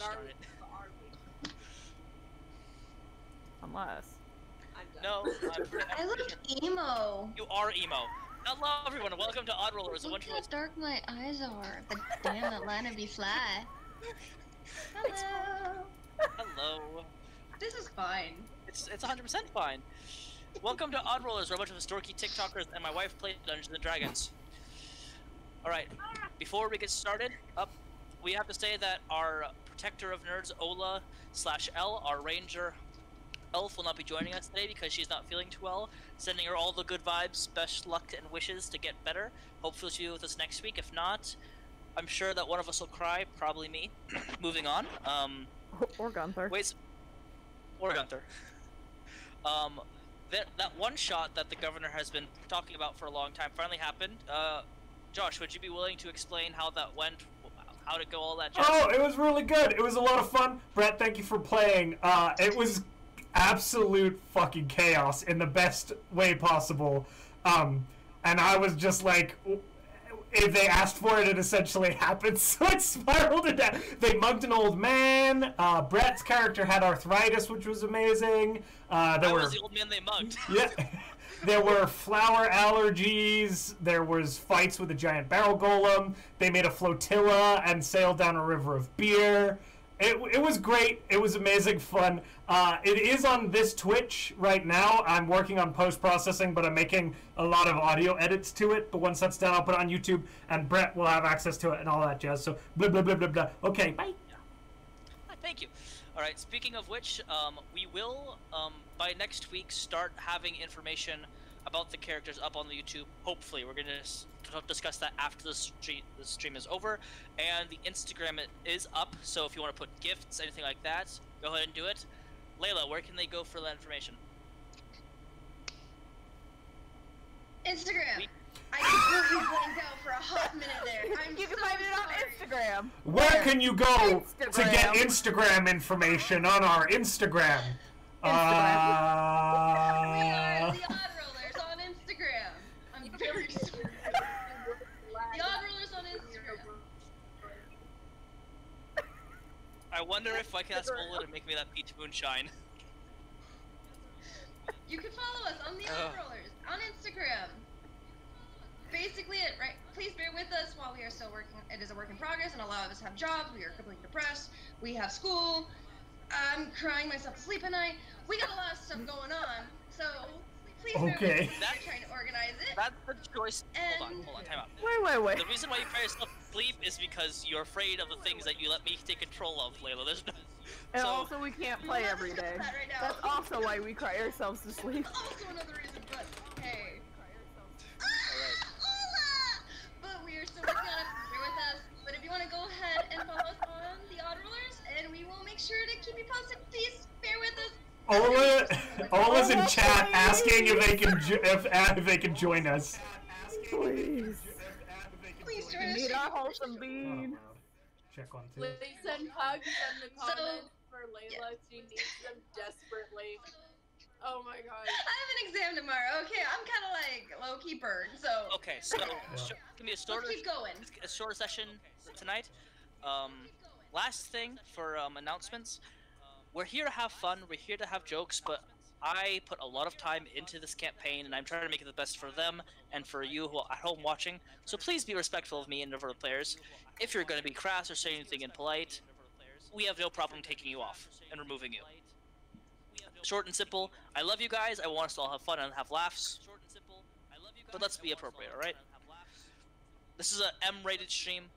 started. Unless. No, I look emo. You are emo. Hello, everyone. Welcome to Odd Rollers. Look how dark my eyes are. But damn, Atlanta be fly. Hello. Hello. This is fine. It's 100% fine. Welcome to Odd Rollers, where a bunch of dorky TikTokers and my wife play Dungeons and Dragons. Alright, before we get started, we have to say that our protector of nerds, Ola/L, our ranger elf, will not be joining us today because she's not feeling too well. Sending her all the good vibes, best luck, and wishes to get better. Hopefully she'll be with us next week. If not, I'm sure that one of us will cry, probably me. Moving on. Or Gunthar. Or Gunthar. That one shot that the governor has been talking about for a long time finally happened. Josh, would you be willing to explain how that went? How to go, all that jazz? Oh, it was really good. It was a lot of fun. Bret, thank you for playing. It was absolute fucking chaos in the best way possible. And I was just like, if they asked for it, it essentially happened. So it spiraled into that. They mugged an old man. Bret's character had arthritis, which was amazing. I was the old man they mugged. Yeah. There were flower allergies. There was fights with a giant barrel golem. They made a flotilla and sailed down a river of beer. It was great. It was amazing fun. It is on this Twitch right now. I'm working on post-processing, but I'm making a lot of audio edits to it. But once that's done, I'll put it on YouTube, and Bret will have access to it and all that jazz. So, blah, blah, blah, blah, blah. Okay, bye. Thank you. Alright, speaking of which, we will, by next week, start having information about the characters up on the YouTube. Hopefully, we're going to discuss that after the stream is over. And the Instagram is up, so if you want to put gifts, anything like that, go ahead and do it. Layla, where can they go for that information? Instagram. I completely blanked out for a hot minute there. You can find it on Instagram. Where can you go to get Instagram information on our Instagram? We are the Odd Rollers on Instagram. I'm very sorry. The Odd Rollers on Instagram. I wonder if I can ask Ola to make me that peach moonshine. You can follow us on the Odd Rollers on Instagram. Basically it, right? Please bear with us while we are still working. It is a work in progress, and a lot of us have jobs. We are completely depressed. We have school. I'm crying myself to sleep at night. We got a lot of stuff going on, so please bear with us. We're trying to organize it. That's the choice. Hold on, time out. Wait. The reason why you cry yourself to sleep is because you're afraid of the things that you let me take control of, Layla. There's no... And also we can't play every day. That's also why we cry ourselves to sleep. Also another reason, but hey. But we are still working on it, bear with us. But if you want to go ahead and follow us on the Odd Rollers, and we will make sure to keep you posted. Please bear with us. Ola's in chat asking if they can join us. Please. Please join us. Need our wholesome bean. Check on two. Please send hugs in the comments for Layla. She needs them desperately. Oh my god. I have an exam tomorrow. Okay, I'm kind of like low-key burned, so. Okay, so give me a shorter. Let's keep going. A shorter session tonight. Last thing for announcements. We're here to have fun. We're here to have jokes, but I put a lot of time into this campaign, and I'm trying to make it the best for them and for you who are at home watching. So please be respectful of me and of other players. If you're going to be crass or say anything impolite, we have no problem taking you off and removing you. Short and simple. I love you guys. I want us to all have fun and have laughs. But let's be appropriate, alright? This is a M-rated stream.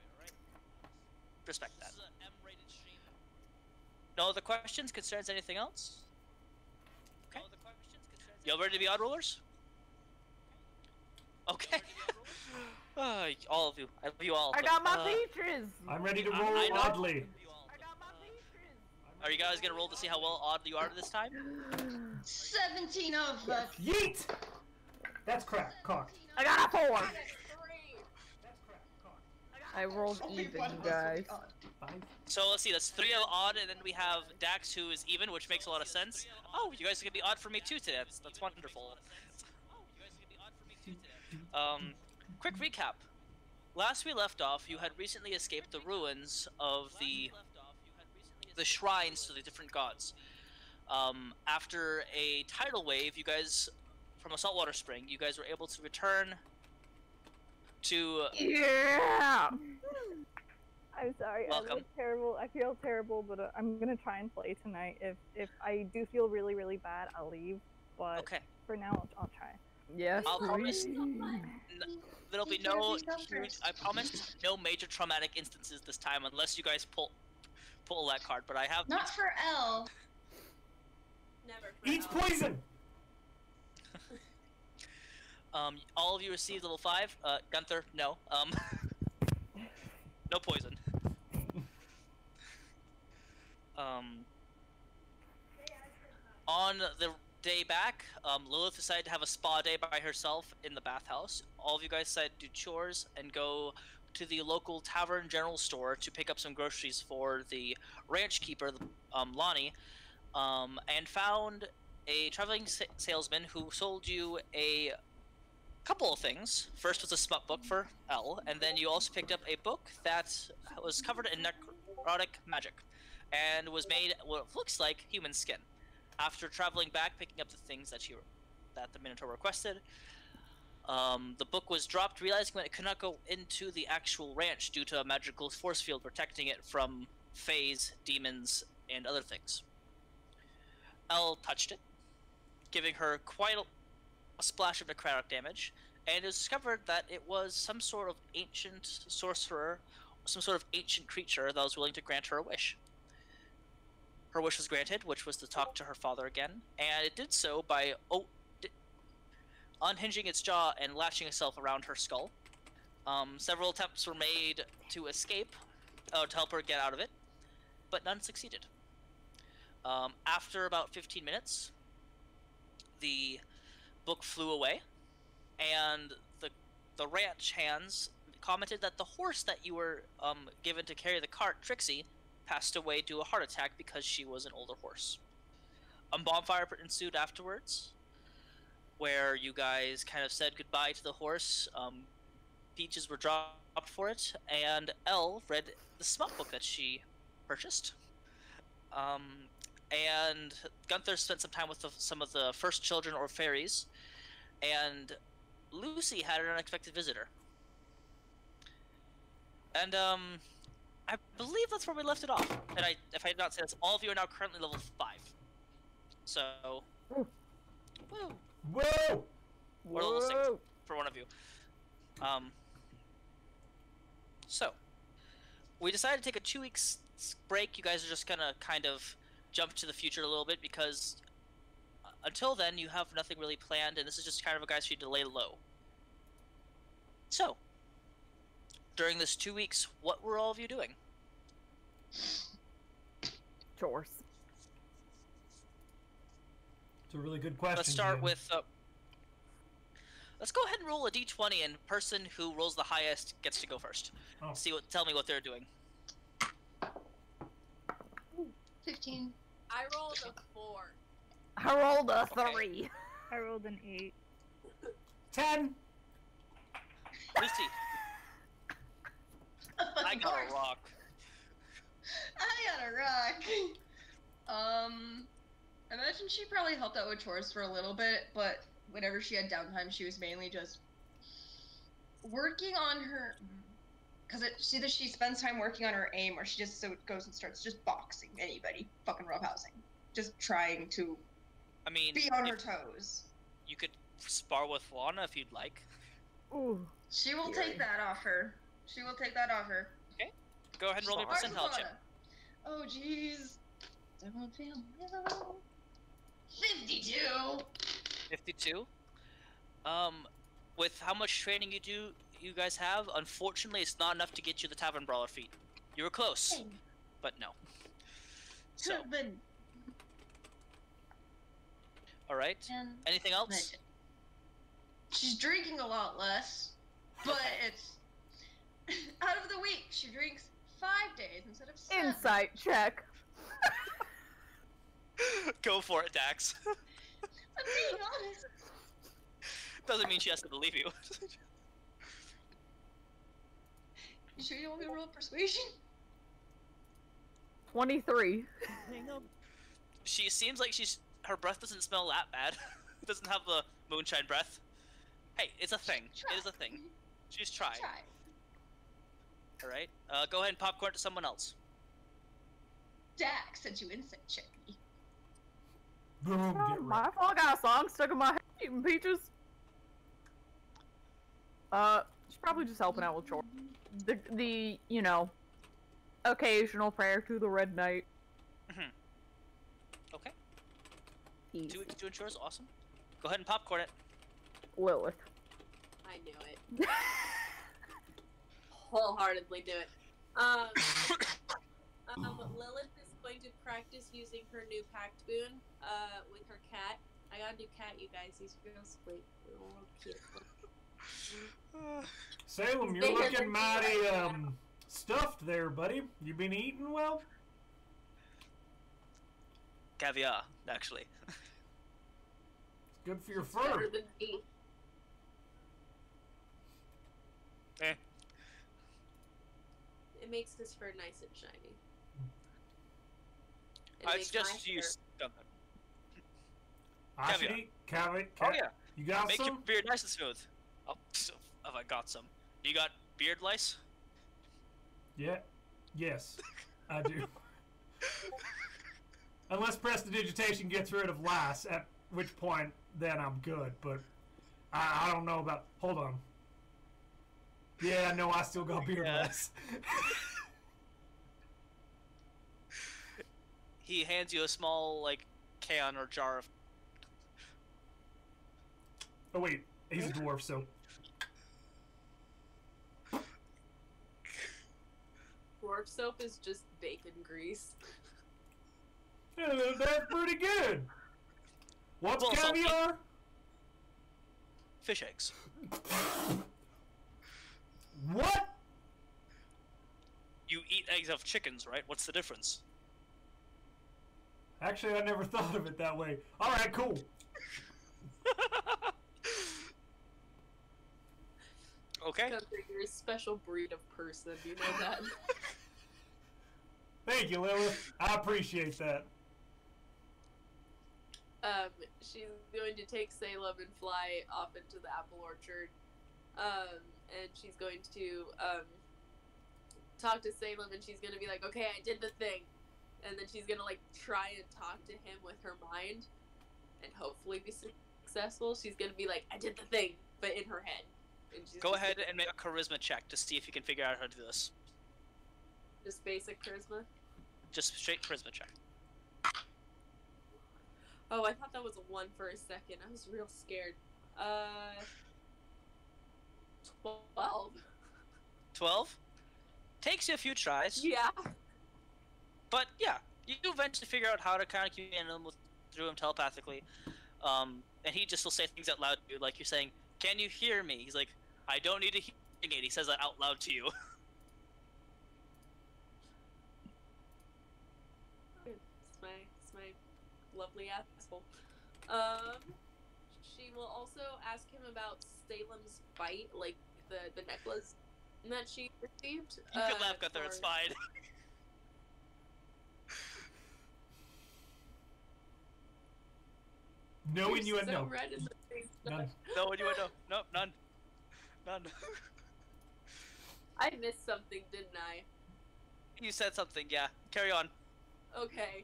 Respect that. No other questions, concerns, anything else? Okay. Y'all ready to be Odd Rollers? Okay. All of you. I love you all. I got my features! I'm ready to roll oddly. Are you guys gonna roll to see how well odd you are this time? 17 of us. Yeet! That's crap. Cocked. I got a 4! I rolled even, you guys. So let's see, that's 3 of odd, and then we have Dax, who is even, which makes a lot of sense. Oh, you guys are gonna be odd for me too today. That's wonderful. Quick recap. Last we left off, you had recently escaped the ruins of the the shrines to the different gods. After a tidal wave, you guys, from a saltwater spring, you guys were able to return to... Yeah! I'm sorry, Welcome. I look terrible. I feel terrible, but I'm gonna try and play tonight. If I do feel really, really bad, I'll leave. But Okay. for now, I'll try. Yes, I'll promise there'll be Take care of no yourself huge... first. I promise no major traumatic instances this time, unless you guys pull that card, but I have... Not for L. Never. For Eats L. poison! All of you received level 5. Gunthar, no. No poison. On the day back, Lillith decided to have a spa day by herself in the bathhouse. All of you guys decided to do chores and go to the local tavern general store to pick up some groceries for the ranch keeper, Lonnie, and found a traveling salesman who sold you a couple of things. First was a smut book for L, and then you also picked up a book that was covered in necrotic magic and was made what looks like human skin. After traveling back, picking up the things that the Minotaur requested, the book was dropped, realizing that it could not go into the actual ranch due to a magical force field protecting it from fays, demons, and other things. L touched it, giving her quite a splash of necrotic damage, and discovered that it was some sort of ancient sorcerer, some sort of ancient creature that was willing to grant her a wish. Her wish was granted, which was to talk to her father again, and it did so by unhinging its jaw and lashing itself around her skull. Several attempts were made to escape, to help her get out of it, but none succeeded. After about 15 minutes, the book flew away, and the ranch hands commented that the horse that you were given to carry the cart, Trixie, passed away due to a heart attack because she was an older horse. A bonfire ensued afterwards, where you guys kind of said goodbye to the horse. Peaches were dropped for it, and Elle read the smut book that she purchased. And Gunthar spent some time with some of the first children or fairies, and Lucy had an unexpected visitor. And I believe that's where we left it off. And if I did not say this, all of you are now currently level 5. So, woo. Whoa! Or level 6 for one of you. So, we decided to take a 2 weeks break. You guys are just gonna kind of jump to the future a little bit because until then you have nothing really planned, and this is just kind of a guys for you to lay low. So, during this 2 weeks, what were all of you doing? Chores. It's a really good question. Let's start Jim. with. Let's go ahead and roll a d20, and person who rolls the highest gets to go first. Oh. Tell me what they're doing. 15. I rolled a 4. I rolled a Okay. 3. I rolled an 8. 10. Lucy, I got a rock. I got a rock. Imagine she probably helped out with chores for a little bit, but whenever she had downtime, she was mainly just working on her. Because it's either she spends time working on her aim, or she just goes and starts just boxing anybody, fucking roughhousing, just trying to I mean, be on her toes. you could spar with Lana if you'd like. Ooh. She will Scary. take that off her. She will take that off her. Go ahead and roll me a Spar percentile with check. Lana. Oh jeez. I won't fail. No. 52. 52. With how much training you guys have, unfortunately, it's not enough to get you the Tavern Brawler feat. You were close, Hey, but no. So, could've been all right. 10. Anything else? She's drinking a lot less, but it's out of the week. She drinks 5 days instead of 7. Insight check. Go for it, Dax. I'm being honest. Doesn't mean she has to believe you. You sure you don't want me to roll persuasion? 23. She seems like her breath doesn't smell that bad. Doesn't have the moonshine breath. Hey, it's a thing. It is a thing. She's tried. All right. Go ahead and popcorn to someone else. Dax sent you insect check me. Boom, Oh, get my wrecked. fault. I got a song stuck in my head eating peaches. She's probably just helping out with chores. The you know, occasional prayer to the Red Knight. Okay. Easy. 2 weeks doing chores, awesome. Go ahead and popcorn it. Lilith. I knew it. Wholeheartedly do it. Lilith is going to practice using her new pact boon with her cat. I got a new cat, you guys. He's real sweet. Oh, cute. Salem, you're looking mighty stuffed there, buddy. You been eating well? Caviar, actually. It's good for your It's better fur. than me. Eh. It makes his fur nice and shiny. It I makes suggest my you use hair- I should Caviar. eat caviar. Oh yeah. You got Make your some? beard nice and smooth. Oh, so, have I got some? You got beard lice? Yeah. Yes, I do. Unless prestidigitation gets rid of lice, at which point then I'm good. But I don't know about. Hold on. Yeah, no, I still got beard Yeah. lice. He hands you a small, like, can or jar of... Oh wait, he's a dwarf, so. Dwarf soap is just bacon grease. Yeah, that's pretty good. What's Well, salty. caviar? fish eggs. What? You eat eggs of chickens, right? What's the difference? Actually, I never thought of it that way. All right, cool. Okay. Gunther, you're a special breed of person, you know that? Thank you, Lillith. I appreciate that. She's going to take Salem and fly off into the apple orchard. And she's going to, talk to Salem and she's gonna be like, okay, I did the thing. And then she's gonna, like, try and talk to him with her mind. And hopefully be successful. She's gonna be like, I did the thing, but in her head. And she's Go just ahead gonna- and make a charisma check to see if you can figure out how to do this. Just basic charisma. Just straight charisma check. Oh, I thought that was a 1 for a second. I was real scared. 12. 12? Takes you a few tries. Yeah. But yeah, you eventually figure out how to kind of communicate through him telepathically. And he just will say things out loud to you, like you're saying, "Can you hear me?" He's like, "I don't need a hearing aid." He says that out loud to you. It's my lovely asshole. She will also ask him about Salem's bite, like the necklace that she received. You can laugh, Gunthar, it's fine. No You're innuendo. so red in the face. None. No innuendo. Nope, none. None. I missed something, didn't I? You said something, yeah. Carry on. Okay.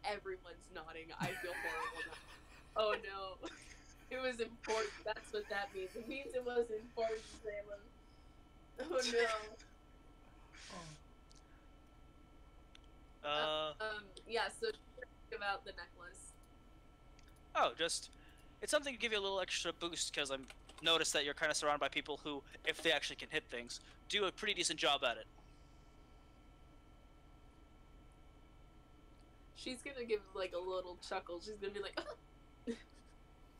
Everyone's nodding. I feel horrible now. Oh no. It was important. That's what that means. It means it was important, Salem. Oh no. Yeah, so about the necklace. Oh, just... It's something to give you a little extra boost, because I'm noticed that you're kind of surrounded by people who, if they actually can hit things, do a pretty decent job at it. She's gonna give like a little chuckle. She's gonna be like,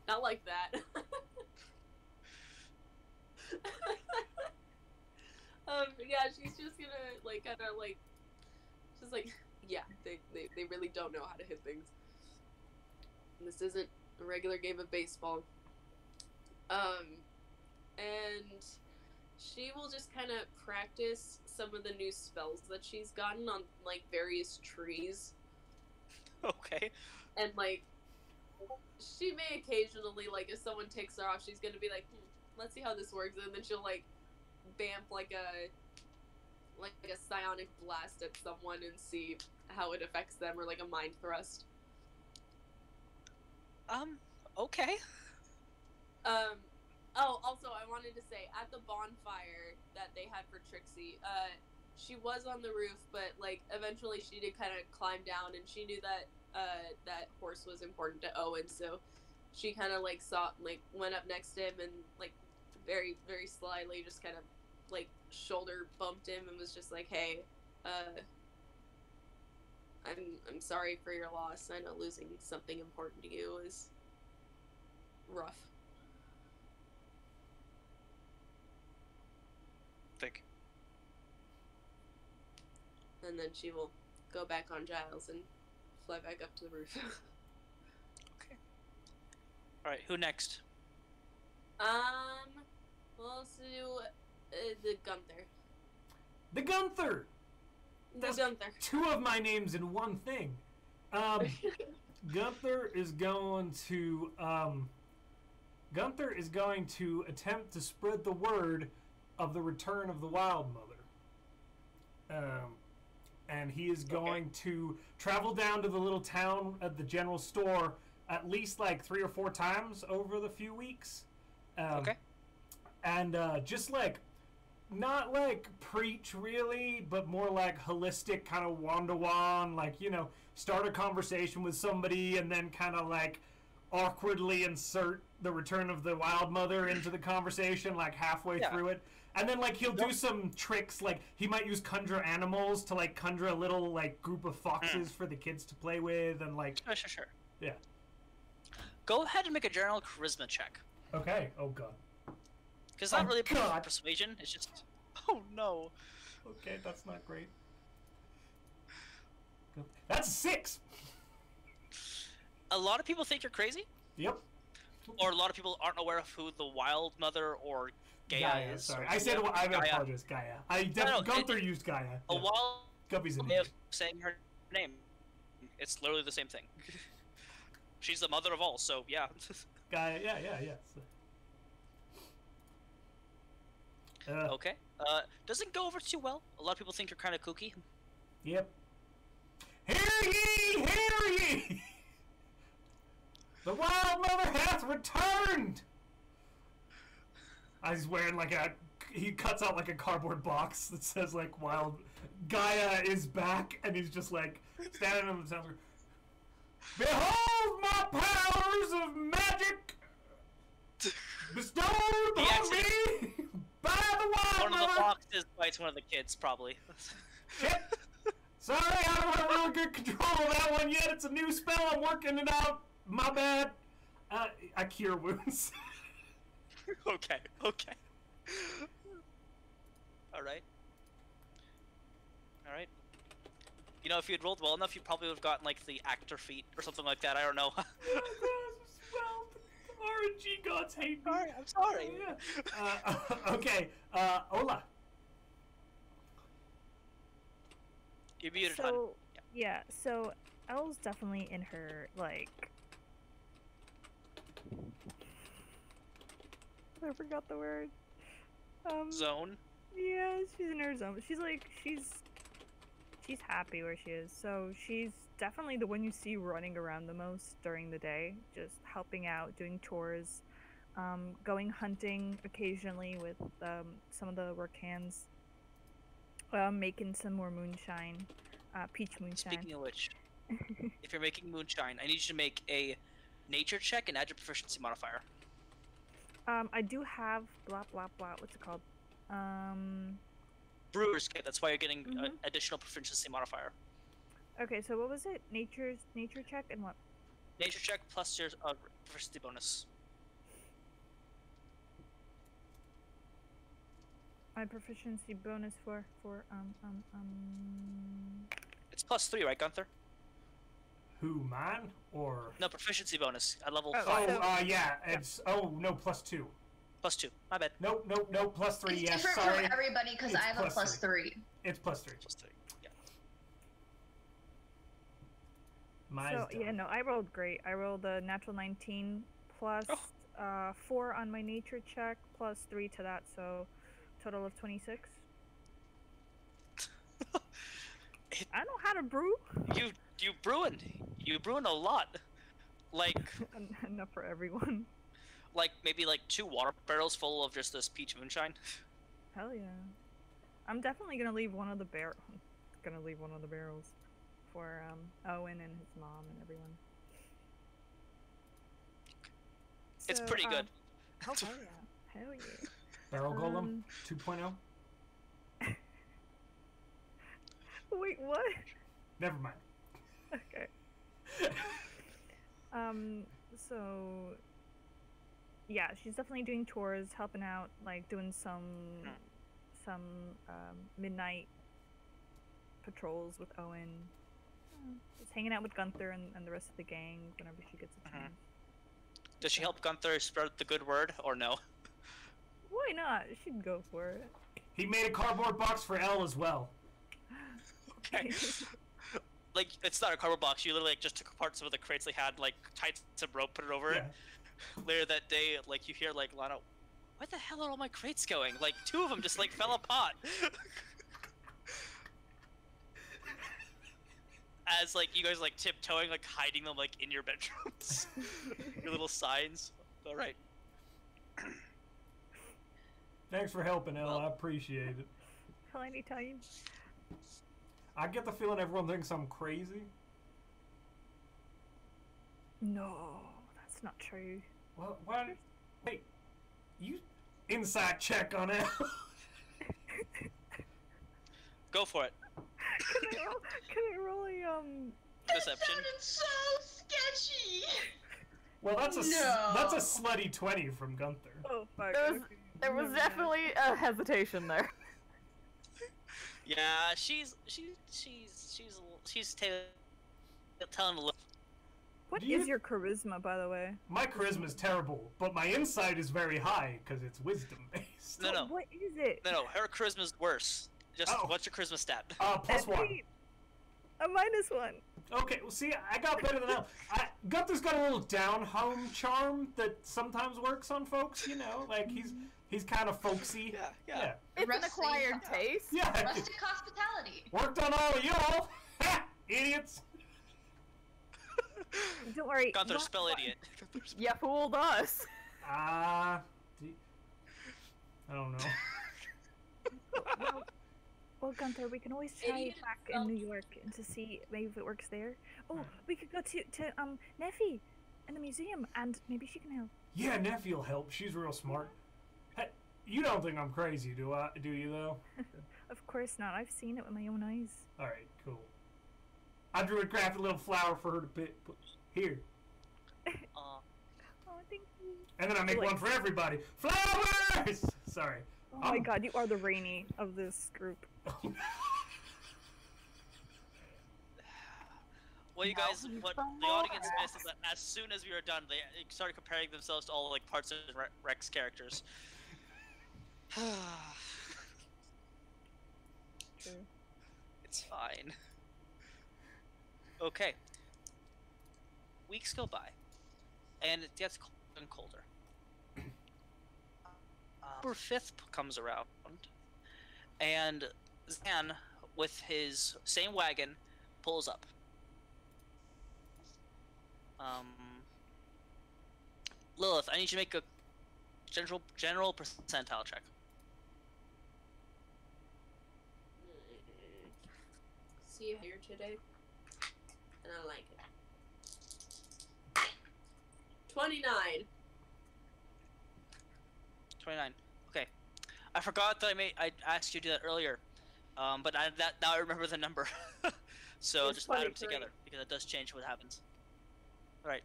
not like that. Yeah, she's just gonna like kind of like, just like, yeah, they really don't know how to hit things. And this isn't a regular game of baseball. And she will just kind of practice some of the new spells that she's gotten on, like, various trees. Okay. And, like, she may occasionally, like, if someone takes her off, she's gonna be like, let's see how this works, and then she'll, like, bamf like a psionic blast at someone and see how it affects them, or like a mind thrust. Okay. Oh, also, I wanted to say, at the bonfire that they had for Trixie, she was on the roof, but, like, eventually she did kind of climb down, and she knew that, that horse was important to Owen, so she kind of, like, went up next to him and, like, very, very slyly just kind of, like, shoulder bumped him and was just like, hey, I'm sorry for your loss. I know losing something important to you is rough. Think. And then she will go back on Giles and fly back up to the roof. Okay. Alright, who next? We'll do the Gunthar. The Gunthar! That's Gunthar. two of my names in one thing. Gunthar is going to attempt to spread the word of the return of the Wild Mother. And he is going to travel down to the little town at the general store at least like 3 or 4 times over the few weeks. And just like, not like preach really, but more like holistic kind of one-to-one, like, you know, start a conversation with somebody and then kind of like awkwardly insert the return of the Wild Mother into the conversation like halfway through it. And then like he'll do some tricks, like he might use conjure animals to like conjure a little like group of foxes for the kids to play with, and like Sure. Yeah. Go ahead and make a general charisma check. Okay. Oh god. Because not really persuasion, it's just... Oh no. Okay, that's not great. That's a 6! A lot of people think you're crazy. Yep. Or a lot of people aren't aware of who the Wild Mother or Gaia is. Sorry. I said, I apologize, Gaia. Gunthar used Gaia. A Wild Guppy's an way of saying her name. It's literally the same thing. She's the mother of all, so yeah. Gaia, yeah. Okay. Doesn't go over too well. A lot of people think you're kind of kooky. Yep. Hear ye! Hear ye! The Wild Mother hath returned! He's wearing like he cuts out like a cardboard box that says like Wild Gaia is back, and he's just like standing in the center. Behold my powers of magic bestowed upon me by the Wild One of the foxes bites one of the kids, probably. Shit. Sorry, I don't have real good control of that one yet. It's a new spell. I'm working it out. My bad. I cure wounds. Okay. Alright. You know, if you'd rolled well enough, you probably would have gotten, like, the actor feat or something like that. I don't know. RNG gods hate me. I'm sorry. Okay, Ola. You're muted, so, hun. Yeah, so Elle's definitely in her, like... I forgot the word. Zone? Yeah, she's in her zone. She's like, she's happy where she is. So she's definitely the one you see running around the most during the day, just helping out, doing chores, going hunting occasionally with some of the work hands, making some more moonshine, peach moonshine. Speaking of which, if you're making moonshine, I need you to make a nature check and add your proficiency modifier. I do have blah blah blah. What's it called? Brewer's Kit. That's why you're getting additional proficiency modifier. Okay, so what was it? Nature check and what? Nature check plus your proficiency bonus. My proficiency bonus for It's plus 3, right, Gunthar? Who, mine or No, proficiency bonus at level 5. Oh, yeah, it's no +2. +2. My bad. Nope. +3. It's Yes, different sorry. for everybody because It's I have a +3. It's +3. +3. Yeah. Mine's So yeah, no, I rolled great. I rolled a natural 19 plus 4 on my nature check plus 3 to that, so total of 26. I know how to brew. You brewing a lot. Like Enough for everyone. like maybe like 2 water barrels full of just this peach moonshine. Hell yeah. I'm definitely gonna leave one of the barrels for Owen and his mom and everyone. It's So, pretty good. Oh hell yeah. Hell yeah. Barrel Golem 2.0. Wait, what? Never mind. Okay. So yeah, she's definitely doing chores, helping out, like doing some midnight patrols with Owen. Just hanging out with Gunthar and the rest of the gang whenever she gets a chance. Does she help Gunthar spread the good word or no? Why not? She'd go for it. He made a cardboard box for Elle as well. Okay. Like, it's not a cardboard box. You literally like, just took apart some of the crates they had, like tied some rope, put it over it. Later that day, like you hear like Lana, where the hell are all my crates going? Like 2 of them just like fell apart. As like you guys like tiptoeing, like hiding them like in your bedrooms. Your little signs. All right. Thanks for helping, Elle. Well, I appreciate it. Hell, anytime. I get the feeling everyone thinks I'm crazy. No, that's not true. Well, why? Wait, you inside check on Elle. Go for it. Can I roll a Deception. That sounded so sketchy. Well, that's a No. that's a slutty 20 from Gunthar. Oh fuck. There was definitely a hesitation there. Yeah, she's telling a little. What Do you- is your charisma, by the way? My charisma is terrible, but my insight is very high because it's wisdom based. No. What is it? No, her charisma's worse. Just Oh. what's your charisma stat? +1. A -1. Okay, well, see, I got better than Elle. Gunther's got a little down home charm that sometimes works on folks. You know, like he's kind of folksy. Yeah. It's an Rusty. acquired taste. Yeah. Rustic hospitality. Worked on all of y'all. Ha! Idiots. Don't worry. Gunther, what- spell what- idiot. You fooled us. I don't know. Well, Gunther, we can always try Idiot it back itself. in New York and to see maybe if it works there. Oh, we could go to Neffy in the museum and maybe she can help. Yeah, Neffy will help. She's real smart. Hey, you don't think I'm crazy, do you though? Of course not. I've seen it with my own eyes. All right, cool. I drew a crafted little flower for her to put here, Oh, thank you. and then I make Like- one for everybody. Flowers. Sorry. Oh my god, you are the Rainy of this group. Well, you guys, what the audience missed is that as soon as we were done, they started comparing themselves to all like parts of Rex characters. True. It's fine. Okay. Weeks go by, and it gets colder and colder. October 5th comes around, and Zan, with his same wagon, pulls up. Lillith, I need you to make a general percentile check. See you here today, and I like it. 29. 29. Okay. I forgot that I asked you to do that earlier. But now I remember the number. So It's just add them 23. together because it does change what happens. Alright.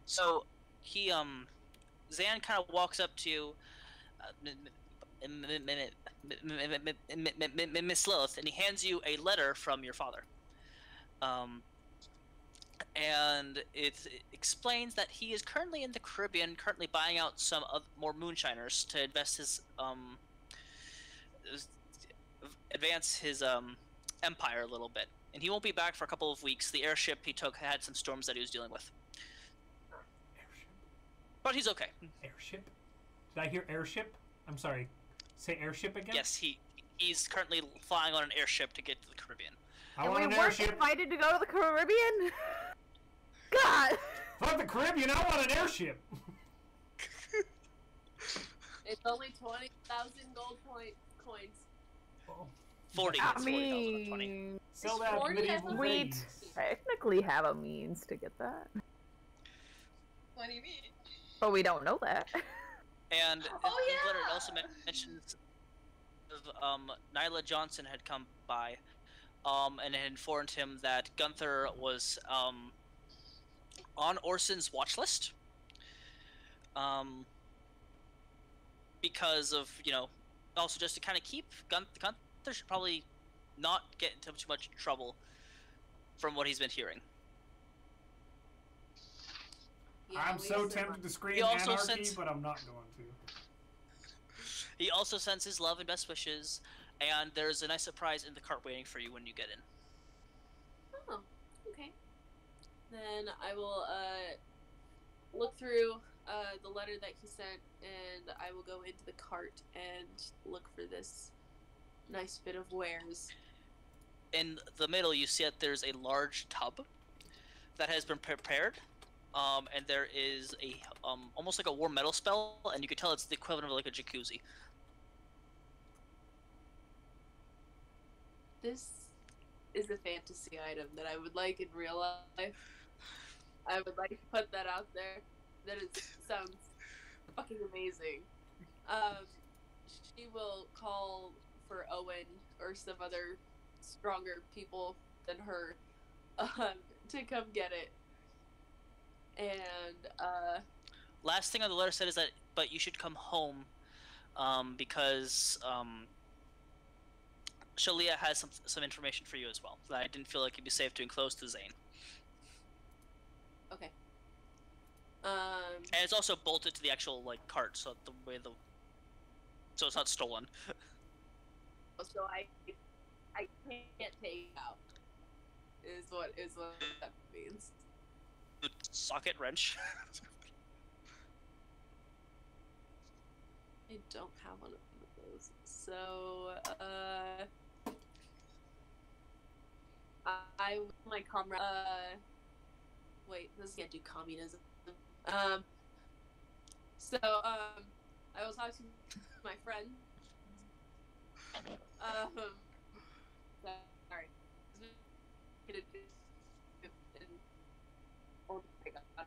So he Zan kind of walks up to Miss Lilith, and he hands you a letter from your father. and it explains that he is currently in the Caribbean, currently buying out some more moonshiners to invest his advance his empire a little bit, and he won't be back for a couple of weeks. The airship he took had some storms that he was dealing with, but he's okay. Airship? Did I hear airship? I'm sorry. Say airship again? Yes, he's currently flying on an airship to get to the Caribbean. I want we an weren't airship. invited to go to the Caribbean? God! Fuck the Caribbean, I want an airship! It's only 20,000 gold coins. Oh. 40. I It's 40,000, 20. mean, Sell that 40, medieval we ladies. technically have a means to get that. What do you mean? But we don't know that. And Oh, in the letter it yeah! also mentions Nyla Johnson had come by, and had informed him that Gunthar was on Orson's watch list, because of, you know, also just to kind of keep Gunthar should probably not get into too much trouble from what he's been hearing. Yeah, I'm we so said- tempted to scream He also anarchy, sends- but I'm not going to. He also sends his love and best wishes, and there's a nice surprise in the cart waiting for you when you get in. Oh, okay. Then I will look through the letter that he sent, and I will go into the cart and look for this nice bit of wares. In the middle, you see that there's a large tub that has been prepared, and there is a almost like a warm metal spell, and you can tell it's the equivalent of like a jacuzzi. This is a fantasy item that I would like in real life. I would like to put that out there. That sounds fucking amazing. She will call for Owen or some other stronger people than her to come get it. And Last thing on the letter said is that, but you should come home, because Shalia has some information for you as well. That I didn't feel like it'd be safe to enclose to Zane. okay. And it's also bolted to the actual like cart, so so it's not stolen. So I can't take it out. Is what that means. Socket wrench. I don't have one of those. So my comrade. Wait, this can't do communism. So I will talk to my friend. Sorry. Oh my god.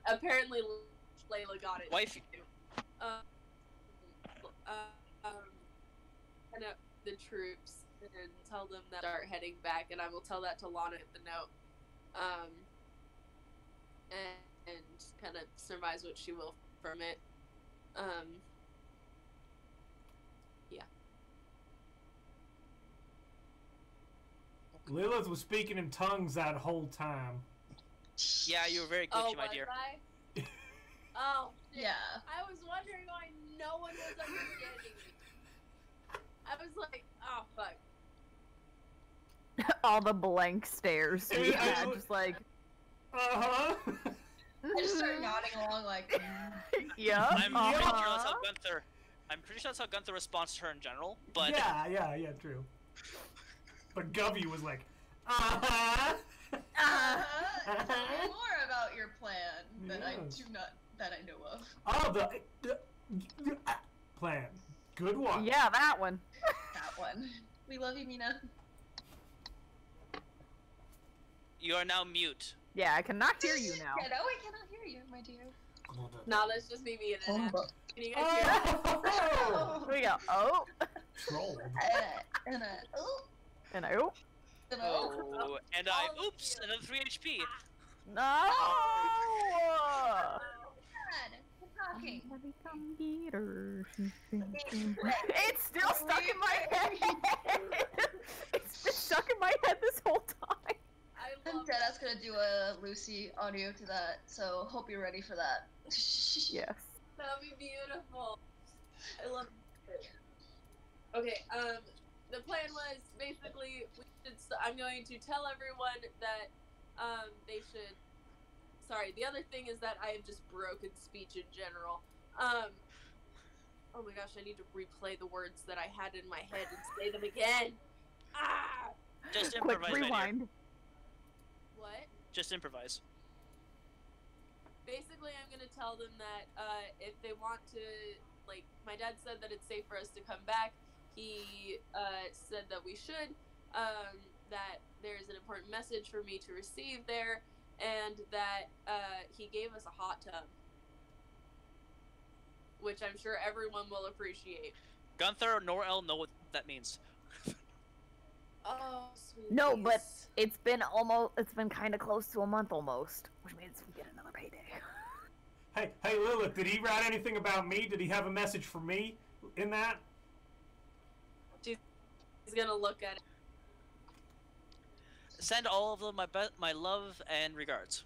Apparently, Layla got it. Wife. Kind of the troops and tell them that are heading back, and I will tell that to Lana in the note. And kind of surmise what she will from it. Yeah. Lillith was speaking in tongues that whole time. Yeah, you were very glitchy, my was dear. I? Oh, shit. Yeah. I was wondering why no one was understanding me. I was like, oh, fuck. All the blank stares. I mean, Yeah, just like. Uh-huh. I just start nodding along like. Yeah. I'm pretty sure that's how Gunthar. I'm pretty sure that's how Gunthar responds to her in general. But Yeah, true. But Govey was like, uh-huh. Tell me more about your plan that Yes. that I know of. Oh, the plan. Good one. Yeah, that one. That one. We love you, Mina. you are now mute. Yeah, I cannot hear you now. I know I cannot hear you, my dear. No, that's just me being an ass. Can you guys hear that? Oh! We go, oh, Trolled. And oh, and oh, and Oh, and I All of oops, you. another 3 HP. no! God, we're talking. Become eaters. It's still stuck in my head. It's been stuck in my head this whole time. I I'm love that. that's gonna do a Lucy audio to that, so hope you're ready for that. Yes. That would be beautiful. I love it. Okay, the plan was basically I'm going to tell everyone that they should. Sorry, the other thing is that I have just broken speech in general. Oh my gosh, I need to replay the words that I had in my head and say them again. Ah! Just Quick improvise, my dear. rewind. What? Just improvise. Basically, I'm gonna tell them that if they want to, like, my dad said that it's safe for us to come back. He said that we should, that there's an important message for me to receive there, and that he gave us a hot tub, which I'm sure everyone will appreciate. Gunthar or Nor-El know what that means. Oh, sweet. No, but it's been kind of close to a month almost, which means we get another payday. Hey, Lillith, did he write anything about me? Did he have a message for me in that? He's gonna look at it. Send all of them my love and regards.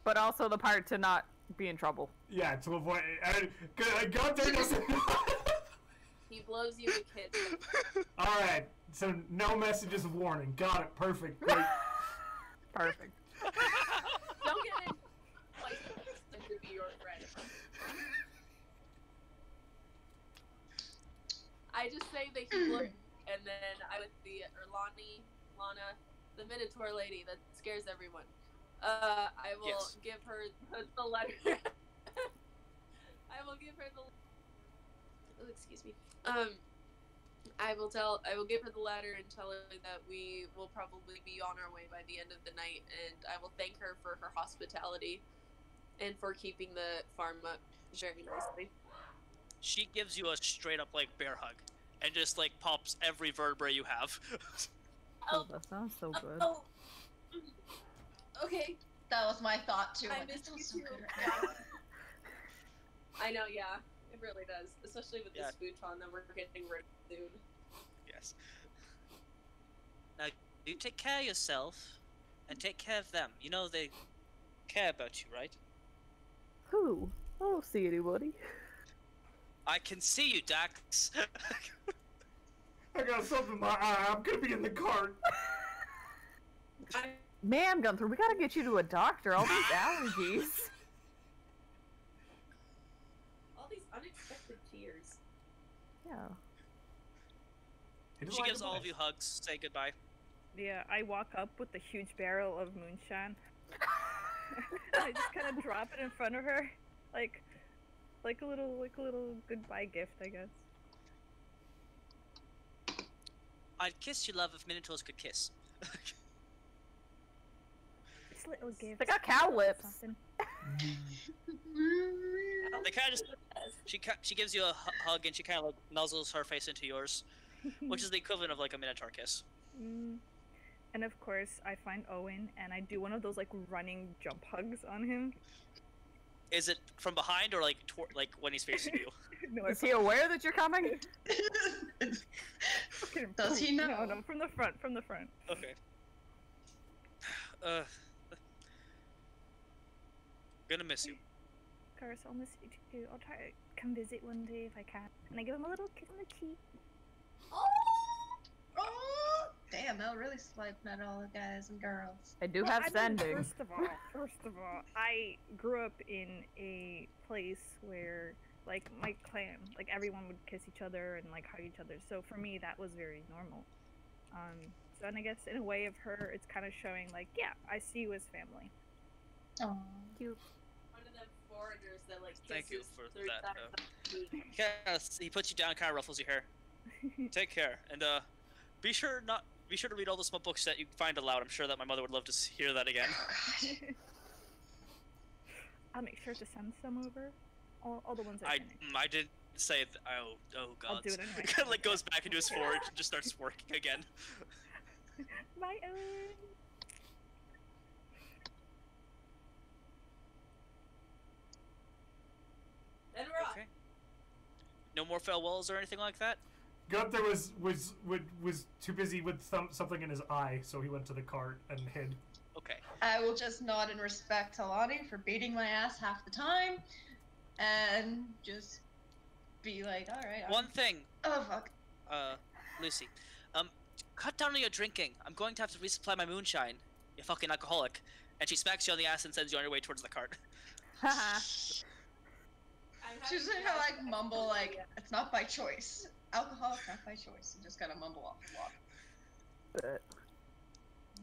But also the part to not be in trouble. Yeah, to avoid. Gunthar doesn't. He blows you a kiss. All right, so no messages of warning. Got it. Perfect. Great. Perfect. Don't get it. Like, to be your friend. I just say that he looked, and then I with the Lana, the Minotaur lady that scares everyone. I will give her the letter. I will give her the. Oh, excuse me. I will give her the letter and tell her that we will probably be on our way by the end of the night, and I will thank her for her hospitality and for keeping the farm up very nicely. She gives you a straight up like bear hug, and just like pops every vertebrae you have. Oh, that sounds so good. Oh. Okay. That was my thought too. I Like, missed that you sounds so too. good right now. I know, yeah. It really does. Especially with this futon that we're getting rid of soon. Yes. Now, you take care of yourself, and take care of them. You know they care about you, right? Who? I don't see anybody. I can see you, Dax. I got something in my eye. I'm gonna be in the cart. Man, Gunthar, we gotta get you to a doctor. All these allergies. All these unexpected tears. Yeah. She gives all of you hugs. Say goodbye. Yeah, I walk up with the huge barrel of moonshine. I just kind of drop it in front of her, like a little goodbye gift, I guess. I'd kiss you, love, if Minotaurs could kiss. Just little gift. They got cow lips. Something. They kind of just she gives you a hug and she kind of like nuzzles her face into yours, which is the equivalent of like a Minotaur kiss. And of course, I find Owen and I do one of those like running jump hugs on him. Is it from behind or like when he's facing you? No, Is he aware that you're coming? Does he know? No, from the front. From the front. Okay. Gonna miss you. Of course, I'll miss you too. I'll try to come visit one day if I can. And I give him a little kiss on the cheek. Oh, damn, they'll really swipe at all the guys and girls. I do have sending. First of all, I grew up in a place where, like, my clan, like, everyone would kiss each other and, like, hug each other. So for me, that was very normal. So, and I guess in a way of her, it's kind of showing, like, yeah, I see you as family. Oh, Cute. One of them foreigners that like kisses Thank you for 3 that, times a week. He puts you down, kind of ruffles your hair. Take care, and be sure to read all the small books that you find aloud. I'm sure that my mother would love to hear that again. I'll make sure to send some over. All the ones I finished. I did say oh god. I'll do it anyway. Kind of like goes back into his forge and just starts working again. Bye, Owen. And we're off. Okay. No more farewells or anything like that? Gunther was too busy with something in his eye, so he went to the cart and hid. Okay. I will just nod in respect to Lonnie for beating my ass half the time, and just be like, all right. One thing. Oh fuck. Lucy, cut down on your drinking. I'm going to have to resupply my moonshine. You fucking alcoholic. And she smacks you on the ass and sends you on your way towards the cart. Haha. She's just gonna like mumble like, it's not by choice. Alcohol is not by choice. You just gotta mumble off the walk.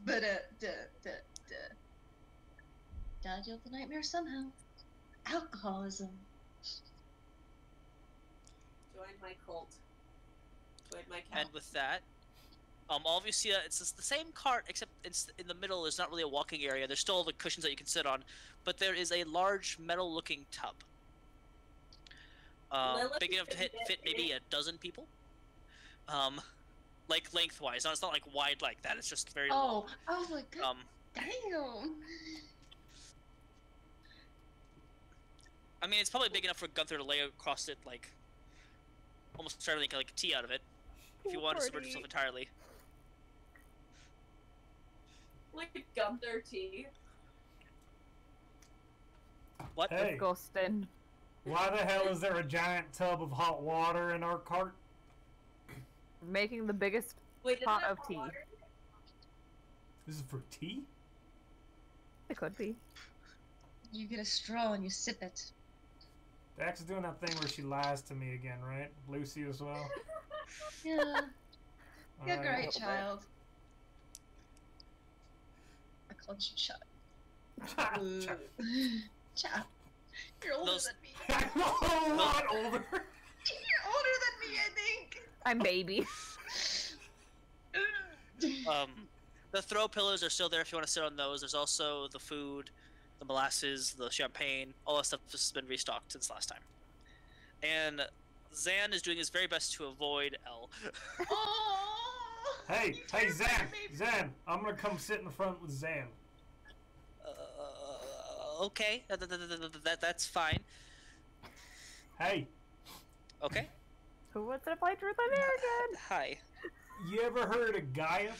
But gotta deal with the nightmare somehow. Alcoholism. Join my cult. Join my count. And with that, all of you see that it's just the same cart, except it's in the middle. There's not really a walking area. There's still the cushions that you can sit on, but there is a large metal-looking tub. Big enough to fit maybe a dozen people. Like lengthwise. It's not like wide like that. It's just very long. I was like, damn. I mean, it's probably big enough for Gunthar to lay across it, like almost try to make like a tea out of it, if you want to submerge yourself entirely. Like Gunthar tea. What? Hey, Disgusting. why the hell is there a giant tub of hot water in our cart? Making the biggest Wait, pot of tea. water? This is for tea? It could be. You get a straw and you sip it. Dax is doing that thing where she lies to me again, right? Lucy as well? Yeah. You're a Alright. great child. I called you Chad. Chad. Chad. You're older Those- than me. I'm a lot older. You're older than me, I think. I'm baby. The throw pillars are still there if you want to sit on those. There's also the food, the molasses, the champagne. All that stuff has been restocked since last time. And Zan is doing his very best to avoid Elle. Oh. Hey, Zan! Zan, I'm gonna come sit in the front with Zan. Okay, that's fine. Hey, Okay. Who wants to play Truth or Dare again? Hi. you ever heard of Gaia?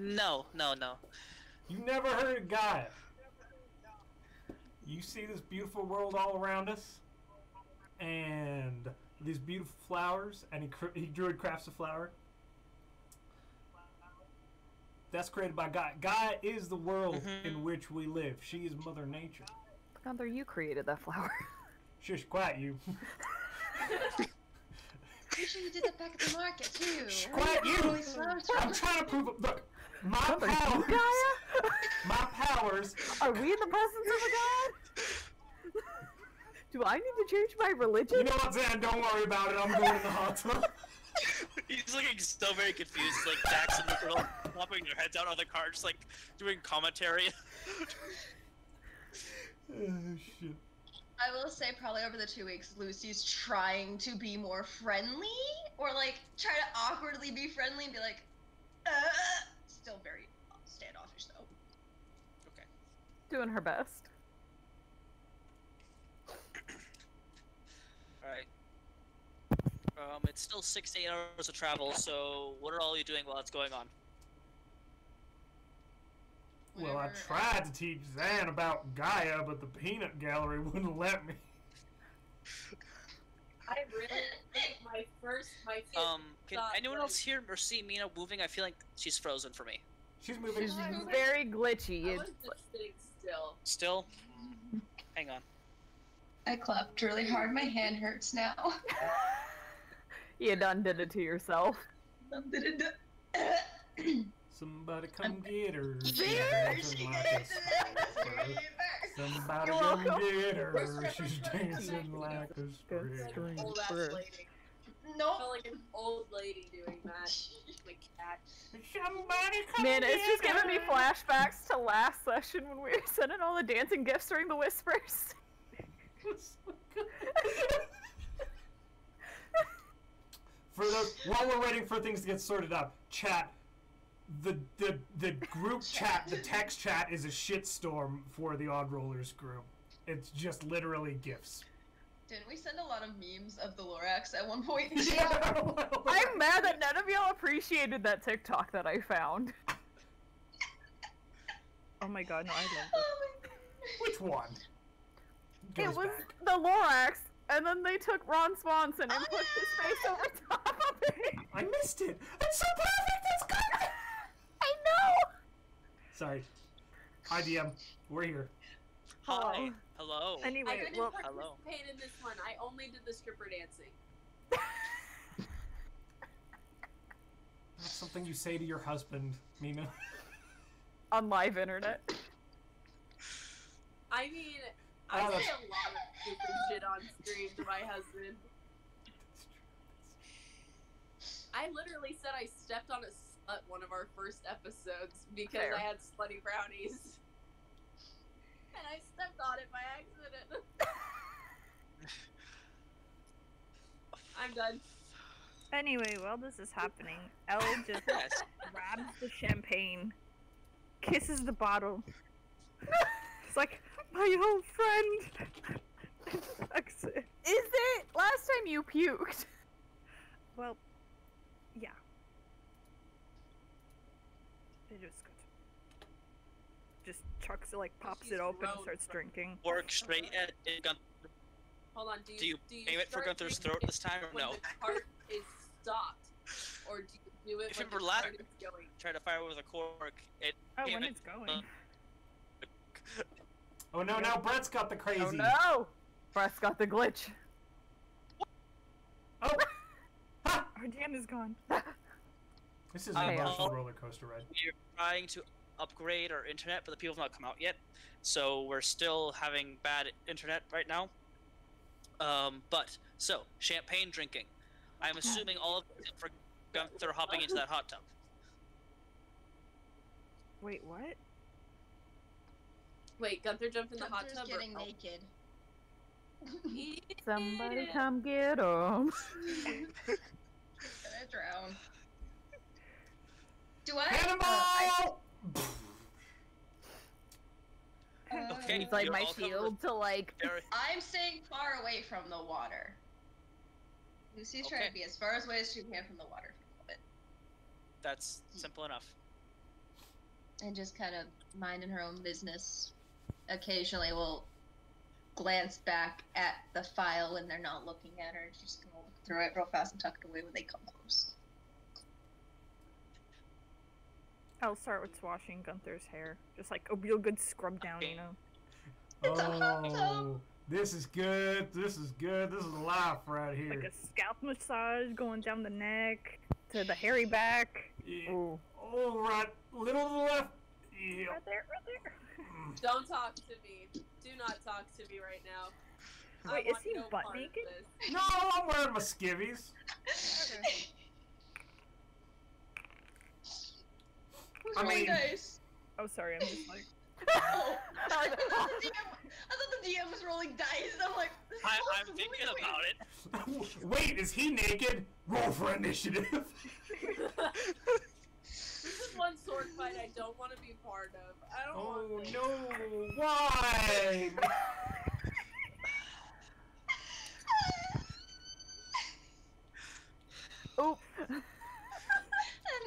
No. You never heard of Gaia? You see this beautiful world all around us? And these beautiful flowers, and he Druid crafts a flower. That's created by Gaia. Gaia is the world in which we live. She is Mother Nature. Gunther, you created that flower. Shush, quiet you. Pretty sure you did that back at the market too. Shh, quiet you! I'm trying to prove. Look, my Gunther, you powers. Gaia? My powers. Are we in the presence of a god? Do I need to change my religion? You know what, Zan? Don't worry about it. I'm going in the hot tub. He's looking so very confused, like Dax and the girl popping their heads out on the car, just like doing commentary. Oh, shit. I will say probably over the 2 weeks, Lucy's trying to be more friendly, or like try to awkwardly be friendly and be like, still very standoffish though. Okay. Doing her best. Alright. It's still 6 to 8 hours of travel, so what are all you doing while it's going on? Well, I Whenever- tried to teach Zan about Gaia, but the peanut gallery wouldn't let me. I really think my kid Can thought, anyone like, else hear or see Mina moving? I feel like she's frozen for me. She's moving. She's very glitchy. I It's, was just sitting still. Still? Hang on. I clapped really hard. My hand hurts now. you done did it to yourself. Somebody come get her. There She's she dancing goes. like a stripper. Somebody You're come welcome. get her. She's dancing like a Good stripper. story. Old ass Bird. lady. I Nope. felt like an old lady doing that. My cat. Somebody come Man, it's get just giving me her. flashbacks to last session when we were sending all the dancing gifts during the whispers. For those, while we're waiting for things to get sorted out, chat. the group chat, the text chat is a shitstorm for the Odd Rollers group. It's just literally gifs. Didn't we send a lot of memes of the Lorax at one point? I'm mad that none of y'all appreciated that TikTok that I found. Oh my god, no, I love it. Oh my God. Which one? It Goes was back. the Lorax, and then they took Ron Swanson and put his face over top of it. I missed it. It's so perfect. It's good. I know. Sorry. Hi, DM. We're here. Hi. Hello. I Anyway, didn't well, participate in this one. I only did the stripper dancing. That's something you say to your husband, Mina. On live internet. I mean, I say a lot of stupid shit on stream to my husband. I literally said I stepped on a slut one of our first episodes because Fair. I had slutty brownies. And I stepped on it by accident. I'm done. anyway, while this is happening, Elle just Yes. grabs the champagne, kisses the bottle. It's like, my old friend! And sucks it. Is it? Last time you puked. Well, yeah. It was good. Just chucks it, like, pops She's it open and grown. starts drinking. Work straight at Gunther. Hold on, Do you aim it for start Gunther's drinking throat this time or when no? the cart is stopped? Or do you do it If when it the were cart ladder- is going? Try to fire with a cork. It. Oh, aim when it- it's going. Oh no, now Brett's got the crazy. Oh no! Brett's got the glitch. Oh! Ha! Our DM is gone. This is Oh, an Okay. emotional roller coaster ride. We're trying to upgrade our internet, but the people have not come out yet, so we're still having bad internet right now. So champagne drinking. I'm assuming all of it for Gunther hopping into that hot tub. Wait, what? Wait, Gunther jumped in the hot Gunther's tub getting or naked. Somebody come get him. Gonna drown. Do I? Cannonball! Okay, It's like you're my all covered. shield to like. Very- I'm staying far away from the water. Lucy's trying Okay. to be as far away as she can from the water for a little That's simple enough. bit. And just kind of minding her own business. Occasionally we'll glance back at the file when they're not looking at her. She's just gonna look through it real fast and tuck it away when they come close. I'll start with washing Gunther's hair. Just like a real good scrub down, you know? It's a hot tub. Oh, this is good. This is good. This is life right here. Like a scalp massage going down the neck to the hairy back. Yeah. Ooh. Oh, right. Little to the left. Yeah. Right there, right there. Don't talk to me. Do not talk to me right now. I Wait, is want he no butt part of naked? this. No, I'm wearing my skivvies. Who's I rolling mean- dice? Oh, sorry, I'm just like. Oh, I thought the DM was rolling dice. I'm like, this is I'm supposed to thinking win. about it. Wait, is he naked? Roll for initiative. This is one sword fight I don't want to be part of. I don't Oh want this. no! Why? Oop.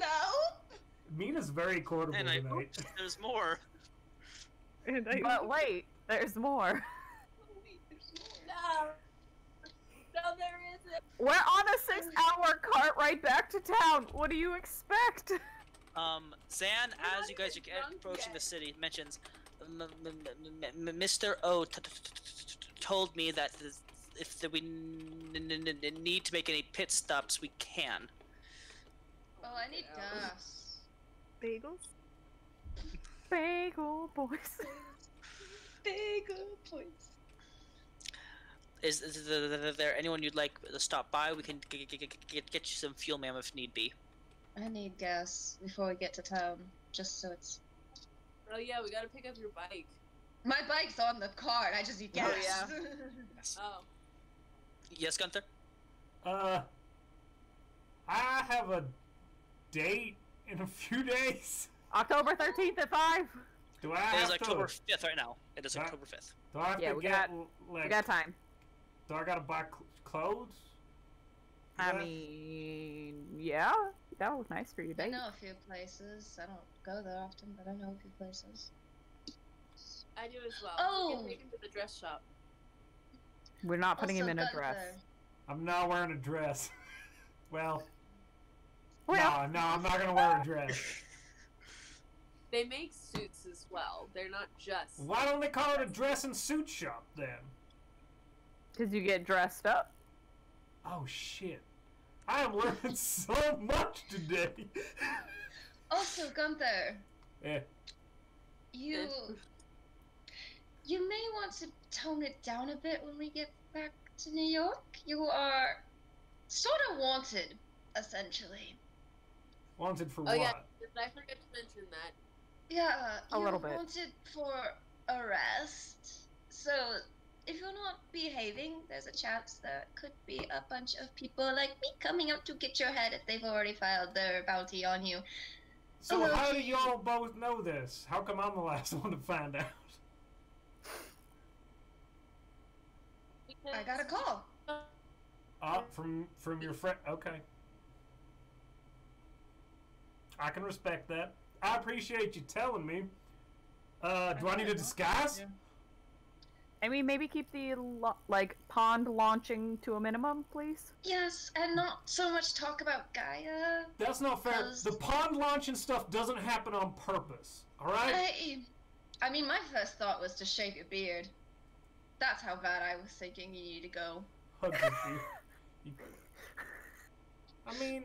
No. Mina's very quotable And I tonight. oops, there's more. And I, But wait, there's more. No. No, there isn't. We're on a 6-hour cart ride back to town. What do you expect? Zan, as you guys are drunk approaching the yet. city, mentions Mr. O told me that if we need to make any pit stops, we can. Oh, I need gas. bagels? Bagel boys. Bagel points. Is there anyone you'd like to stop by? We can get you some fuel, ma'am, if need be. I need gas before we get to town, just so it's. Oh yeah, we gotta pick up your bike. My bike's on the cart. I just need gas. Oh, yeah. Yes. Oh. Yes, Gunther? I have a date in a few days. October 13th at 5. Do I It have is October to? 5th right now. It is Huh? October 5th. Do I have Yeah, to we get got- like? We got time. Do I gotta buy clothes? I Yeah. mean, yeah, that was nice for you, I date. know a few places. I don't go there often, but I know a few places. I do as well. Oh! You can take him to the dress shop. We're not putting him Also, in a Gunther. dress. I'm not wearing a dress. Well, Well, no, I'm not gonna wear a dress. They make suits as well. They're not just. Why don't they call it a dress and suit shop then? because you get dressed up. Oh shit! I am learning so much today. Also, Gunther, Yeah. you may want to tone it down a bit when we get back to New York. You are sort of wanted, essentially. Wanted for Oh what? yeah, I forgot to mention that. Yeah, A you're little bit. wanted for arrest. So if you're not behaving, there's a chance there could be a bunch of people like me coming out to get your head if they've already filed their bounty on you. So how do y'all both know this? How come I'm the last one to find out? I got a call. From your friend. Okay. I can respect that. I appreciate you telling me. Do I need a disguise? Yeah. I mean, maybe keep the pond launching to a minimum, please. Yes, and not so much talk about Gaia. That's not fair. Those- The pond launching stuff doesn't happen on purpose. All right? I mean, my first thought was to shave your beard. That's how bad I was thinking you need to go. 100 I mean,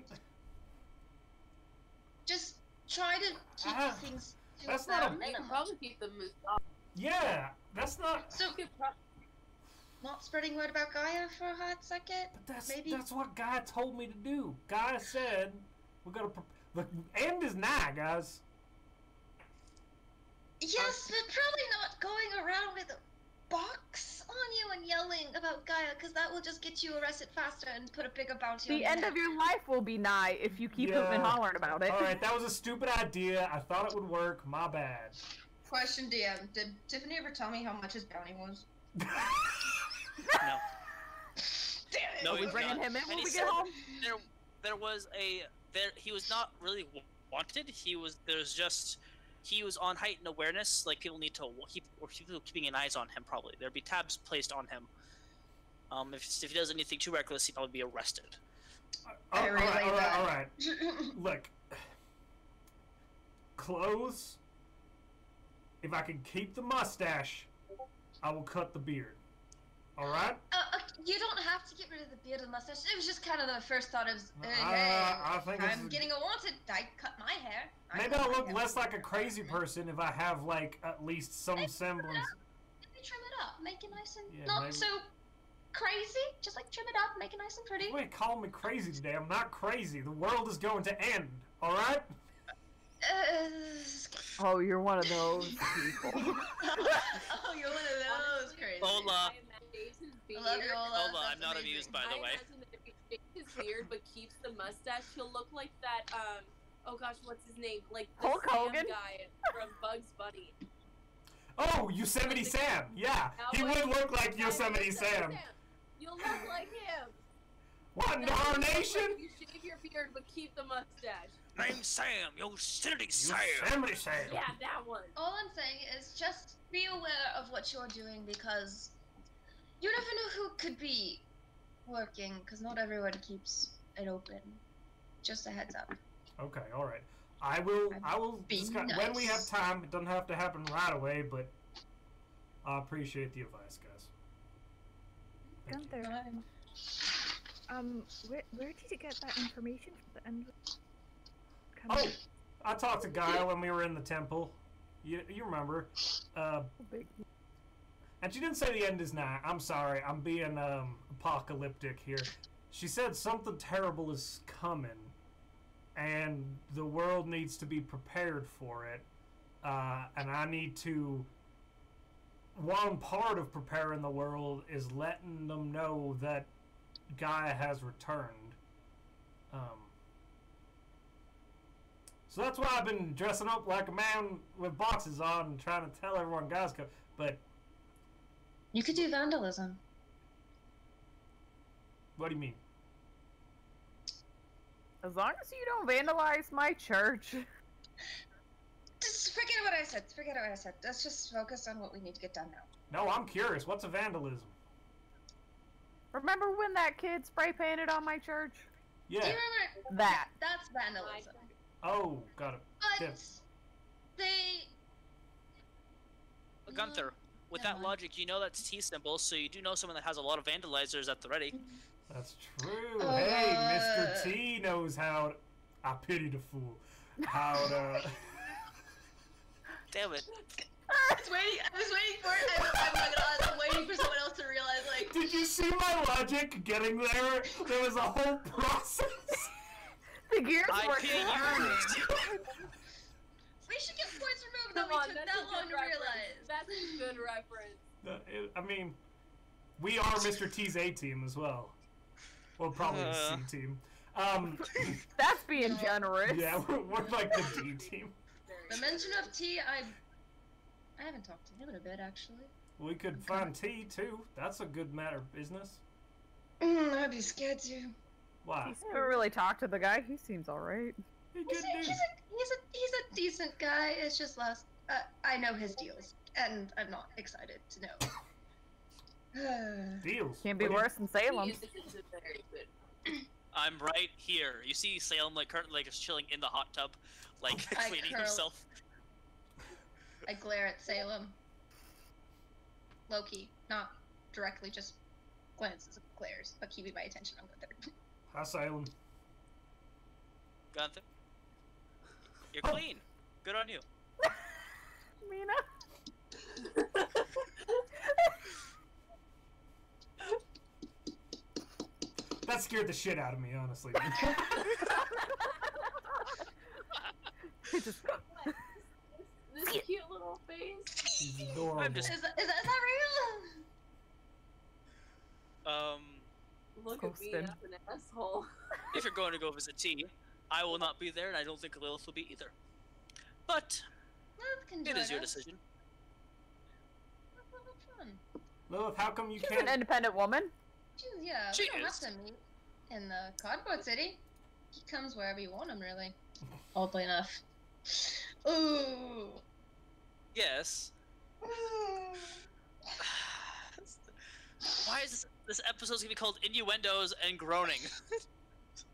Just try to keep Ah, things to that's a not a- You minimum. can probably keep them moved off. yeah, that's not. So, not spreading word about Gaia for a hot second? But Maybe. that's what Guy told me to do. Guy said we're gonna. The end is nigh, guys. Yes, but probably not going around with a box on you and yelling about Gaia, because that will just get you arrested faster and put a bigger bounty on The your end head. of your life will be nigh if you keep Yeah. hooting and hollering about it. All right, that was a stupid idea. I thought it would work. My bad. Question, DM. Did Tiffany ever tell me how much his bounty was? No. Damn it! No, Are we he's bringing not. him in And when he we said get home? There was he was not really wanted. He was on heightened awareness. Like people need to people keeping an eyes on him. Probably there'd be tabs placed on him. If he does anything too reckless, he'd probably be arrested. I relay that. all right. Look, clothes. If I can keep the mustache, I will cut the beard. All right. You don't have to get rid of the beard and mustache. It was just kind of the first thought of, hey, I think I'm it's- getting a wanted. I cut my hair. Maybe I'll look less like a crazy person if I have like at least some semblance. Maybe trim it up, make it nice and Yeah, not maybe- so crazy. Just like trim it up, make it nice and pretty. Wait, call me crazy today. I'm not crazy. The world is going to end. All right. Oh, you're one of those people. Oh, you're one of those crazy. Ola. I love you, Ola. Ola, I'm That's not amazing. amused by the way. I imagine that if he shaves his beard but keeps the mustache, he'll look like that. Oh gosh, what's his name? Like the Hulk Sam Hogan? guy from Bugs Bunny. Oh, Yosemite Sam. Yeah, he would look like Yosemite Sam. You'll look like him. What in That's what you look darnation? like. You shave your beard but keep the mustache. Name's Sam. Yosemite Sam. Yosemite Sam. Yeah, that one. All I'm saying is just be aware of what you're doing because you never know who could be working because not everyone keeps it open. Just a heads up. Okay, all right. I will Be discuss when we have nice. time. It doesn't have to happen right away, but I appreciate the advice, guys. Thank you. Gunther, where did you get that information from the end? Oh, I talked to Gaia when we were in the temple. You remember? Big. And she didn't say the end is nigh. I'm sorry. I'm being apocalyptic here. She said something terrible is coming, and the world needs to be prepared for it. And I need to. One part of preparing the world is letting them know that Gaia has returned. So that's why I've been dressing up like a man with boxes on and trying to tell everyone guys go. But You could do vandalism. what do you mean? As long as you don't vandalize my church. Just forget what I said. Forget what I said. Let's just focus on what we need to get done now. No, I'm curious. What's a vandalism? Remember when that kid spray painted on my church? Yeah. Do you remember That. That's vandalism. Oh, got it. But Tip. they. Gunthar, with Never that mind. logic, you know that's T symbols, so you do know someone that has a lot of vandalizers at the ready. That's true. Hey, Mr. T knows how. I pity the fool. How to. Damn it. I was waiting for it. I'm not gonna lie, I was waiting for someone else to realize, like. Did you see my logic getting there? There was a whole process. The gears I were pity turning. you. We should get points removed that Come we on, took that's that a long good to reference. realize. That's a good reference. I mean, we are Mr. T's A team as well. Well, probably the C team. That's being generous. Yeah, we're like the D team. The mention of tea, I haven't talked to him in a bit, actually. We could find T too. That's a good matter of business. I'd be scared to. Why? I haven't really talked to the guy. He seems alright. He He's good a, news. he's a decent guy. It's just last. I know his deals, and I'm not excited to know. Deals. Can't be What do you- worse than Salem. This is a very good. I'm right here. You see Salem like currently like just chilling in the hot tub, like I cleaning curl- himself. I glare at Salem. Low-key, not directly, just glances of glares, but keeping my attention on Gunthar. Hi, Salem. Gunthar, you're Oh. clean. Good on you. Mina? That scared the shit out of me, honestly. He just... This cute little face. He's adorable. I'm just Is that real? Look at me, Ghosted. I'm an asshole. if you're going to go visit T, I will not be there, and I don't think Lillith will be either. But Lilith can it join is your us. decision. Have fun. Lilith, how come you She's can't? an independent woman. Yeah, She we don't is. have to meet in the cardboard city. He comes wherever you want him, really. Oddly enough. Ooh. Yes. Why is this episode's gonna be called innuendos and groaning?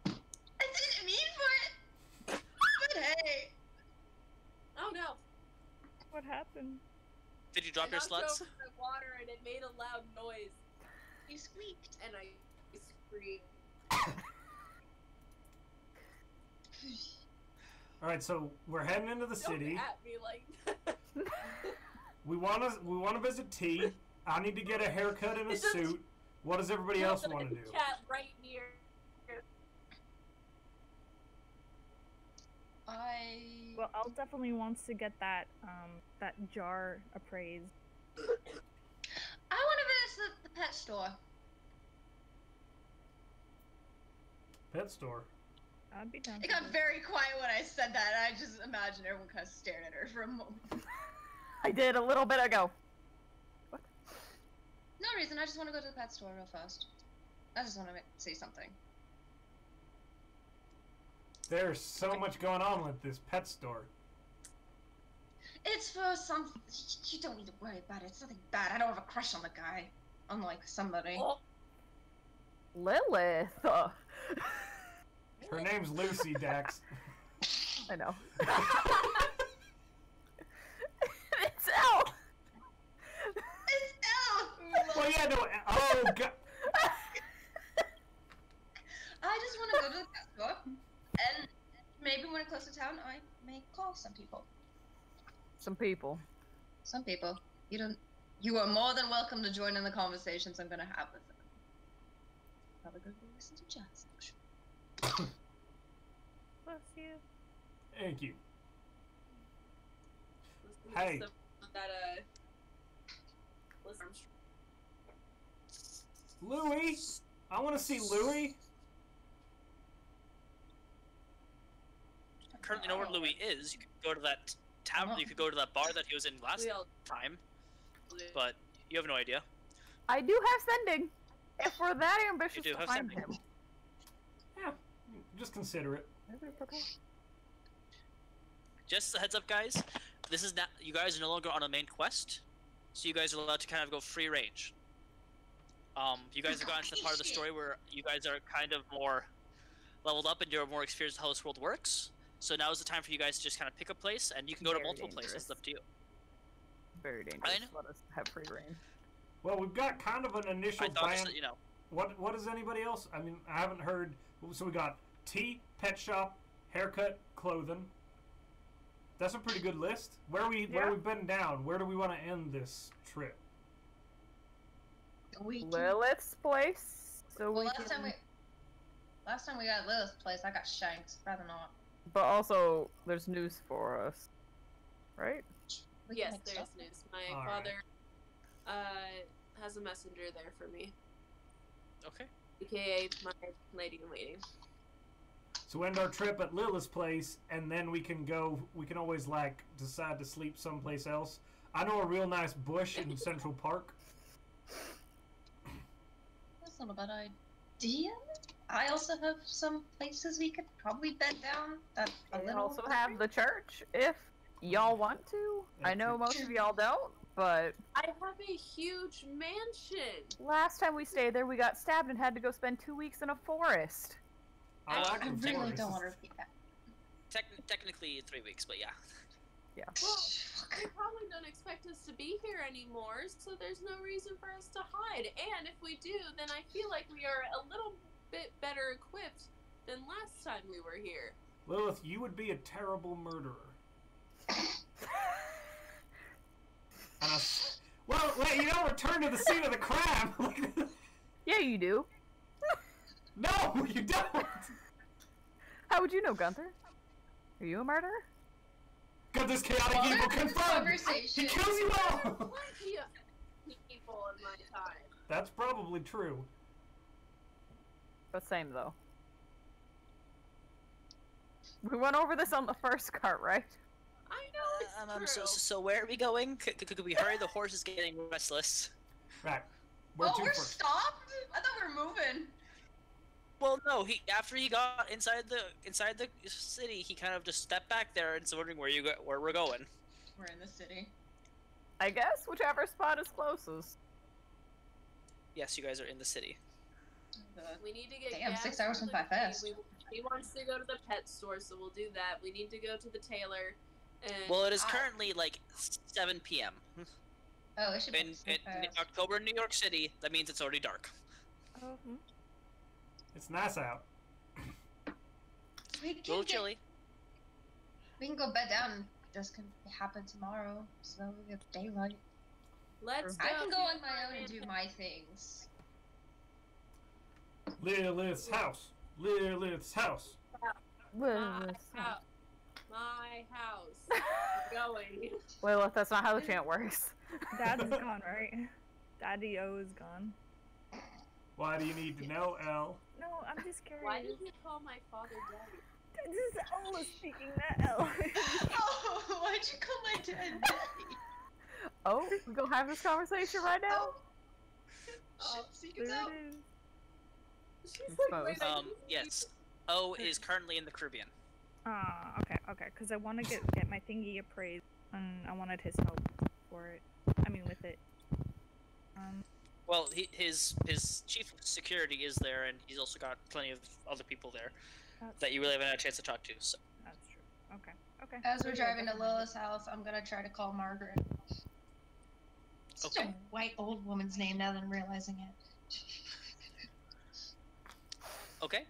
I didn't mean for it. But hey. Oh no. What happened? Did you drop I your knocked sluts? over the water and it made a loud noise, You squeaked. and I screamed. All right, so we're heading into the Don't city. at me like that. We wanna visit T. I need to get a haircut and a It just- suit. What does everybody else want to do? Cat right near. Well, Elle definitely wants to get that that jar appraised. I want to visit the pet store. Pet store. I'd be down. It got very quiet when I said that. I just imagined everyone kind of stared at her for a moment. I did a little bit ago. No reason. I just want to go to the pet store real fast. I just want to say something. There's so much going on with this pet store. It's for some. You don't need to worry about it. It's nothing bad. I don't have a crush on the guy, unlike somebody. Oh, Lillith. Her name's Lucy, Dax. I know. It's Elle. It's Elle. Well, yeah, no. Oh, God. I just want to go to the pet store, and maybe when I'm close to town, I may call some people. Some people. Some people. You don't. You are more than welcome to join in the conversations I'm gonna have with them. Probably go listen to jazz, actually. Bless you. Thank you. listen Hey. to some of that, listen, Louie. I want to see Louie. currently know where Louis is, you could go to that tavern. You could go to that bar that he was in last time, but you have no idea. I do have sending. If we're that ambitious to find sending. him. Yeah, just consider it. Just a heads up, guys. This is not. You guys are no longer on a main quest, so you guys are allowed to kind of go free range. You guys have gotten to the part of the story where you guys are kind of more leveled up and you're more experienced in how this world works. So now is the time for you guys to just kind of pick a place, and you can go to multiple places. It's up to you. Very dangerous. Let us have free reign. Well, we've got kind of an initial plan. You know. What does anybody else? I mean, I haven't heard. So we got tea, pet shop, haircut, clothing. That's a pretty good list. Where we've been down. Where do we want to end this trip? Lilith's place. So well, last time we got Lilith's place, I got shanked. Rather not. But also, there's news for us, right? Yes, there's news. My father has a messenger there for me. Okay. AKA my lady in waiting. So end our trip at Lilith's place, and then we can go. We can always like decide to sleep someplace else. I know a real nice bush in Central Park. That's not a bad idea. I also have some places we could probably bed down. That we also have the church if y'all want to. I know most of y'all don't, but I have a huge mansion. Last time we stayed there, we got stabbed and had to go spend 2 weeks in a forest. I really don't want to repeat that. Technically 3 weeks, but yeah. Yeah. Well, they probably don't expect us to be here anymore, so there's no reason for us to hide. And if we do, then I feel like we are a little bit better equipped than last time we were here. Lilith, you would be a terrible murderer. Well, wait, you don't return to the scene of the crime. Yeah, you do. No, you don't. How would you know, Gunthar? Are you a murderer? Gunthar's chaotic evil confirmed. He kills you all. Plenty of people in my time. That's probably true. But same though. We went over this on the first cart, right? I know it's true. So where are we going? Could we hurry? The horse is getting restless. Right. We're stopped? I thought we were moving. Well, no. After he got inside the city, he kind of just stepped back there and is wondering where we're going. We're in the city. I guess whichever spot is closest. Yes, you guys are in the city. We need to get. Damn, gas 6 hours went by fast. He wants to go to the pet store, so we'll do that. We need to go to the tailor. And well, it is currently like 7 p.m. Oh, it should be in October in New York City. That means it's already dark. It's nice out. A little chilly. We can go bed down. This can happen tomorrow, so we have daylight. Let's go. I can go on my own and do my things. Lilith's house. Lilith's house. Lilith's house. My house. We're going. Well, that's not how the chant works. Dad's gone, right? Daddy-O is gone. Why do you need to know, Elle? No, I'm just curious. Why did you call my father Daddy? This is Ella speaking, not Elle. Oh, why'd you call my dad Daddy? Oh, we gonna have this conversation right now? Oh, there out. it is. She's like, wait, yes. O is currently in the Caribbean. Ah, okay, because I want to get my thingy appraised, and I wanted his help for it. I mean, with it. Well, his chief of security is there, and he's also got plenty of other people there that you really haven't had a chance to talk to. So. That's true. Okay. As we're driving to Lilith's house, I'm gonna try to call Margaret. Such a white old woman's name now that I'm realizing it. Okay.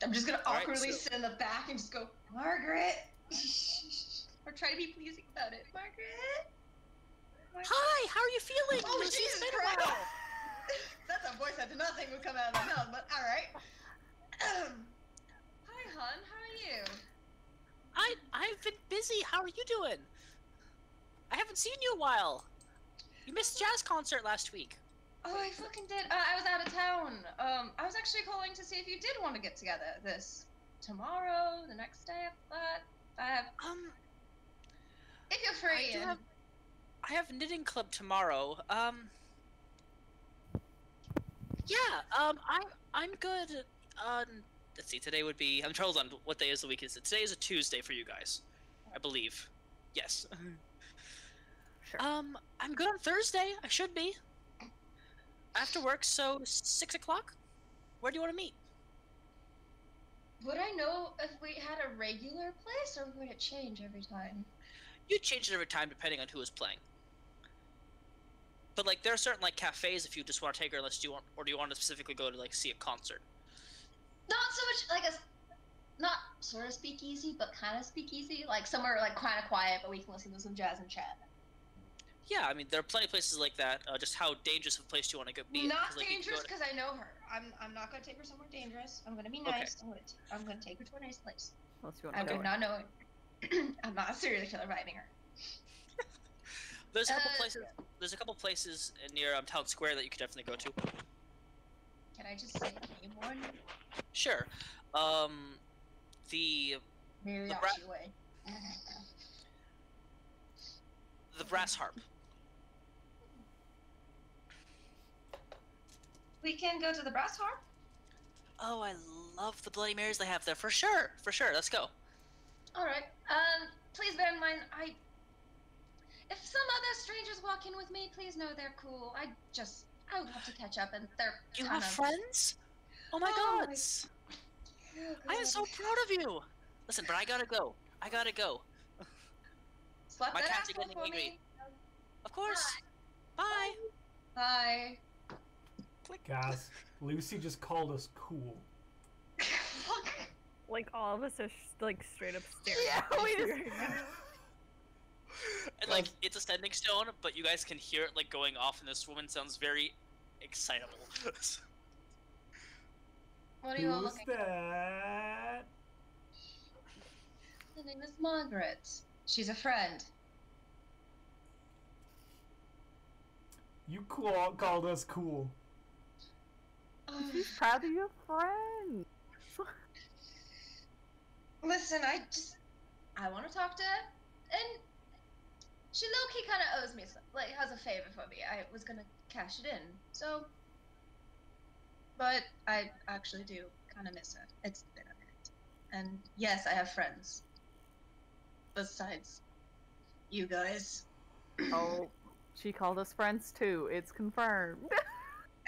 I'm just gonna awkwardly so... sit in the back and just go, Margaret! Or try to be pleasing about it. Margaret! Hi, how are you feeling? Oh, Jesus Christ! That's a voice I did not think would come out of my mouth, but alright. Hi, hon, how are you? I've been busy. How are you doing? I haven't seen you in a while. You missed jazz concert last week. Oh, I fucking did. I was out of town. I was actually calling to see if you did want to get together this tomorrow, the next day after that. I have. If you're free. I have knitting club tomorrow. Yeah. I'm good. Let's see. Today would be. I'm troubled on what day is the week is. Today is a Tuesday for you guys, I believe. Yes. Sure. I'm good on Thursday. I should be. After work, so 6 o'clock. Where do you want to meet? Would I know if we had a regular place, or would it change every time? You change it every time depending on who is playing. But like, there are certain like cafes if you just want to take her, unless you want, or do you want to specifically go to like see a concert? Not so much like not sort of speakeasy, but kind of speakeasy, like somewhere like kind of quiet, but we can listen to some jazz and chat. Yeah, I mean, there are plenty of places like that. Just how dangerous of a place do you want to go be? Not like, dangerous because I know her. I'm not gonna take her somewhere dangerous. I'm gonna be nice. Okay. I'm gonna take her to a nice place. I'm gonna not know it. I'm not a serial killer vibing her. There's a couple places. There's a couple places near Town Square that you could definitely go to. Can I just say name one? Sure. The Mariachi way. The Brass Harp. We can go to the Brass Harp. Oh, I love the Bloody Marys they have there for sure. For sure, let's go. All right. Please bear in mind, if some other strangers walk in with me, please know they're cool. I would have to catch up, and they're. You have friends? Oh my God! I am so proud of you. Listen, but I gotta go. Slap My that cats are apple getting for angry. me. Of course. Bye. Bye. Guys, Lucy just called us cool. Like all of us are like straight up staring. Yeah, at we each just- other right now. And like, it's a standing stone, but you guys can hear it like going off, and this woman sounds very excitable. What are you all Who's looking at? that? The name is Margaret. She's a friend. You called us cool. She's proud of your friend. Listen, I want to talk to her, and she low-key kind of owes me some, like, has a favor for me. I was gonna cash it in, so. But I actually do kind of miss her. It's been a minute. And yes, I have friends. Besides you guys. Oh, she called us friends too. It's confirmed.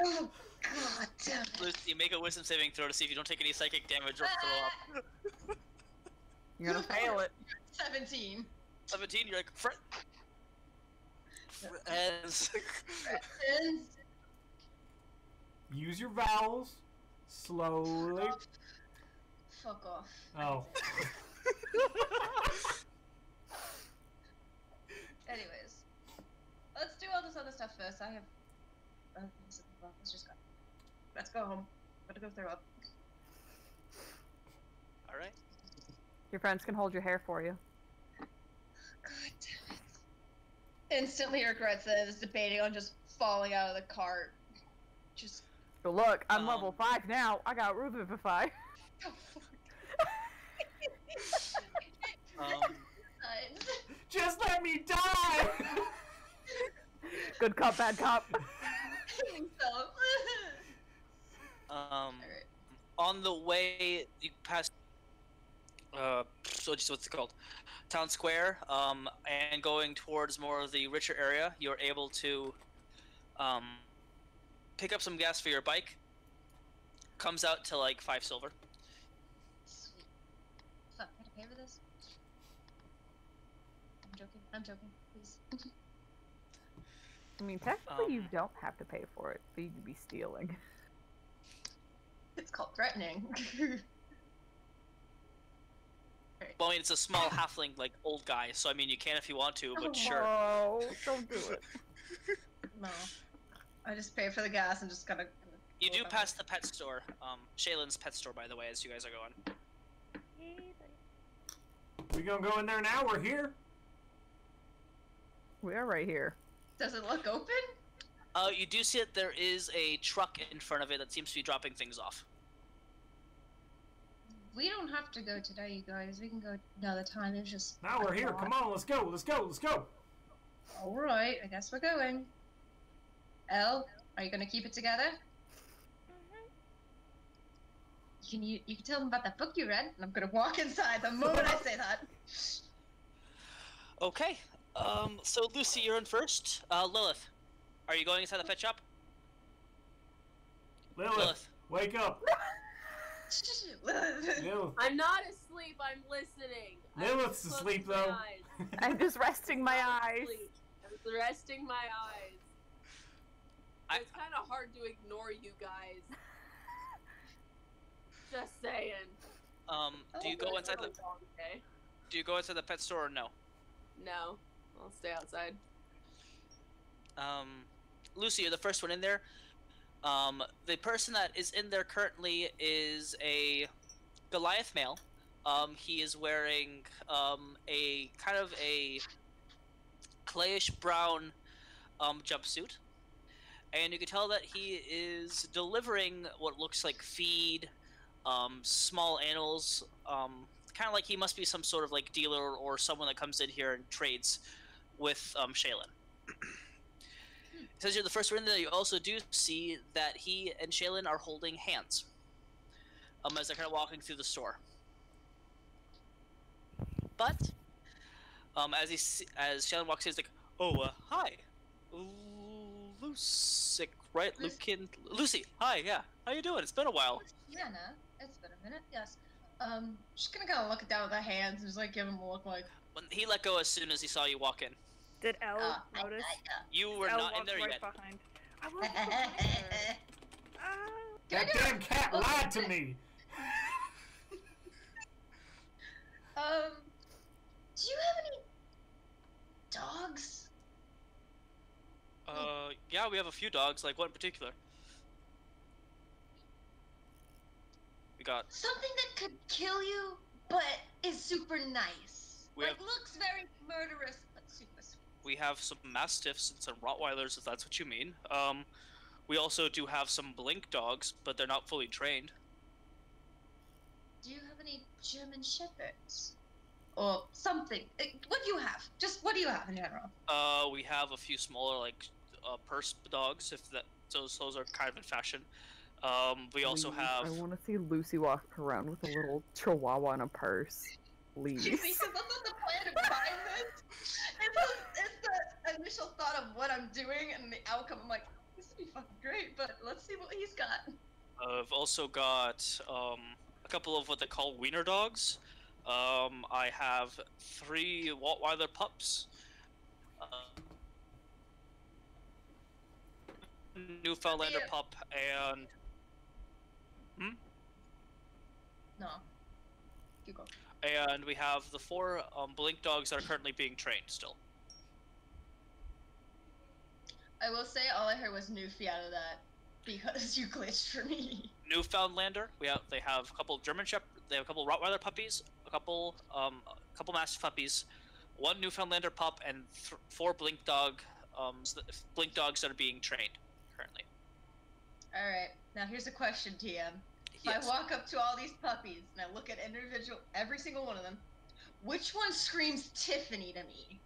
Oh, God damn it. Lucy, make a wisdom saving throw to see if you don't take any psychic damage or throw up. You're gonna fail it. 17. 17, you're like, friends. Friends. Use your vowels slowly. Fuck off. Oh. Anyways, let's do all this other stuff first. I have. Let's just go. Let's go home. I'm gonna go throw up. All right. Your friends can hold your hair for you. God damn it. Instantly regrets it. I was debating on just falling out of the cart. Just. But look, I'm level 5 now. I got Revivify. Just let me die! Good cop, bad cop. On the way you pass, what's it called? Town Square, and going towards more of the richer area, you're able to, pick up some gas for your bike. Comes out to like 5 silver. Sweet. Fuck, can I pay for this? I'm joking, please. I mean, technically you don't have to pay for it, but you'd be stealing. It's called threatening. Well, I mean, it's a small halfling, like, old guy, so I mean, you can if you want to, but sure. Oh, don't do it. No. I just pay for the gas and just gotta... You do pass the pet store, Shaylin's pet store, by the way, as you guys are going. We gonna go in there now? We're here. We are right here. Does it look open? You do see that there is a truck in front of it that seems to be dropping things off. We don't have to go today, you guys. We can go another time. It's just. Now we're here. Come on, let's go. Let's go. Let's go. All right, I guess we're going. Elle, are you gonna keep it together? You can tell them about that book you read, and I'm gonna walk inside the moment I say that. Okay. So Lucy, you're in first. Lilith, are you going inside the pet shop? Lilith, wake up. Lilith. I'm not asleep. I'm listening. Lilith's asleep though. I'm just resting my eyes. I'm just resting my eyes. It's kind of hard to ignore you guys. Just saying. Do you go inside the? Okay. Do you go inside the pet store or no? No, I'll stay outside. Lucy, you're the first one in there. The person that is in there currently is a Goliath male. He is wearing a kind of a clayish brown jumpsuit, and you can tell that he is delivering what looks like feed, small animals. Kind of like he must be some sort of like dealer or someone that comes in here and trades with Shaylin. Since you're the first one in there, you also do see that he and Shaylin are holding hands as they're kind of walking through the store. But as Shaylin walks in, he's like, "Oh, hi, Lucic, right? Lucy, hi, yeah. How you doing? It's been a while." Lucianna, it's been a minute. Yes. Just gonna kind of look down at the hands and just like give him a look like. When he let go as soon as he saw you walk in. Did Elle notice? You were Elle not in there right yet. Behind. I was behind her. That damn cat lied to me. Do you have any dogs? Yeah, we have a few dogs. Like what in particular? We got something that could kill you, but is super nice. Looks very murderous, but super sweet. We have some Mastiffs and some Rottweilers, if that's what you mean. We also do have some Blink dogs, but they're not fully trained. Do you have any German Shepherds? Or something? What do you have? Just what do you have in general? We have a few smaller, like, purse dogs, if that those are kind of in fashion. We also have... I want to see Lucy walk around with a little chihuahua in a purse. Please. You see, because that's not the plan of buying this. It's the initial thought of what I'm doing and the outcome. I'm like, this would be fucking great, but let's see what he's got. I've also got a couple of what they call wiener dogs. I have 3 Rottweiler pups. Newfoundlander pup and... No. You go. And we have the 4 Blink dogs that are currently being trained still. I will say all I heard was Newfie out of that because you glitched for me. Newfoundlander. They have a couple German Shepherd. They have a couple Rottweiler puppies, a couple Mastiff puppies, 1 Newfoundlander pup, and 4 Blink dogs that are being trained currently. All right. Now here's a question, TM. If Yes. I walk up to all these puppies and I look at every single one of them, which one screams Tiffany to me?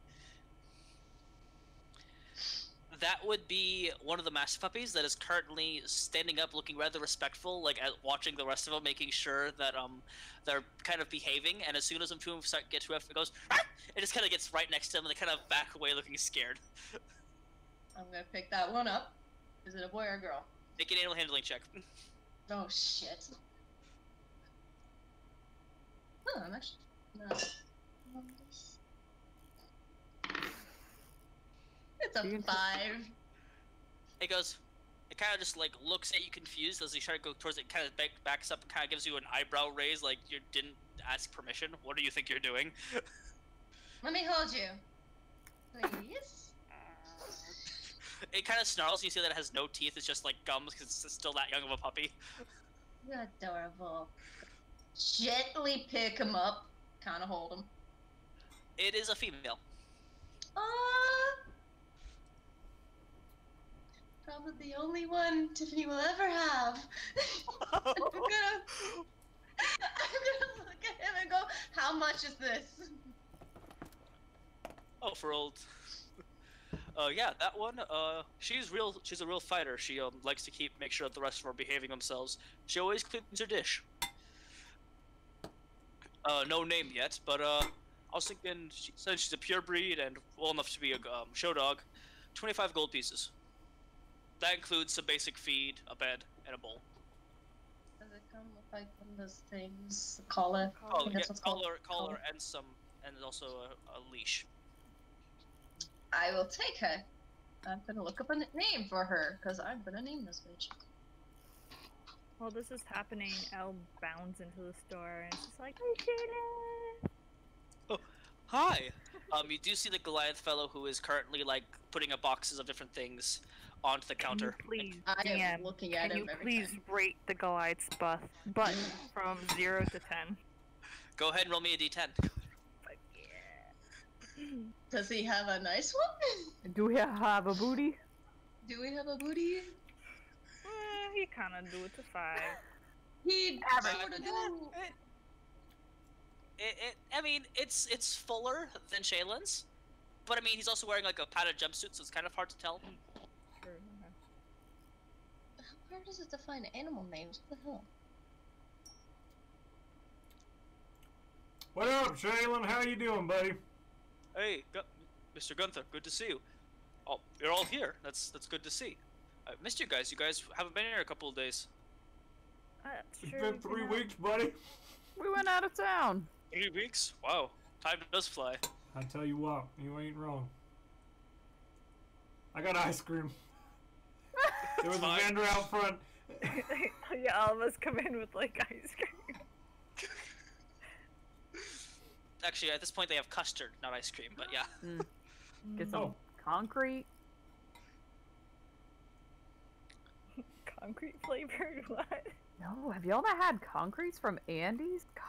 That would be one of the Mastiff puppies that is currently standing up, looking rather respectful, like watching the rest of them, making sure that they're kind of behaving. And as soon as them two get to it goes, "Arr!" It just kind of gets right next to them, and they kind of back away, looking scared. I'm gonna pick that one up. Is it a boy or a girl? Make an animal handling check. Oh shit. Oh, I'm actually no. It's a 5. It goes. It kind of just like looks at you confused as you try to go towards it. Kind of backs up and kind of gives you an eyebrow raise, like you didn't ask permission. What do you think you're doing? Let me hold you, please. It kind of snarls. And you see that it has no teeth. It's just like gums because it's still that young of a puppy. You're adorable. Gently pick him up. Kind of hold him. It is a female. Probably the only one Tiffany will ever have. I'm gonna much is this? Oh, for old. Yeah, that one. She's a real fighter. She likes to make sure that the rest of them are behaving themselves. She always cleans her dish. No name yet, but I was thinking since she's a pure breed and well enough to be a show dog, 25 gold pieces. That includes some basic feed, a bed, and a bowl. Does it come with like one of those things? Collar? Collar, and also a leash. I will take her. I'm gonna look up a name for her, because I'm gonna name this bitch. While this is happening, Elle bounds into the store and she's like, I did it! Oh, hi! You do see the Goliath fellow who is currently, like, putting up boxes of different things onto the counter. Please, I DM, am looking at him every please time. rate the Goliath's button from 0 to 10? Go ahead and roll me a d10. Fuck yeah. Does he have a nice one? Do we have a booty? Do we have a booty? He kind of do it to 5. He Average. sorta do. I mean, it's fuller than Shaylin's, but I mean, he's also wearing like a padded jumpsuit, so it's kind of hard to tell. Sure, How hard is it to find animal names? What the hell? What up, Shaylin? How you doing, buddy? Hey, Mr. Gunthar, good to see you. Oh, you're all here. That's good to see. I missed you guys. You guys haven't been here a couple of days. It's been 3 weeks, buddy. We went out of town. 3 weeks? Wow, time does fly. I tell you what, you ain't wrong. I got ice cream. There was a Fine. vendor out front. Yeah, all of us come in with like ice cream. Actually, at this point, they have custard, not ice cream. But yeah. Get some Oh. concrete. Concrete flavored what? No, have y'all not had concretes from Andy's? God.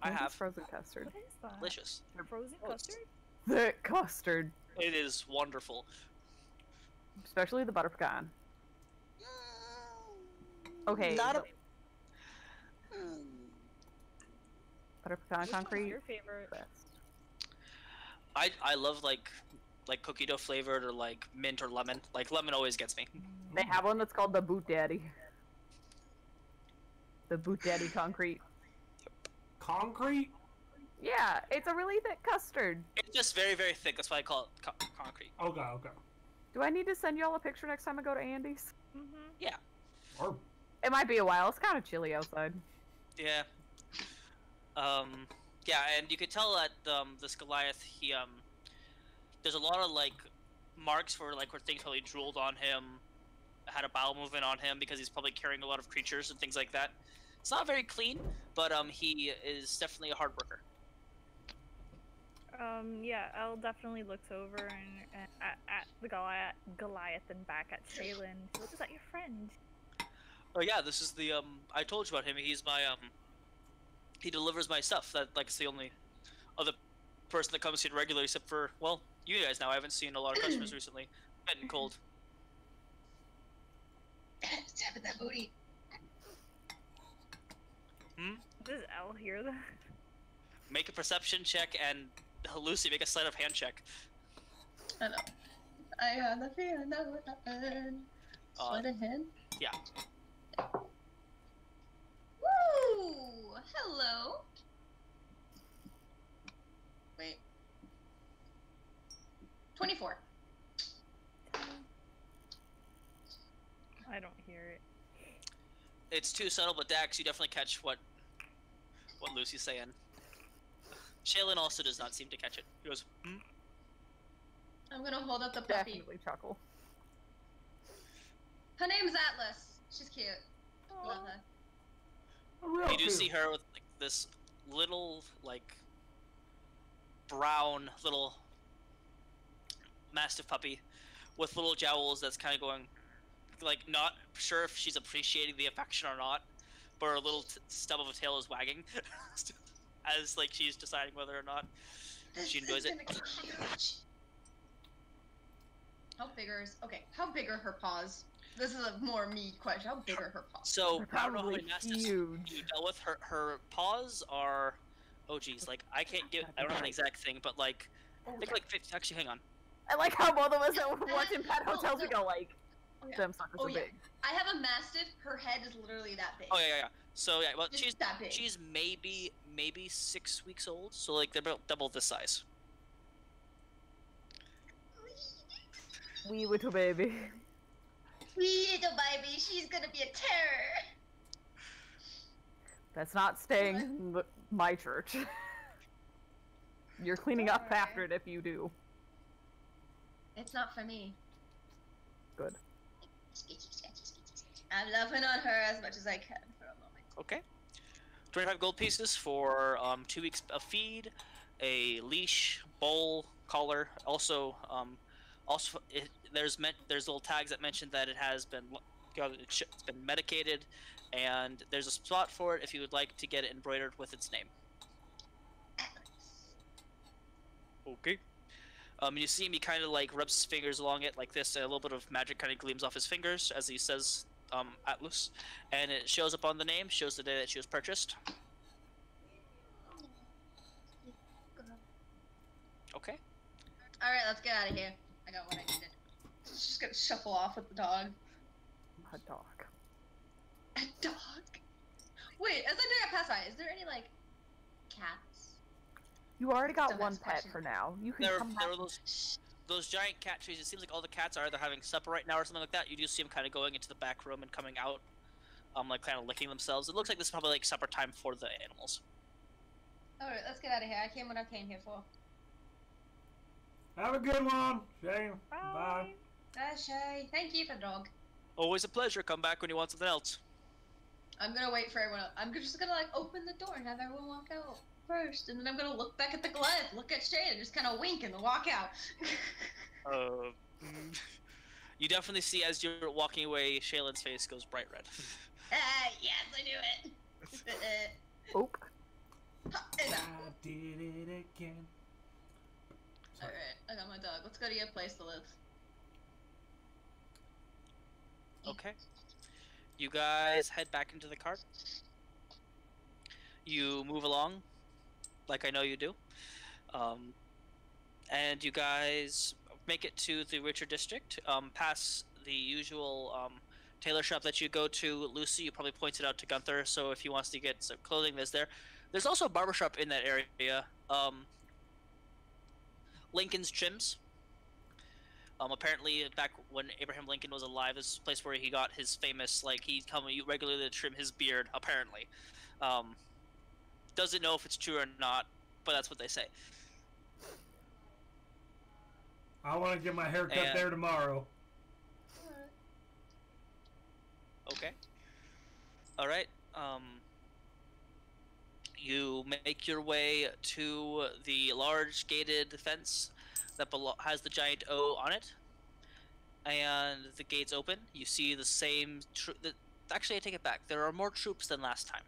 I Andy's have. frozen custard. What is that? Delicious. Frozen Oh, it's- custard? The custard. It is wonderful. Especially the butter pecan. Okay. Not the butter pecan Which one's concrete. your favorite? Best. I love like cookie dough flavored or like mint or lemon. Like lemon always gets me. They have one that's called the Boot Daddy. The Boot Daddy concrete. Concrete? Yeah, it's a really thick custard. It's just very very thick. That's why I call it concrete. Okay, okay. Do I need to send y'all a picture next time I go to Andy's? Yeah. Or It might be a while. It's kind of chilly outside. Yeah. Yeah, and you could tell that this Goliath, he there's a lot of like marks for like where things probably drooled on him, had a bowel movement on him because he's probably carrying a lot of creatures and things like that. It's not very clean, but he is definitely a hard worker. Yeah, Elle definitely looks over and at the Goliath and back at Shaylin. She looks at your friend. Oh yeah, this is the I told you about him. He's my he delivers my stuff. That like it's the only other person that comes here regularly, except for well, you guys now. I haven't seen a lot of customers recently. Getting cold. Stab at that booty. Does Elle hear that? Make a perception check and Lucy make a sleight of hand check. I know. I have the feeling that would happen. Sleight of hand? Yeah. Woo! Hello. Wait. 24. I don't hear it. It's too subtle, but Dax, you definitely catch what Lucy's saying. Shaylin also does not seem to catch it. He goes, hmm? I'm gonna hold up the puppy. Definitely chuckle. Her name's Atlas. She's cute. Love her. real You do cute. see her with like this little, like, brown little mastiff puppy with little jowls that's kind of going, like, not sure if she's appreciating the affection or not, but her little stub of a tail is wagging as, like, she's deciding whether or not she enjoys it. How big are how big are her paws? This is a more me question. How big are her paws? So, They're I don't know how probably many mastiffs huge. you dealt with. Her paws are Oh geez, like I can't give. I don't have an exact thing, but like, I think like 50. Actually, hang on. I like how both of us are watching pet hotels. We go like, Oh, yeah. them suckers Oh, are yeah. big. I have a mastiff. Her head is literally that big. Oh yeah. So yeah, well Just that big. she's maybe 6 weeks old. So like they're about double this size. Wee little baby. Wee little baby, she's gonna be a terror. That's not staying in my church. You're cleaning up after it if you do. It's not for me. Good. I'm loving on her as much as I can for a moment. Okay. 25 gold pieces for 2 weeks of feed, a leash, bowl, collar. Also, there's little tags that mention that it has been it's been medicated, and there's a spot for it if you would like to get it embroidered with its name. Okay. You see him, he kind of like rubs his fingers along it like this, and a little bit of magic kind of gleams off his fingers as he says Atlus, and it shows up on the name, shows the day that she was purchased. Okay. Alright, let's get out of here. I got what I needed. Just gonna shuffle off with the dog. A dog. A dog? Wait, as I do pass by, is there any, like, cats? You already got Dumbass one pet question. for now. You can There come back. are those giant cat trees. It seems like all the cats are either having supper right now or something like that. You do see them kind of going into the back room and coming out, like kind of licking themselves. It looks like this is probably like supper time for the animals. Alright, let's get out of here. I came what I came here for. Have a good one, Shane. Bye. Bye, Shay. Thank you for the dog. Always a pleasure. Come back when you want something else. I'm gonna wait for everyone else. I'm just gonna, like, open the door and have everyone walk out first, and then I'm gonna look back at the glove, look at Shane, and just kind of wink and walk out. You definitely see as you're walking away, Shaylin's face goes bright red. Yes, I knew it. Oop. I did it again. Alright, I got my dog. Let's go to your place to live. Okay. You guys head back into the cart. You move along, like I know you do. And you guys make it to the richer district, past the usual tailor shop that you go to. Lucy, you probably pointed out to Gunthar, so if he wants to get some clothing, there's there. There's also a barbershop in that area. Lincoln's Trims. Apparently, back when Abraham Lincoln was alive, this is a place where he got his famous, like, he'd come regularly to trim his beard, apparently. Doesn't know if it's true or not, but that's what they say. I want to get my hair cut there tomorrow. Okay. Alright, you make your way to the large gated fence that has the giant O on it, and the gates open. You see the same actually, I take it back. There are more troops than last time.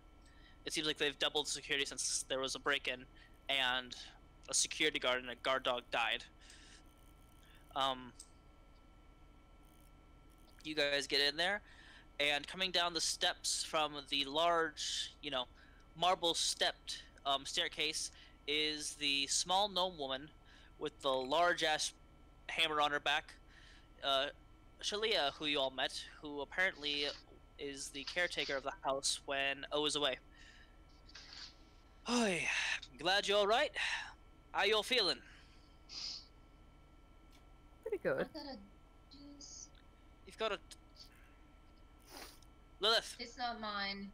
It seems like they've doubled security since there was a break-in, and a security guard and a guard dog died. You guys get in there, and coming down the steps from the large, marble-stepped staircase is the small gnome woman with the large-ass hammer on her back, Shalia, who you all met, who apparently is the caretaker of the house when O is away. Hi, glad you're all right. How you all feeling? Pretty good. You've got a... Lillith. It's not mine.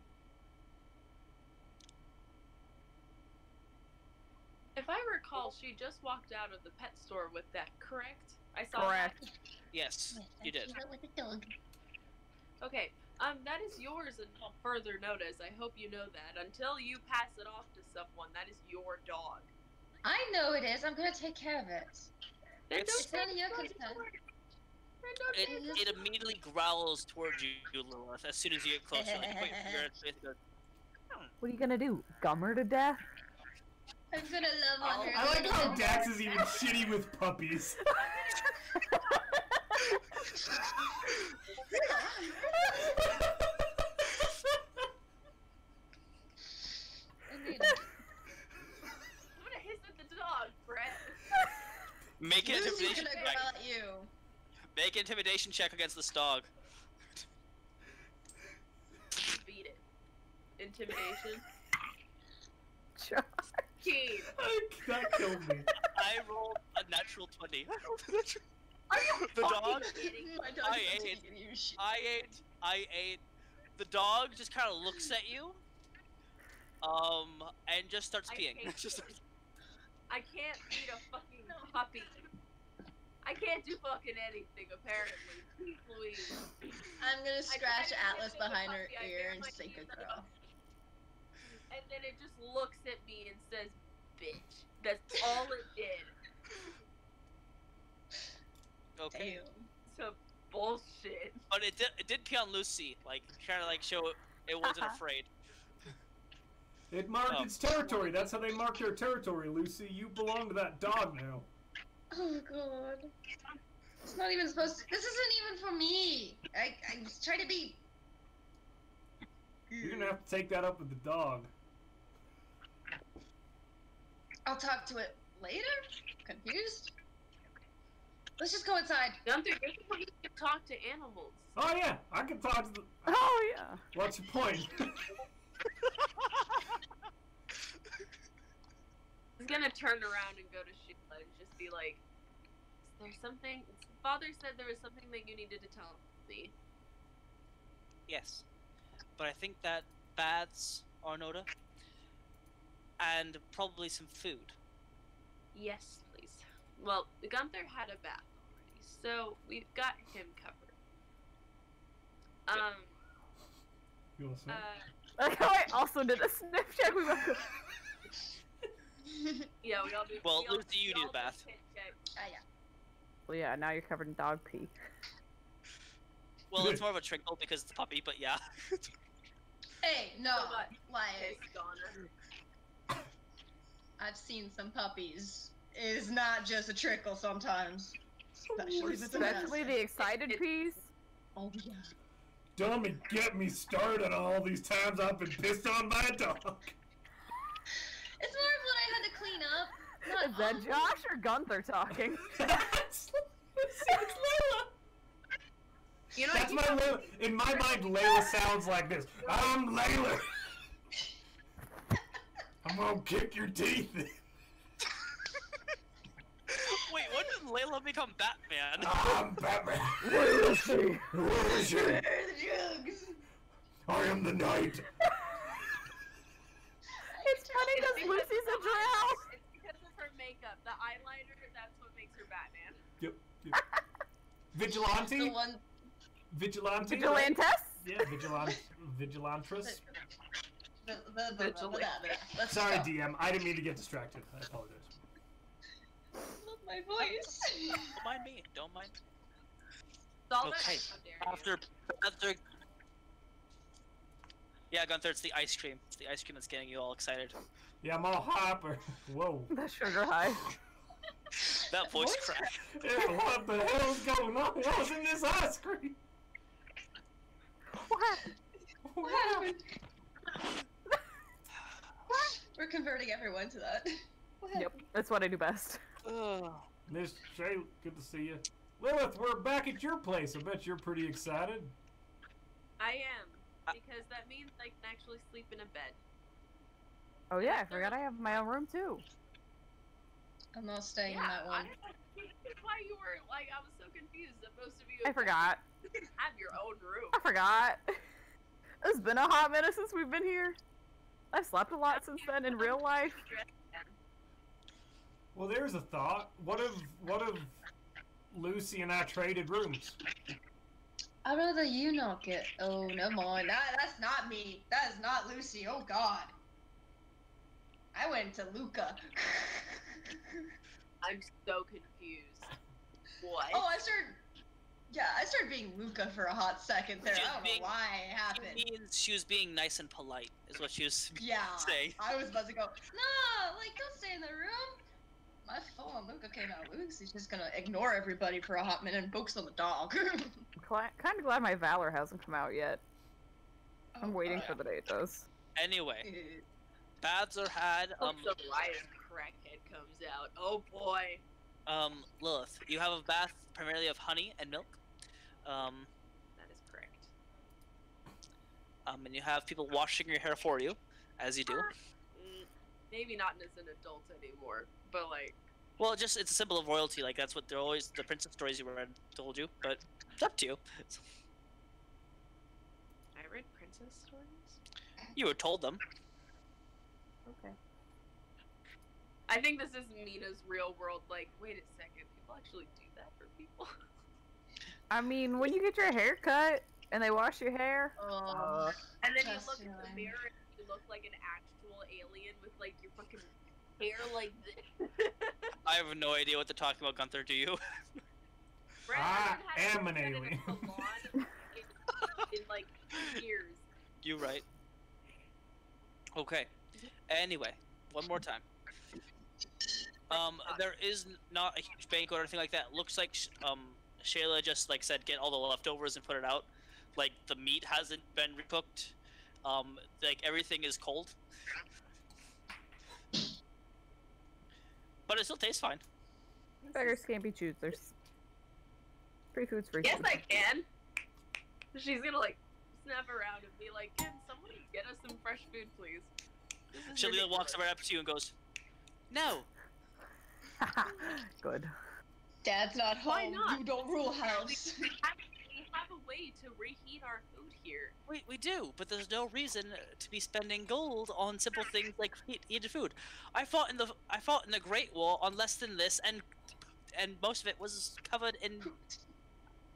If I recall, she just walked out of the pet store with that, correct? I saw Correct. that. Yes, you did. With the dog. Okay, that is yours until further notice. I hope you know that. Until you pass it off to someone, that is your dog. I know it is. I'm gonna take care of it. It's none of your concern. It immediately growls towards you, Lilith, as soon as you get closer. Like, wait, it goes, What are you gonna do? Gum her to death? I'm gonna love on her. I like how Dax is even shitty with puppies. Make an Lucy's intimidation gonna check. growl at you. Make an intimidation check against this dog. Beat it. Intimidation. Josh. Keen. That killed me. I rolled a natural 20. I rolled a natural. Are you The fucking dog? kidding me? My dog's I not ate. taking you shit. I ate. The dog just kind of looks at you, and just starts I peeing. hate Just you. I can't feed a fucking puppy. I can't do fucking anything, apparently. Please, Louise. I'm gonna scratch I tried to Atlas give it a behind her puppy, I ear bare and my say teeth good on girl. it, and then it just looks at me and says, bitch. That's all it did. okay. Damn. Some bullshit. But it did pee on Lucy, like trying to like show it wasn't afraid. It marked Oh. its territory. That's how they mark their territory, Lucy. You belong to that dog now. Oh god. It's not even supposed to. This isn't even for me. I was trying to be. You're gonna have to take that up with the dog. I'll talk to it later? Confused? Let's just go inside. Gunther, you're supposed to talk to animals. Oh yeah, I can talk to the. Oh yeah. What's your point? He's gonna turn around and go to Sheila and just be like, is there something? Father said there was something that you needed to tell me. Yes, but I think that baths are in order, and probably some food. Yes, please. Well, Gunther had a bath already, so we've got him covered. You want some? Like, I also did a sniff check. We went. Yeah, we all do. Well, we all- Lucy, you we need all a bath. do check. Yeah. Well, yeah. Now you're covered in dog pee. Well, it's more of a trickle because it's a puppy, but yeah. Hey, no. So what? Like, Piss Donna. I've seen some puppies. It's not just a trickle sometimes. Especially if it's a Especially mess. the excited peas. Oh, yeah. Don't get me started on all these times I've been pissed on by a dog. It's more of what I had to clean up. Not Is that all- Josh or Gunther talking? That's Layla. You know, That's my Layla. In my mind, Layla sounds like this. I'm Layla. I'm gonna kick your teeth in. Wait, when did Layla become Batman? I'm Batman. Where is she? Where is she? Where are the jugs? I am the knight. It's funny because Lucy's a drow. It's because of her makeup. The eyeliner, that's what makes her Batman. Yep. Vigilante? The one. Vigilante? Vigilantes? Yeah, Vigilantress. Let's Sorry, go. DM. I didn't mean to get distracted. I apologize. Love my voice. Don't mind me. Don't mind. Solid, Okay. how dare you. After. Yeah, Gunther, it's the ice cream. It's the ice cream that's getting you all excited. Yeah, I'm all hyper. Whoa. The sugar high. That voice crack. Yeah, what the hell's going on? What's in this ice cream? What happened? What happened? We're converting everyone to that. What Yep, that's what I do best. Miss Shay, good to see you. Lillith, we're back at your place. I bet you're pretty excited. I am. Because that means I can actually sleep in a bed. Oh yeah, I forgot I have my own room too. I'm not staying in Yeah, that one. that's why you were, like, I was so confused that most of you I forgot. have your own room. I forgot. It's been a hot minute since we've been here. I've slept a lot since then in real life. Well, there's a thought. What if Lucy and I traded rooms? I'd rather you not get. Oh, never mind. That's not me. That is not Lucy. Oh God. I went to Luca. I'm so confused. What? Oh, I started being Luca for a hot second there. I don't know why it happened. It means she was being nice and polite, is what she was Yeah, saying. I was about to go. No, like don't stay in the room. My phone, Luca came out. Lucy's just gonna ignore everybody for a hot minute and focus on the dog. I'm kind of glad my Valor hasn't come out yet. I'm waiting for the day it does. Anyway, baths are had. So Ryan Crackhead comes out. Oh boy. Lilith, you have a bath primarily of honey and milk. That is correct. And you have people washing your hair for you, as you do. Maybe not as an adult anymore, but like. Well, just it's a symbol of royalty. Like that's what they're always the princess stories you read told you. But it's up to you. I read princess stories. You were told them. Okay. I think this is Mina's real world. Like, wait a second, people actually do that for people. I mean, when you get your hair cut and they wash your hair. And then you look in the mirror and you look like an actual alien with like your fucking hair like this. I have no idea what they're talking about, Gunthar. Do you? Bret I hasn't am an had a alien. salon in like years. You right. Okay. Anyway, one more time. There is not a huge banquet or anything like that. Looks like Shayla just like said, get all the leftovers and put it out. Like the meat hasn't been recooked. Like everything is cold. But it still tastes fine. Beggars can't be choosers. Free food's free Yes, food. I can. She's gonna like snap around and be like, "Can someone get us some fresh food, please?" Shayla walks right up to you and goes, "No." Good. Dad's not home. Why not? You don't rule house. We have a way to reheat our food here. We do, but there's no reason to be spending gold on simple things like heated food. I fought in the Great War on less than this, and most of it was covered in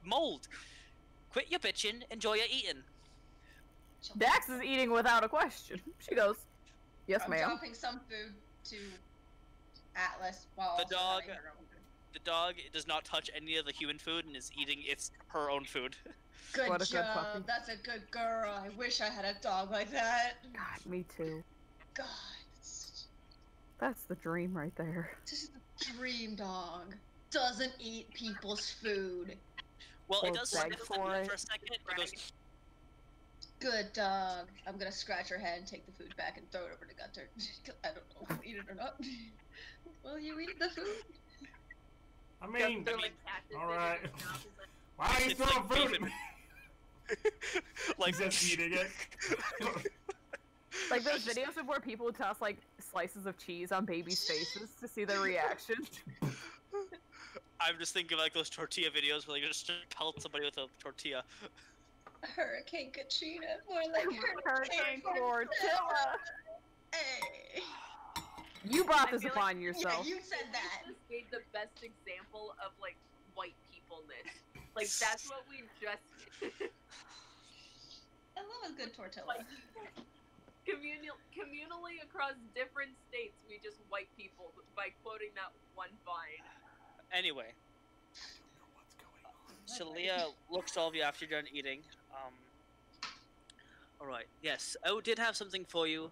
mold. Quit your bitching, enjoy your eating. Dax is eating without a question. She goes, "Yes, I'm ma'am." dropping some food to Atlas while The also dog- having her own food. The dog does not touch any of the human food and is eating her own food. Good What a good job. puppy. That's a good girl. I wish I had a dog like that. God, me too. God, That's the dream right there. this is the dream dog. Doesn't eat people's food. Well, it Or does beg sniff for it. for a second. It goes, Good dog. I'm gonna scratch her head and take the food back and throw it over to Gunthar. I don't know if he'll eat it or not. Will you eat the food? I mean, They're like cactus alright. in his mouth. He's like, why are you It's throwing like food at beef me? like He's just eating it. Like those videos of where people toss like slices of cheese on babies' faces to see their reaction. I'm just thinking of like those tortilla videos where they just pelt somebody with a tortilla. Hurricane Katrina. More like Hurricane Tortilla. Hey. You brought I this feel upon Yeah, yourself. you said that. Just gave the best example of like white peopleness. Like that's what we just did. I love a good tortilla. Like communally across different states, we just white people by quoting that one vine. Anyway, Shalia looks to all of you after you're done eating. Alright, yes. I did have something for you.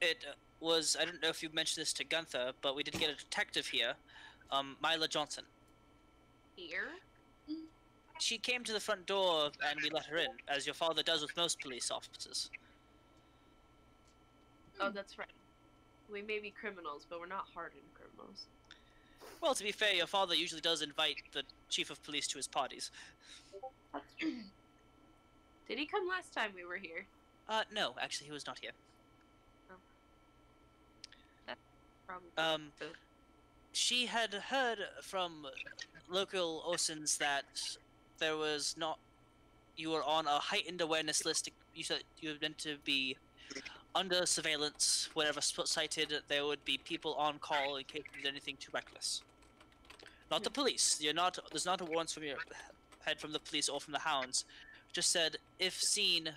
It was, I don't know if you mentioned this to Gunthar, but we did get a detective here, Myla Johnson. Here? She came to the front door and we let her in, as your father does with most police officers. Oh, that's right. We may be criminals, but we're not hardened criminals. Well, to be fair, your father usually does invite the chief of police to his parties. That's true. Did he come last time we were here? No, actually he was not here. Probably. She had heard from local Orsons that there was not... You were on a heightened awareness list. You said you were meant to be under surveillance. Whenever sighted, there would be people on call in case you did anything too reckless. Not the police. You're not. There's not a warrant from your head from the police or from the hounds. Just said, if seen,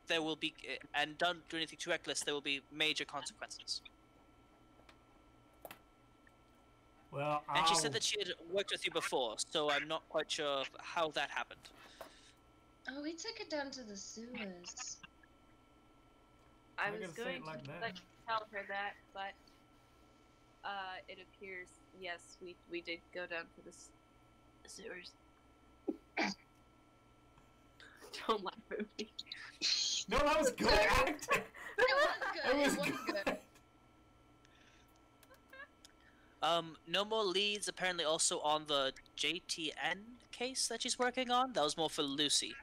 there will be, and don't do anything too reckless, there will be major consequences. Well, And she said that she had worked with you before, so I'm not quite sure how that happened. Oh, we took it down to the sewers. I Why was gotta say going it like to that? tell her that, but it appears, yes, we did go down to the sewers. Don't laugh at me. no, that was good acting. It was good. It was good. No more leads. Apparently, also on the JTN case that she's working on. That was more for Lucy.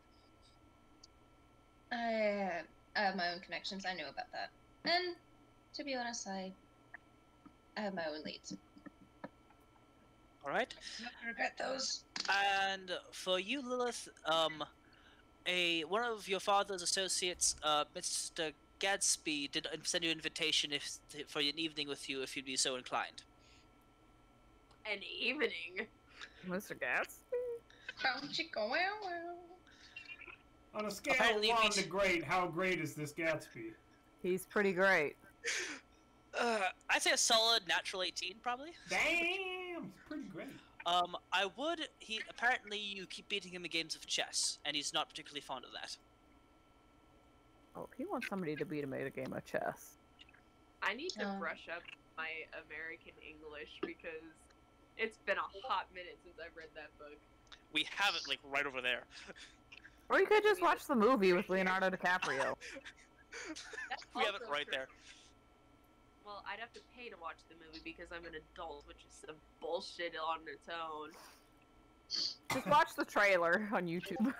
I have my own connections. I knew about that. And to be honest, I have my own leads. All right. I regret those. And for you, Lilith, one of your father's associates, Mr. Gadsby, did send you an invitation for an evening with you if you'd be so inclined. An evening? Mr. Gatsby? On a scale Apparently of 1 we- to great, how great is this Gatsby? He's pretty great. I'd say a solid natural 18, probably. Damn! He's pretty great. Apparently you keep beating him in games of chess, and he's not particularly fond of that. Oh, he wants somebody to beat him at a game of chess. I need to brush up my American English because it's been a hot minute since I've read that book. We have it, like, right over there. Or you could just watch the movie with Leonardo DiCaprio. We have it also right true. there. Well, I'd have to pay to watch the movie because I'm an adult, which is some bullshit on its own. Just watch the trailer on YouTube.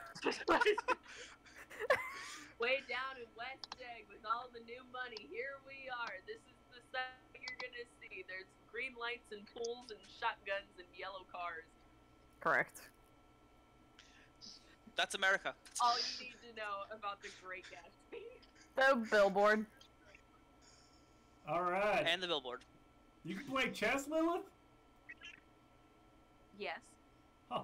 Way down in West Egg with all the new money, here we are. This is the stuff you're gonna see. There's green lights and pools and shotguns and yellow cars. Correct. That's America. All you need to know about the Great Gatsby. The billboard. Alright. And the billboard. You can play chess, Lilith? Yes. Huh.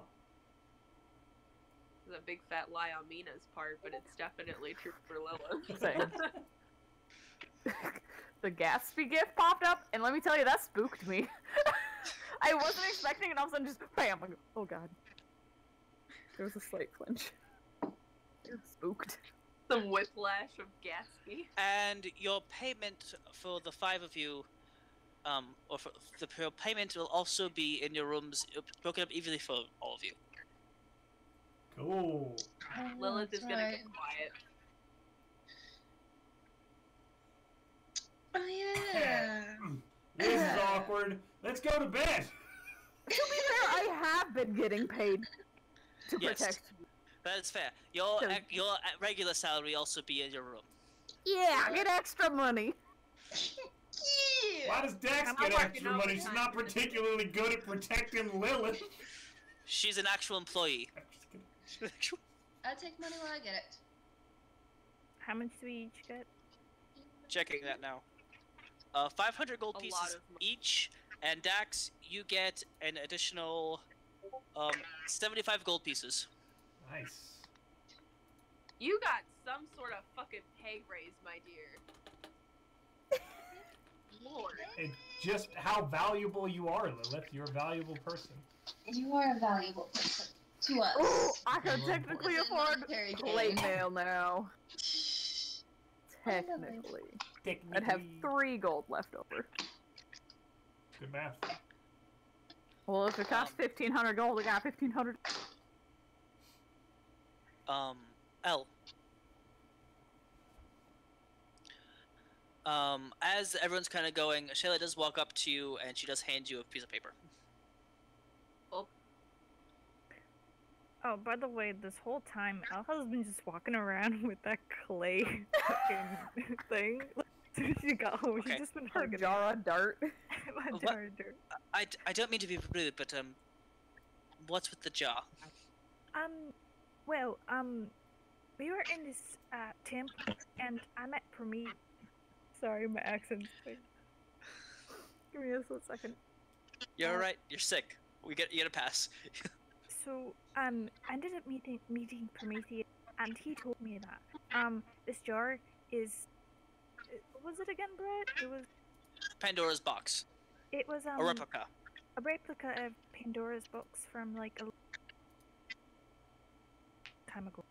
It's a big fat lie on Mina's part, but it's definitely true for Lillith. Same. The Gatsby gift popped up, and let me tell you, that spooked me. I wasn't expecting it, and all of a sudden just bam! I go, oh god. There was a slight flinch. Spooked. Some whiplash of Gatsby. And your payment for the 5 of you, or for your payment will also be in your rooms, broken up evenly for all of you. Cool. Lilith is gonna get quiet. Oh yeah. This is awkward. Let's go to bed. To be fair, I have been getting paid to Yes. protect you. That is fair. Your So- your regular salary also be in your room. Yeah, get extra money. Yeah. Why does Dex I'm get not extra working money? She's overtime not for this. particularly good at protecting Lilith. She's an actual employee. I'm just kidding. I take money when I get it. How much do we each get? Checking that now. 500 gold A lot pieces of money. each, and Dax, you get an additional 75 gold pieces. Nice. You got some sort of fucking pay raise, my dear. Lord. And just how valuable you are, Lilith. You're a valuable person. You are a valuable person to us. Ooh, I can technically It's a afford military plate game. mail now. Technically. I'd have 3 gold left over. Good math. Well, if it costs 1,500 gold, I got 1,500. L. As everyone's kind of going, Shayla does walk up to you, and she does hand you a piece of paper. Oh, by the way, this whole time, Al has been just walking around with that clay fucking thing. Since she got home, Okay. she's just been A hugging jar of dirt. it. Jar of dirt. I don't mean to be rude, but what's with the jar? Well, we were in this temple, and I met Promet. Sorry, my accent's like... Give me a second. You're alright. You're sick. You get a pass. So, I ended up meeting Prometheus, and he told me that, this jar is... What was it again, Bret? Pandora's box. It was, A replica. a replica of Pandora's box from, like, a time ago.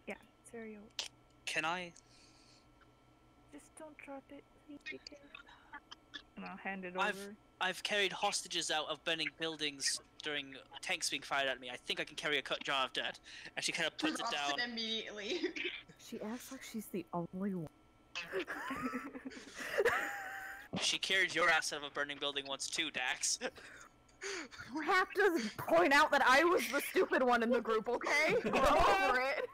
Yeah, it's very old. Can I? Just don't drop it, please, be careful. And I'll hand it over. I've carried hostages out of burning buildings during tanks being fired at me. I think I can carry a cut jar of dirt. And she kind of puts it Drops down. it immediately. She acts like she's the only one. She carried your ass out of a burning building once too, Dax. You have to point out that I was the stupid one in the group, okay? Get over it.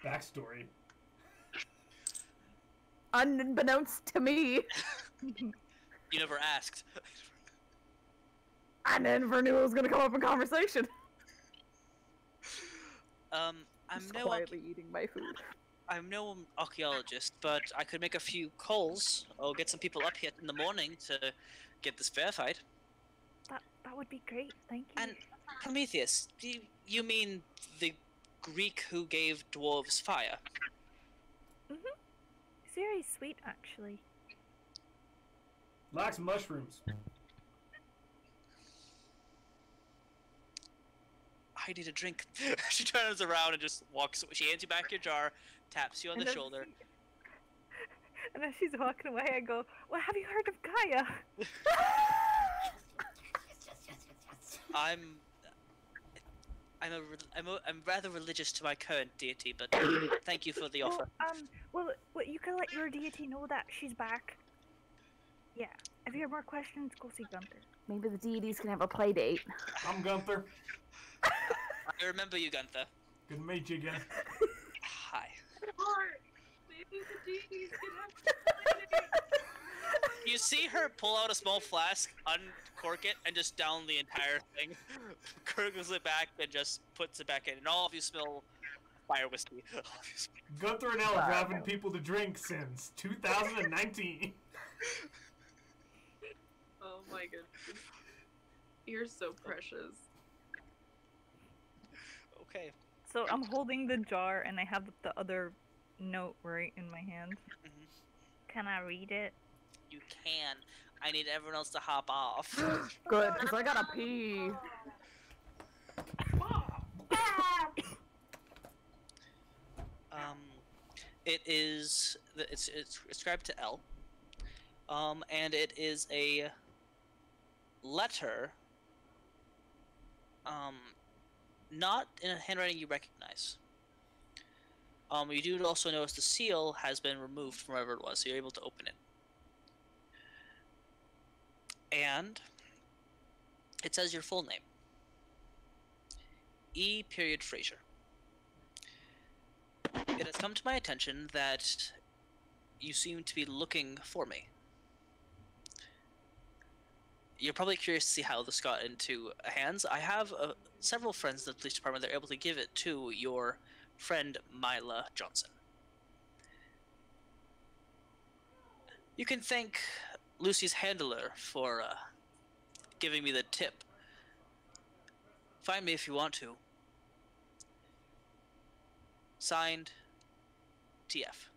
Backstory. Unbeknownst to me. You never asked. I never knew it was gonna come up in conversation. I'm Just no quietly eating my food. I'm no archaeologist, but I could make a few calls or get some people up here in the morning to get this verified. That would be great. Thank you. And Prometheus, do you mean the Greek who gave dwarves fire? It's very sweet, actually. Likes mushrooms. I need a drink. She turns around and just walks. She hands you back your jar, taps you on the shoulder. And as she's walking away, I go, "Well, have you heard of Gaia?" I'm rather religious to my current deity, but thank you for the offer. Well, you can let your deity know that she's back. Yeah. If you have more questions, go see Gunthar. Maybe the deities can have a play date. I'm Gunthar. I remember you, Gunthar. Good to meet you again. Hi. Maybe the deities can have You see her pull out a small flask, uncork it, and just down the entire thing. Gurgles it back and just puts it back in, and all of you smell fire whiskey. Gunthar and Elle have driving people to drink since 2019. Oh my goodness. You're so precious. Okay. So I'm holding the jar, and I have the other note right in my hand. Can I read it? You can. I need everyone else to hop off. Good, because I gotta pee. It is. It's ascribed to Elle. And it is a letter. Not in a handwriting you recognize. You do also notice the seal has been removed from wherever it was, so you're able to open it. And it says your full name. E. Fraser. It has come to my attention that you seem to be looking for me. You're probably curious to see how this got into hands. I have several friends in the police department that are able to give it to your friend Mila Johnson. You can thank Lucy's handler for giving me the tip. Find me if you want to. Signed, TF.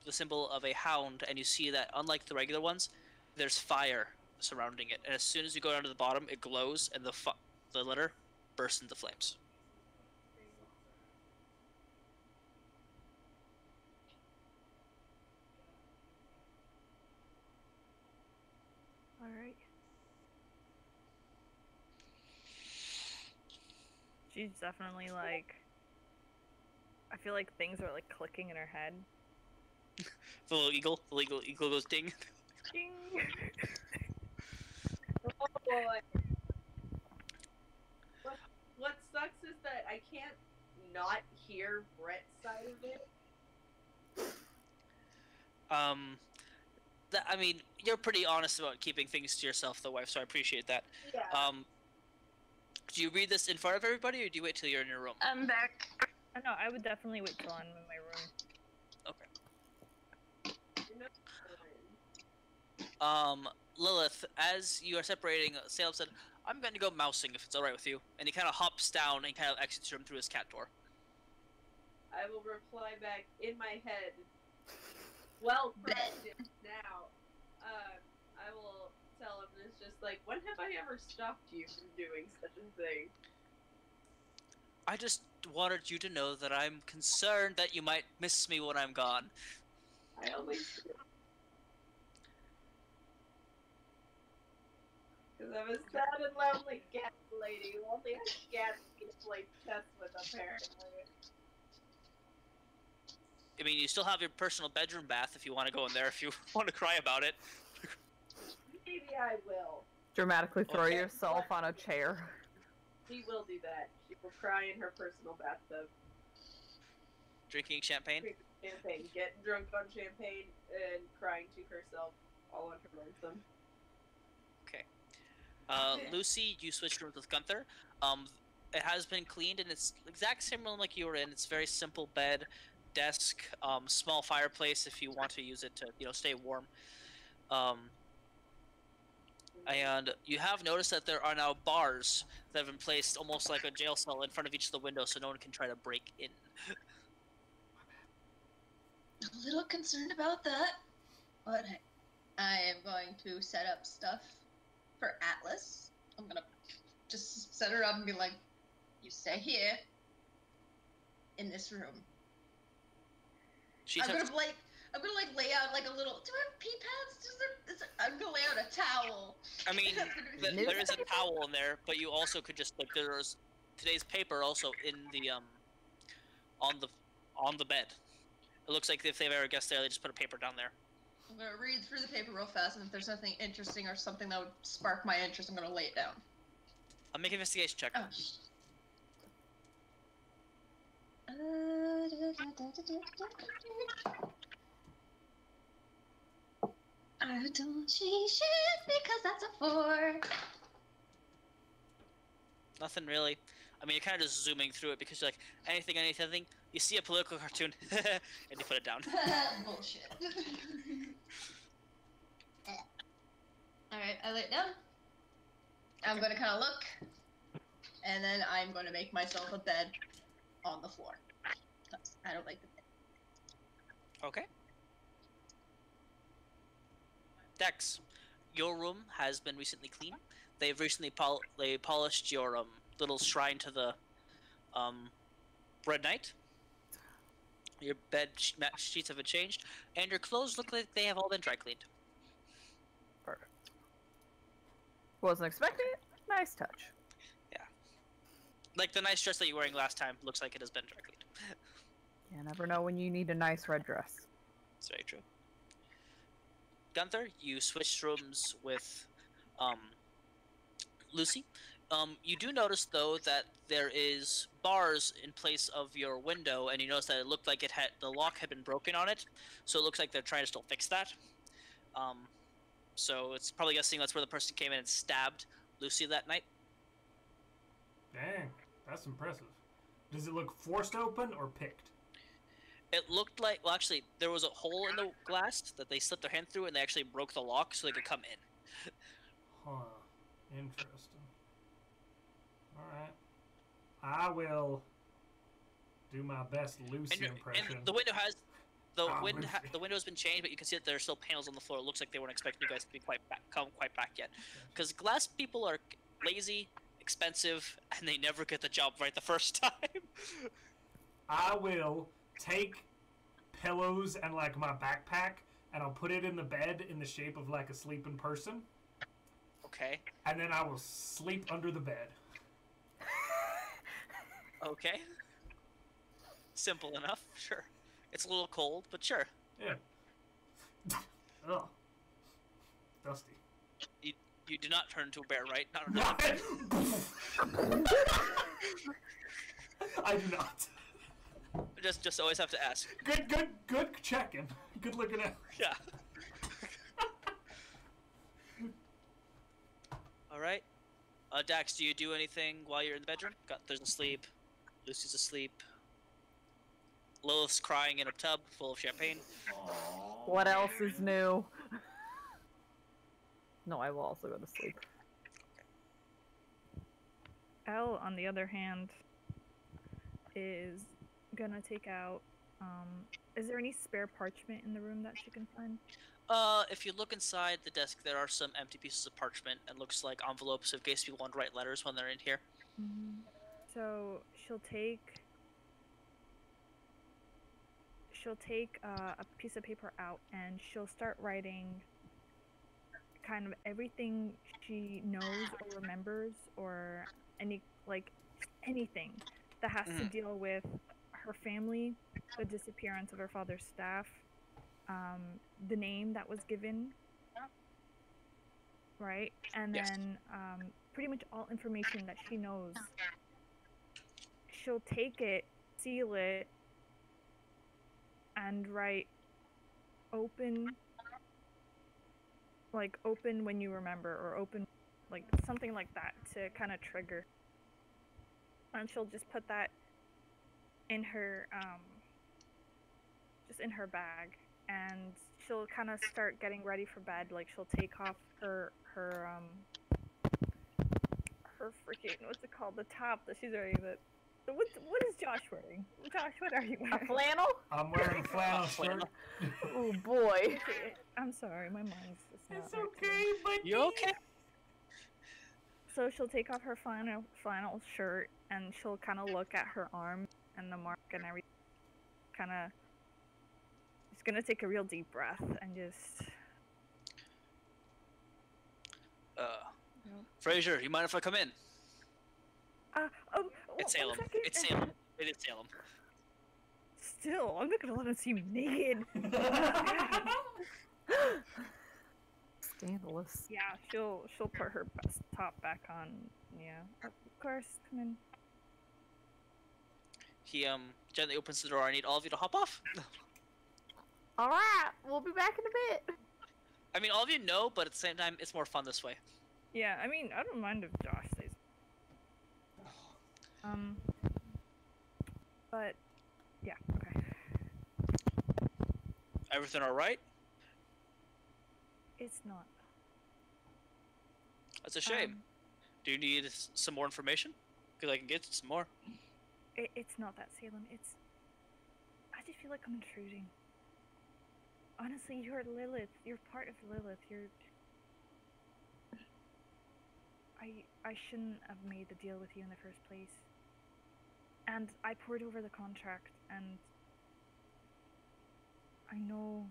The symbol of a hound, and you see that unlike the regular ones, there's fire surrounding it, and as soon as you go down to the bottom, it glows, and the letter bursts into flames. Alright. She's definitely like... I feel like things are like clicking in her head. The little eagle goes ding. Ding! Oh boy. What sucks is that I can't not hear Bret's side of it. I mean, you're pretty honest about keeping things to yourself, though, wife, so I appreciate that. Yeah. Do you read this in front of everybody, or do you wait till you're in your room? I'm back. No, I would definitely wait till I'm in my room. Okay. Lillith, as you are separating, Salem said, I'm going to go mousing if it's alright with you. And he kind of hops down and kind of exits your room through his cat door. I will reply back in my head. Well, practiced now. I will tell him it's just like, when have I ever stopped you from doing such a thing? I just wanted you to know that I'm concerned that you might miss me when I'm gone. I always do. Because I'm a sad and lonely cat lady who only has cats to play chess with, apparently. I mean, you still have your personal bedroom bath if you want to go in there if you want to cry about it. Maybe I will. Dramatically throw Okay. yourself on a chair. She will do that. She will cry in her personal bathtub. Drinking champagne. Drink champagne, getting drunk on champagne, and crying to herself all on her lonesome. Lucy, you switched rooms with Gunthar. It has been cleaned and it's exact same room like you were in. It's very simple bed, desk, small fireplace if you want to use it to, stay warm. And you have noticed that there are now bars that have been placed almost like a jail cell in front of each of the windows so no one can try to break in. A little concerned about that, but hey, I am going to set up stuff for Atlas. I'm gonna just set her up and be like, you stay here in this room. I'm gonna lay out like a little. Do I have pee pads? I'm gonna lay out a towel. I mean, there is a towel in there, but you also could just there's today's paper also in the on the bed. It looks like if they've ever guessed there, they just put a paper down there. I'm gonna read through the paper real fast, and if there's nothing interesting or something that would spark my interest, I'm gonna lay it down. I'll make an investigation check. Oh. I don't see shit because that's a 4. Nothing really. I mean, you're kind of just zooming through it because you're like, anything. You see a political cartoon, and you put it down. Bullshit. Alright, I lay it down. I'm gonna kind of look, and then I'm gonna make myself a bed on the floor. 'Cause I don't like the bed. Okay. Dex, your room has been recently cleaned. They've recently polished your little shrine to the Red Knight. Your bed sheets have been changed, and your clothes look like they have all been dry cleaned. Perfect. Wasn't expecting it. Nice touch. Yeah. Like the nice dress that you were wearing last time looks like it has been dry cleaned. You never know when you need a nice red dress. It's very true. Gunthar, you switched rooms with Lucy. You do notice though that there is bars in place of your window, and you notice that it looked like the lock had been broken on it, so it looks like they're trying to still fix that. So it's probably guessing that's where the person came in and stabbed Lucy that night. Dang, that's impressive. Does it look forced open or picked? It looked like, well, actually, there was a hole in the glass that they slipped their hand through, and they actually broke the lock so they could come in. Huh. Interesting. Alright. I will do my best Lucy impression. And the window has... The Lucy. window has been changed, but you can see that there are still panels on the floor. It looks like they weren't expecting you guys to be come quite back yet. Because glass people are lazy, expensive, and they never get the job right the first time. I will take pillows and like my backpack, and I'll put it in the bed in the shape of like a sleeping person. Okay. And then I will sleep under the bed. Okay. Simple enough, sure. It's a little cold, but sure. Yeah. Ugh. Dusty. You do not turn into a bear, right? Not I do not. Just always have to ask. Good checking. Good looking out. Yeah. Alright. Dax, do you do anything while you're in the bedroom? There's asleep. Lucy's asleep. Lilith's crying in a tub full of champagne. What else is new? No, I will also go to sleep. Elle, on the other hand, is gonna take out, is there any spare parchment in the room that she can find? If you look inside the desk, there are some empty pieces of parchment, and looks like envelopes in case people want to write letters when they're in here. Mm-hmm. So she'll take a piece of paper out, and she'll start writing kind of everything she knows or remembers, or anything that has to deal with her family the disappearance of her father's staff, the name that was given, right? And Yes. then pretty much all information that she knows. She'll take it, seal it, and write open, like open when you remember, or open, like something like that to kind of trigger. And she'll just put that in her, just in her bag, and she'll kind of start getting ready for bed. Like she'll take off her freaking, what's it called, the top that she's wearing. What is Josh wearing? Josh, what are you A wearing? flannel? I'm wearing a flannel shirt. Oh boy. I'm sorry, my mind's just not It's right today. okay, but You okay? So she'll take off her flannel shirt, and she'll kind of look at her arm and the mark and everything. Kind of, just gonna take a real deep breath and just. Fraser, you mind if I come in? It's One Salem. second. It's Salem. It is Salem. Still, I'm not gonna let him see me naked. Scandalous. Yeah, she'll put her top back on. Yeah, of course. Come in. He gently opens the door. I need all of you to hop off. Alright, we'll be back in a bit. I mean, all of you know, but at the same time, it's more fun this way. Yeah, I mean, I don't mind if Josh stays. But yeah, okay. Everything all right? It's not. That's a shame. Do you need some more information? Because I can get some more. It's not that, Salem. I just feel like I'm intruding. Honestly, you're Lillith. You're part of Lillith. I shouldn't have made the deal with you in the first place. And I poured over the contract, and I know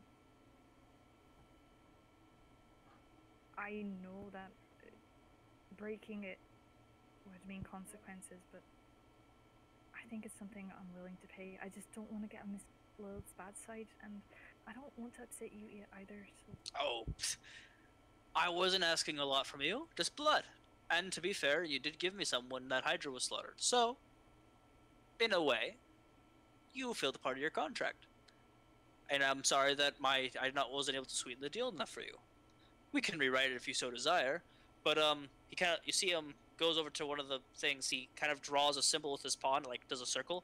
that breaking it would mean consequences, but I think it's something I'm willing to pay. I just don't want to get on Miss Lilith's bad side, and I don't want to upset you either, so... Oh, I wasn't asking a lot from you, just blood. And to be fair, you did give me some when that Hydra was slaughtered. So, in a way, you filled a part of your contract. And I'm sorry that I wasn't able to sweeten the deal enough for you. We can rewrite it if you so desire. But he kind of, you see him goes over to one of the things. He kind of draws a symbol with his pawn, like does a circle.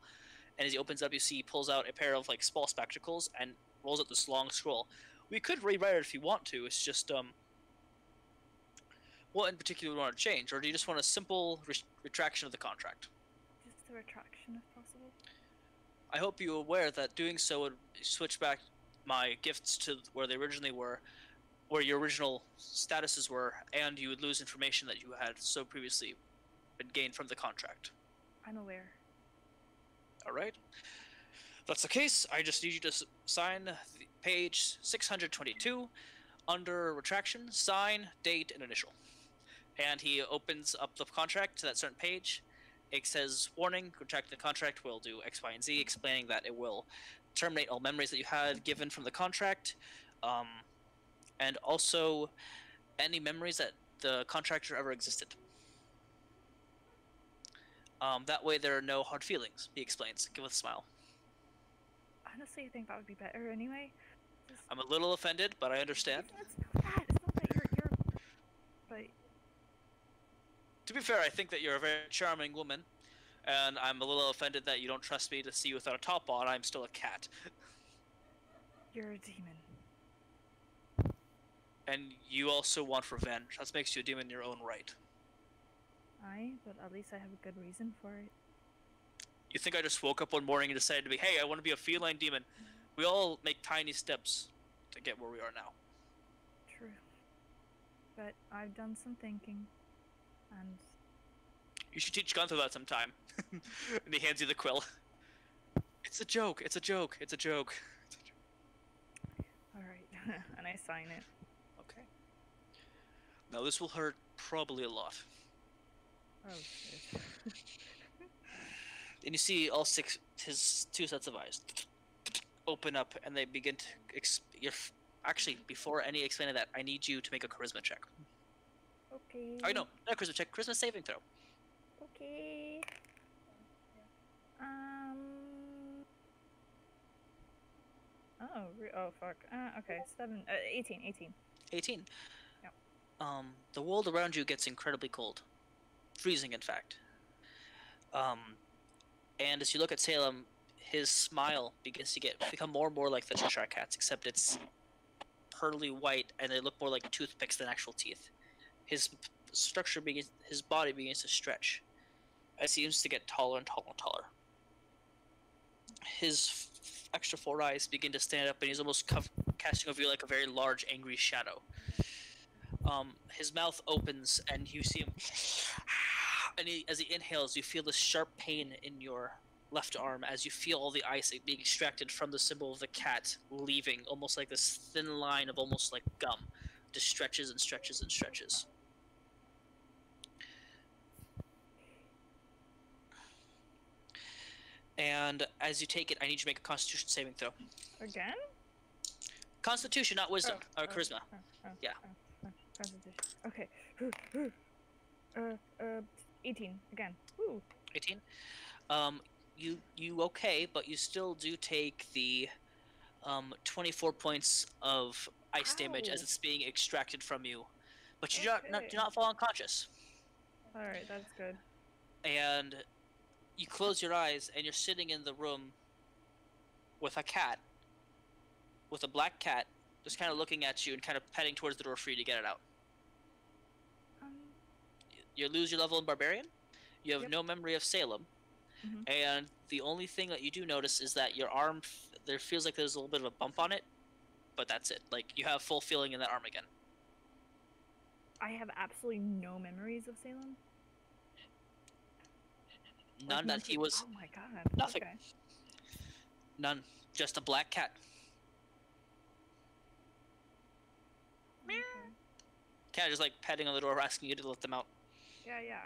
And as he opens up, you see he pulls out a pair of like small spectacles and rolls out this long scroll. We could rewrite it if you want to. It's just what in particular you want to change, or do you just want a simple retraction of the contract? Just a retraction, if possible. I hope you're aware that doing so would switch back my gifts to where they originally were, where your original statuses were, and you would lose information that you had so previously been gained from the contract. I'm aware. Alright. If that's the case, I just need you to sign the page 622 under retraction, sign, date, and initial. And he opens up the contract to that certain page. It says, warning, retracting the contract will do X, Y, and Z, explaining that it will terminate all memories that you had given from the contract, and also any memories that the contractor ever existed. That way there are no hard feelings, he explains, with a smile. Honestly, I think that would be better anyway. I'm a little offended, but I understand. It's not that you're... But... To be fair, I think that you're a very charming woman, and I'm a little offended that you don't trust me to see you without a top on. I'm still a cat. You're a demon. And you also want revenge. That makes you a demon in your own right. Aye, but at least I have a good reason for it. You think I just woke up one morning and decided to be, hey, I want to be a feline demon? We all make tiny steps to get where we are now. True. But I've done some thinking, and... You should teach Gunthar that sometime. And he hands you the quill. It's a joke, it's a joke, it's a joke. Alright, and I sign it. Okay. Now this will hurt probably a lot. Oh, shit. And you see all his 2 sets of eyes. open up and they begin to. Actually, before any explaining that, I need you to make a charisma check. Okay. Oh, no, not a charisma check. Charisma saving throw. Okay. Oh fuck. Okay. 18. 18. Yep. The world around you gets incredibly cold, freezing, in fact. And as you look at Salem, his smile begins to become more and more like the Cheshire Cat's, except it's pearly white, and they look more like toothpicks than actual teeth. His body begins to stretch. It seems to get taller and taller and taller. His extra 4 eyes begin to stand up, and he's almost casting over you like a very large, angry shadow. His mouth opens, and you see him. And as he inhales, you feel this sharp pain in your left arm as you feel all the ice being extracted from the symbol of the cat, leaving almost like this thin line of almost like gum, just stretches and stretches and stretches. And as you take it, I need you to make a Constitution saving throw. Again? Constitution, not Wisdom, or Charisma. Yeah. Constitution. Okay. 18 again. Woo. 18. You okay, but you still do take the 24 points of ice damage as it's being extracted from you, but you do not fall unconscious. All right, that's good. And you close your eyes, and you're sitting in the room with a cat, with a black cat, just kind of looking at you and kind of heading towards the door for you to get it out. You lose your level in Barbarian. You have no memory of Salem. Mm-hmm. And the only thing that you do notice is that your arm, there feels like there's a little bit of a bump on it, but that's it. Like, you have full feeling in that arm again. I have absolutely no memories of Salem. None that he was... Oh my god. Nothing. Okay. None. Just a black cat. Okay. Cat just like petting on the door, asking you to let them out. Yeah,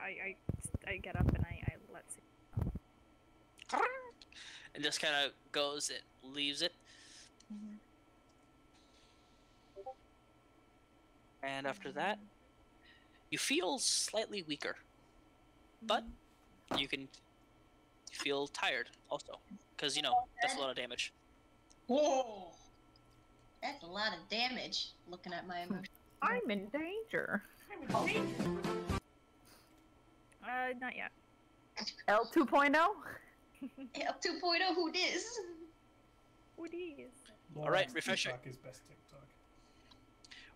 I get up and I let Salem. And just kind of goes, it leaves it. Mm-hmm. And after that, you feel slightly weaker. But you can feel tired also. Because, that's a lot of damage. Whoa! That's a lot of damage, looking at my emotions. I'm in danger. Not yet. L 2.0? L 2.0, who dis? Who dis? Alright, refresh TikTok is best TikTok.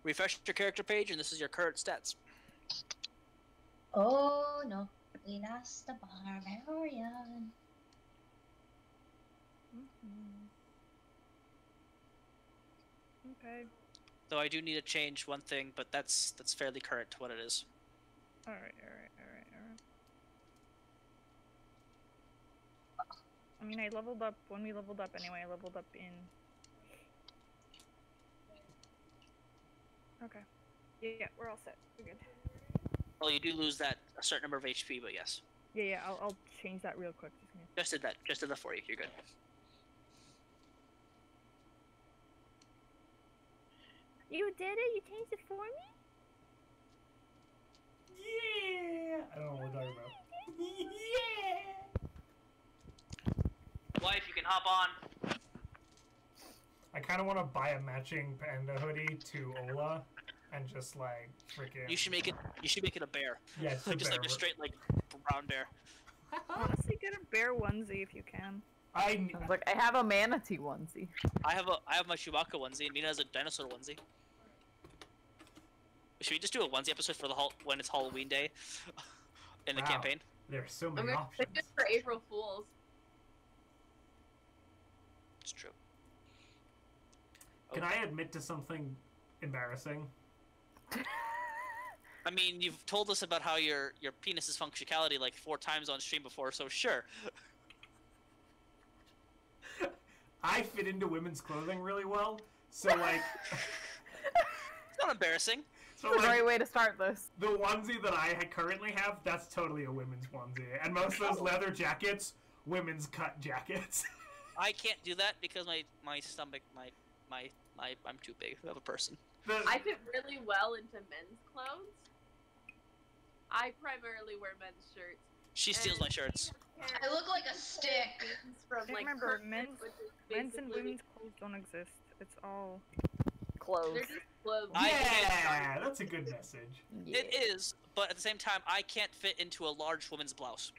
Refresh your character page, and this is your current stats. Oh no, we lost the barbarian. Okay. Though I do need to change one thing, but that's fairly current to what it is. Alright. I mean, I leveled up, when we leveled up anyway, I leveled up in... Okay. Yeah, we're all set. We're good. Well, you do lose a certain number of HP, but yes. Yeah, I'll change that real quick. Just did that. Just did that for you. You're good. You did it? You changed it for me? Yeah! I don't know what we're talking about. Yeah! Wife, you can hop on. I kind of want to buy a matching panda hoodie to Ola and just like freaking. You should make it a bear. Yeah, it's a just bear. like a straight like brown bear. Honestly, get a bear onesie if you can. I was like, I have a manatee onesie. I have my Chewbacca onesie, and Mina has a dinosaur onesie. Should we just do a onesie episode for when it's Halloween Day in the campaign? There are so I'm many options. excited for April Fools. It's true. Can I admit to something embarrassing? I mean, you've told us about how your penis's functionality like 4 times on stream before, so sure. I fit into women's clothing really well, so like... It's not embarrassing. So That's a like, great way to start this. the onesie that I currently have, that's totally a women's onesie. And most of those leather jackets, women's cut jackets. I can't do that because my stomach, I'm too big of a person. I fit really well into men's clothes. I primarily wear men's shirts. She steals my shirts. I look like a stick. From, I like, remember, Kirkland, men's which is and basically- women's clothes don't exist. It's all Clothes. They're just clothes. Yeah, that's a good message. Yeah. It is, but at the same time, I can't fit into a large woman's blouse.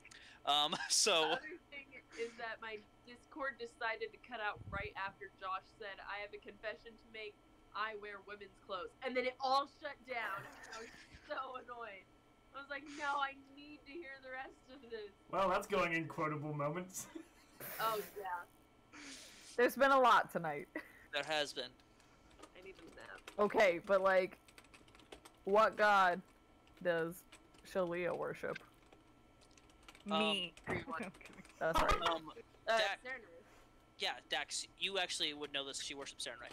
The So other thing is that my Discord decided to cut out right after Josh said, I have a confession to make, I wear women's clothes. And then it all shut down. I was so annoyed. I was like, no, I need to hear the rest of this. Well, that's going in quotable moments. Oh, yeah. There's been a lot tonight. there has been. I need a nap. Okay, but like, what god does Shalia worship? me. everyone. That's right. Dax, Cernus. yeah, Dax, you actually would know this. She worships Saren, right?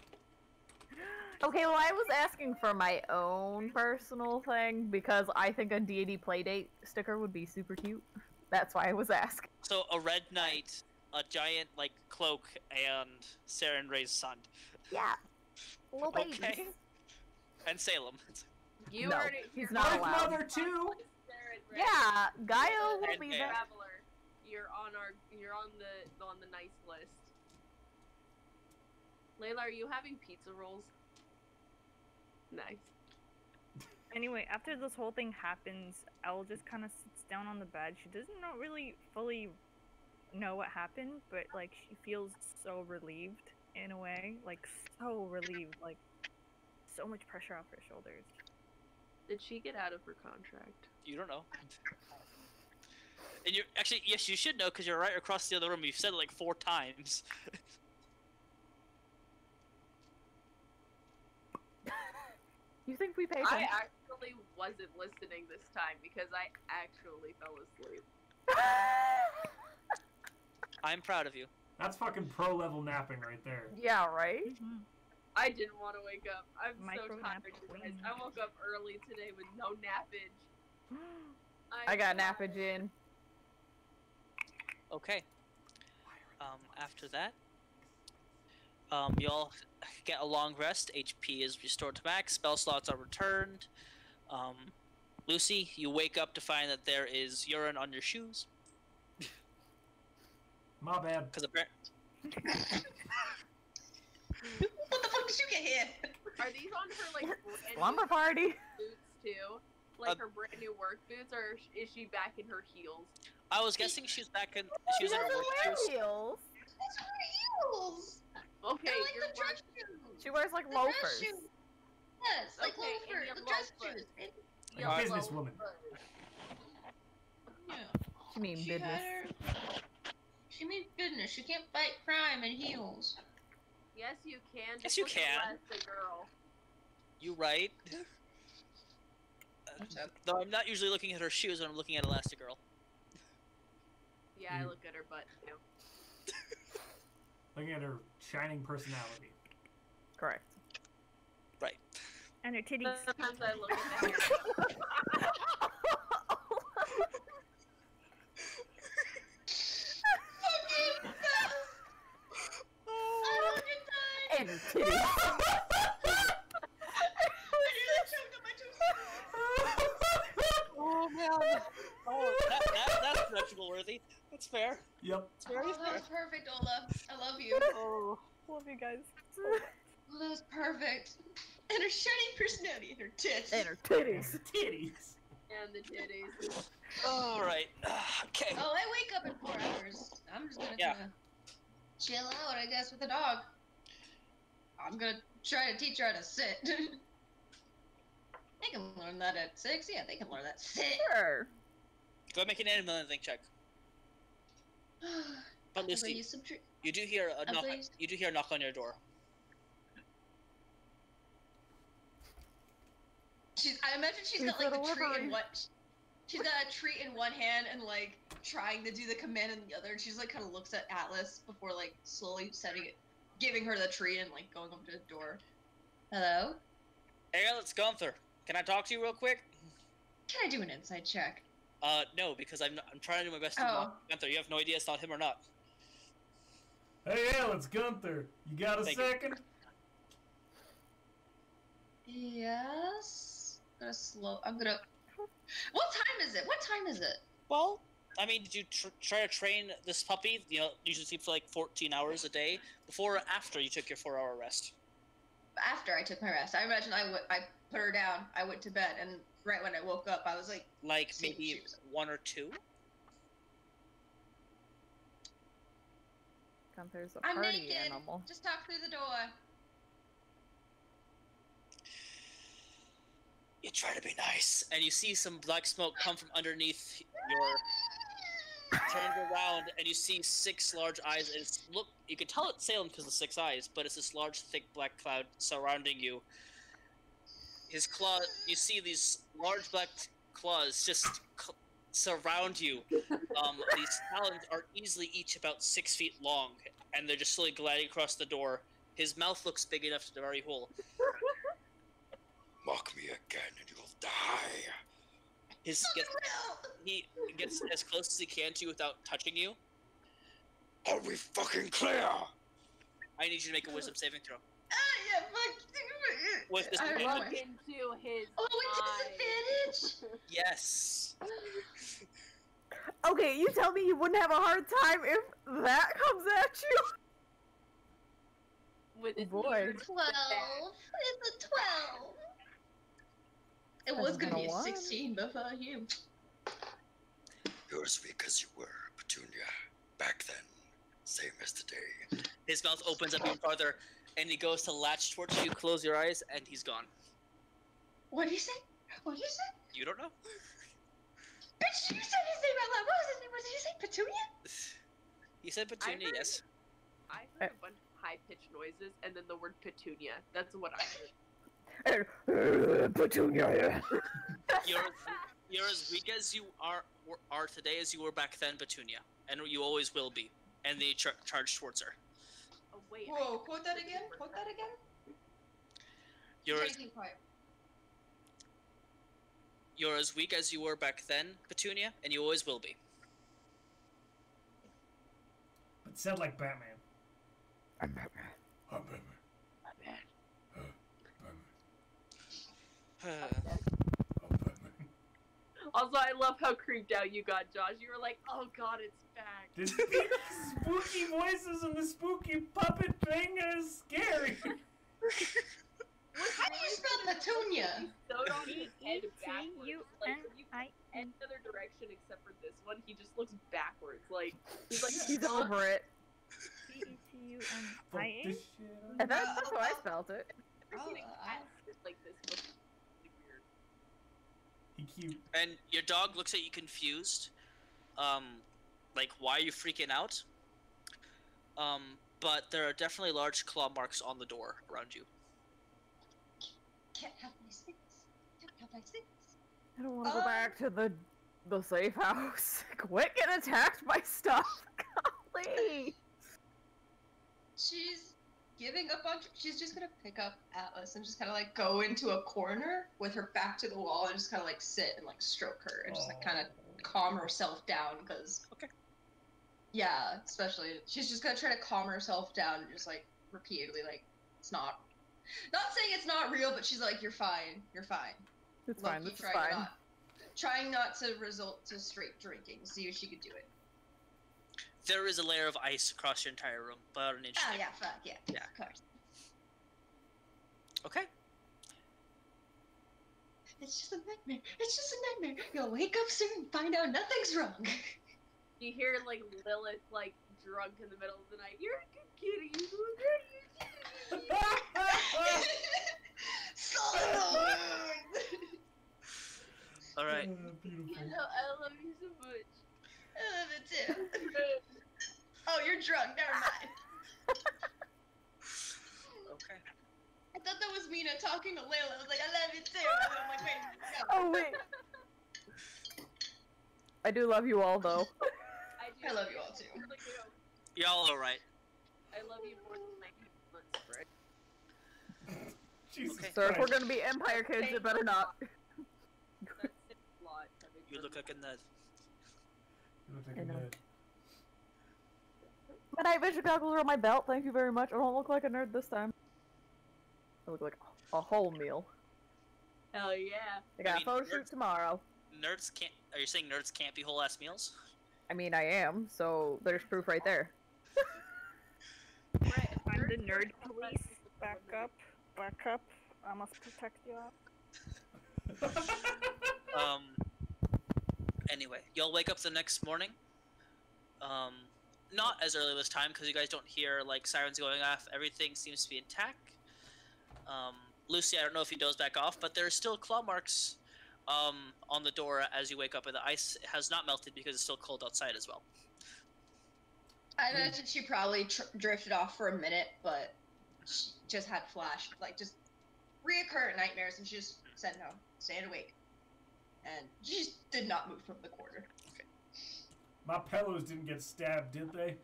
Okay, well, I was asking for my own personal thing because I think a deity playdate sticker would be super cute. That's why I was asking. So a red knight, a giant like cloak, and Saren raised son, Yeah. Little babies. Okay. and Salem. You No, already, he's you're not Earth allowed. Mother too. Yeah, Gaio will And be Gaia. there. Traveler. You're on the nice list. Layla, are you having pizza rolls? Nice. Anyway, after this whole thing happens, Elle just kind of sits down on the bed. She doesn't not really fully know what happened, but like she feels so relieved in a way, like so relieved, like so much pressure off her shoulders. Did she get out of her contract? You don't know. And you're actually, yes, you should know because you're right across the other room. You've said it like 4 times. You think we pay I attention? actually wasn't listening this time because I actually fell asleep. I'm proud of you. That's fucking pro level napping right there. Yeah, right? I didn't want to wake up. I'm so Micro nap tired, you guys. queen. I woke up early today with no nappage. I got nappage in. Okay. After that, y'all get a long rest. HP is restored to max. Spell slots are returned. Lucy, you wake up to find that there is urine on your shoes. My bad. Because apparently, What the fuck did you get here? Are these on her like brand Slumber new party. boots too? Like her brand new work boots, or is she back in her heels? I was guessing she's back in. She She's in her doesn't work wear shoes. heels. These are heels. Okay, They're like you're the dress shoes. She wears like The dress loafers. shoes. Yes, like Okay, and loafers. you The dress loafers. shoes. Like yellow businesswoman. loafers. Yeah. She mean She business. She means business. She can't fight crime in heels. Yes, you can. Yes, Just you look can. at the girl. You right? Though I'm not usually looking at her shoes when I'm looking at Elastigirl. Yeah, I look at her butt too. Looking at her shining personality. Correct. Right. And her titties. Sometimes I look at the hair. And her titties. Oh man. Oh, that's vegetable worthy. That's fair. Yep. It's very Oh, that fair. was perfect, Ola. I love you. Oh. Love you guys. Oh, that was perfect. And her shining personality and her tits. And her titties. Titties. And the titties. All right. Okay. Oh, I wake up in 4 hours. I'm just gonna Yeah. kinda chill out, I guess, with the dog. I'm gonna try to teach her how to sit. They can learn that at 6. Yeah, they can learn that. Sit. Sure. Go make an animal thing check. But Lucy, Please subtract. you do hear a knock. please. You do hear a knock on your door. I imagine she's It's got like a the treat delivery. in one. She's got a treat in one hand and like trying to do the command in the other. And she's like kind of looks at Atlas before like slowly setting it, giving her the treat and like going up to the door. Hello? Hey, it's Gunthar. Can I talk to you real quick? Can I do an inside check? No, because I'm trying to do my best to Oh. block Gunthar. You have no idea it's not him or not. Hey, Alex, Gunthar, you got a Thank you. second? Yes. I'm gonna. What time is it? What time is it? Well, I mean, did you try to train this puppy? You know, usually sleeps for like 14 hours a day. Before or after you took your 4-hour rest? After I took my rest. I imagine I put her down. I went to bed, and right when I woke up, I was like. Like seeing maybe she was- 1 or 2? Gunther's a I'm party naked. animal. Just talk through the door. You try to be nice, and you see some black smoke come from underneath your. Turned around, and you see 6 large eyes. And you can tell it's Salem because of the 6 eyes, but it's this large, thick black cloud surrounding you. His claw. You see these large black claws just surround you. These talons are easily each about 6 feet long, and they're just slowly gliding across the door. His mouth looks big enough to the very hole. Mock me again and you'll die. He gets as close as he can to you without touching you. Are we fucking clear? I need you to make a wisdom saving throw. Yeah, fuck. With this I Look love it. into his Oh, eyes. it's disadvantage. Yes. Okay, you tell me you wouldn't have a hard time if that comes at you? With his Boy. ears 12. It's a 12. It That's was gonna be a a 16 before you. You're as weak as you were, Petunia. Back then. Same as today. His mouth opens up even farther, and he goes to latch towards you, close your eyes, and he's gone. What did you say? What did you say? You don't know? Bitch, you said his name out loud. What was his name? What did you say? Petunia? He said Petunia, heard- yes. I heard a bunch of high-pitched noises, and then the word petunia. That's what I heard. Petunia. You're as weak as you are today as you were back then, Petunia. And you always will be. And they charge towards her. Oh, wait. Whoa, quote that again? Quote that again? You're Try as, to keep quiet. you're as weak as you were back then, Petunia, and you always will be. But said like Batman. I'm Batman. I'm Batman. Batman. I'm Batman. Also, I love how creeped out you got, Josh. You were like, oh god, it's back. The spooky voices and the spooky puppet thing is scary. How do you spell Petunia? So don't his head backwards. Like, you P-E-T-U-N-I-N. any other direction except for this one, he just looks backwards. Like, he's like, He's over it. Fuck P-E-T-U-N-I-A? this shit up. And that's how I spelled it. Oh, like this. Looks really weird. He cute. And your dog looks at you confused. Like, why are you freaking out? But there are definitely large claw marks on the door around you. Can't have nice things. Can't have nice things. I don't want to go back to the safe house. Quit getting attacked by stuff. Golly. She's giving up on. She's just gonna pick up Atlas and just kind of like go into a corner with her back to the wall and just kind of like sit and like stroke her and just like kind of calm herself down because. Okay. Yeah, especially she's just gonna try to calm herself down and just like repeatedly like it's not. Not saying it's not real, but she's like, you're fine. You're fine. It's Low-key fine. This is trying fine. trying not to result to straight drinking. See if she could do it. There is a layer of ice across your entire room, about an inch Oh thick. yeah, fuck yeah. Yeah. Of course. Okay. It's just a nightmare. It's just a nightmare. You'll wake up soon and find out nothing's wrong. You hear like Lillith like drunk in the middle of the night. You're a good kitty. What are you doing? All right. Beautiful. I love you so much. I love it too. Oh, you're drunk. Never mind. Okay. I thought that was Mina talking to Layla. I was like, I love you too. And then I'm like, wait, no. Oh wait. I do love you all though. I I love you all too. Really do. Y'all alright. I love you more than my months, Bret. Jesus Okay. So if we're Christ. gonna be Empire kids, it better not. That's a lot. You look like a nut. You look like I a know. nut. My night vision goggles are on my belt. Thank you very much. I don't look like a nerd this time. I look like a whole meal. Hell yeah. I got I mean, a photo shoot tomorrow. Nerds can't. Are you saying nerds can't be whole ass meals? I mean, I am, so there's proof right there. Bret, I'm the nerds nerd don't police. Back up. Back up. I must protect you. Anyway, y'all wake up the next morning. Not as early this time because you guys don't hear like sirens going off. Everything seems to be intact. Lucy, I don't know if he dozed back off, but there are still claw marks on the door as you wake up, and the ice has not melted because it's still cold outside as well. I imagine she probably drifted off for a minute, but she just had just reoccurrent nightmares, and she just said no, staying awake. And she just did not move from the corner. My pillows didn't get stabbed, did they?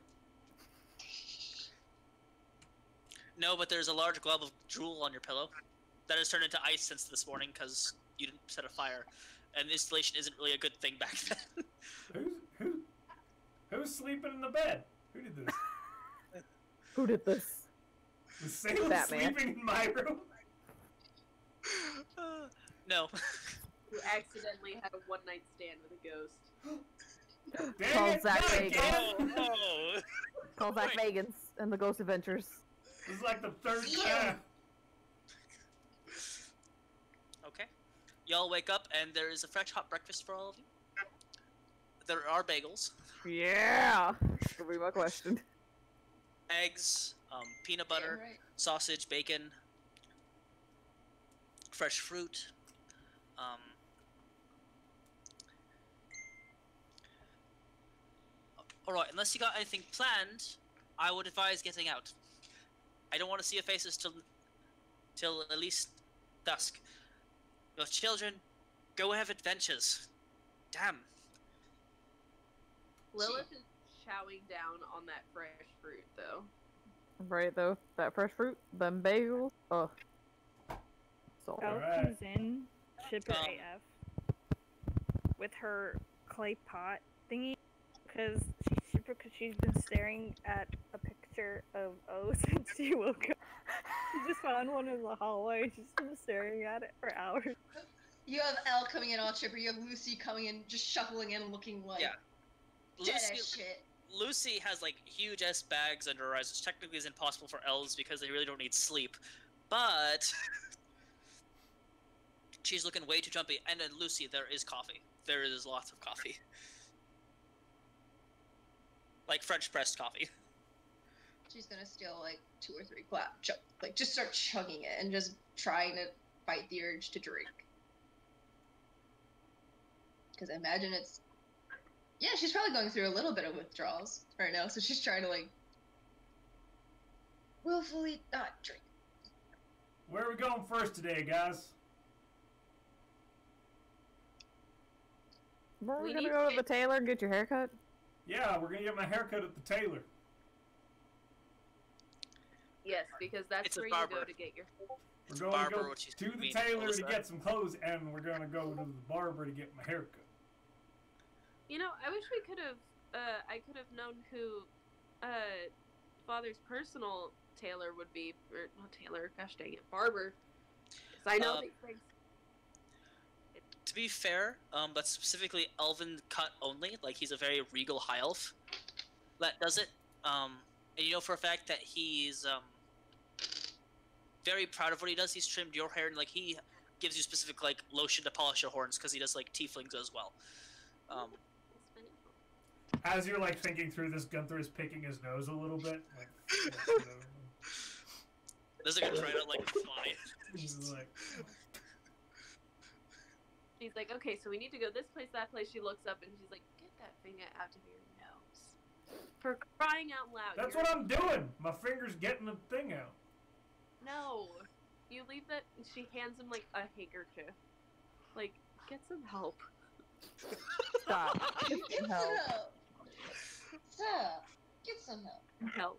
No, but there's a large glob of drool on your pillow that has turned into ice since this morning because you didn't set a fire, and installation isn't really a good thing back then. Who's sleeping in the bed? Who did this? Who did this? Was Salem Batman. sleeping in my room? No. who accidentally had a one-night stand with a ghost. Dang Call it, Zach not Bagans. again! Oh. Call Zach Bagans and the Ghost Adventures. This is like the third Yeah. time. Okay. Y'all wake up and there is a fresh hot breakfast for all of you. There are bagels, Yeah! That'll be my question. eggs, peanut butter, Yeah, right. sausage, bacon, fresh fruit. Alright, unless you got anything planned, I would advise getting out. I don't want to see your faces till at least dusk. Your children, go have adventures. Damn. Lillith is chowing down on that fresh fruit, though. Right, though. That fresh fruit, them bagels. Ugh. So Elle Alright. comes in, chipper Um, AF, with her clay pot thingy, because she's been staring at a picture of O since she woke up. She just found one in the hallway. She's been staring at it for hours. You have Elle coming in all chipper. You have Lucy coming in, just shuffling in, looking like Yeah. dead Lucy, as shit. Lucy has like huge ass bags under her eyes, which technically is impossible for elves because they really don't need sleep. But she's looking way too jumpy. And then Lucy, there is coffee. There is lots of coffee. Like French pressed coffee. She's gonna steal like 2 or 3 just start chugging it and just trying to fight the urge to drink. Because I imagine it's. Yeah, she's probably going through a little bit of withdrawals right now, so she's trying to like willfully not drink. Where are we going first today, guys? We're We gonna need go to to the tailor and get your haircut. Yeah, we're gonna get my haircut at the tailor. Yes, because that's It's a where you go barber. to get your. We're going Barber, to go what you to the mean, tailor to Alyssa. get some clothes, and we're gonna go to the barber to get my haircut. You know, I wish we could have. I could have known who, Father's personal tailor would be, or not tailor. Gosh dang it, barber. Because I know these things. To be fair, but specifically elven cut only, like he's a very regal high elf that does it. And you know for a fact that he's very proud of what he does. He's trimmed your hair and like he gives you specific like lotion to polish your horns because he does like tieflings as well. As you're like thinking through this, Gunthar is picking his nose a little bit. Like, There's like a try to like fly. he's like, She's like, okay, so we need to go this place, that place. She looks up and she's like, get that finger out of your nose. For crying out loud. that's you're- what I'm doing. My finger's getting the thing out. No. You leave that. She hands him like a handkerchief. Like, get some help. Stop. Get some Help. help. Stop. Get some help. Help.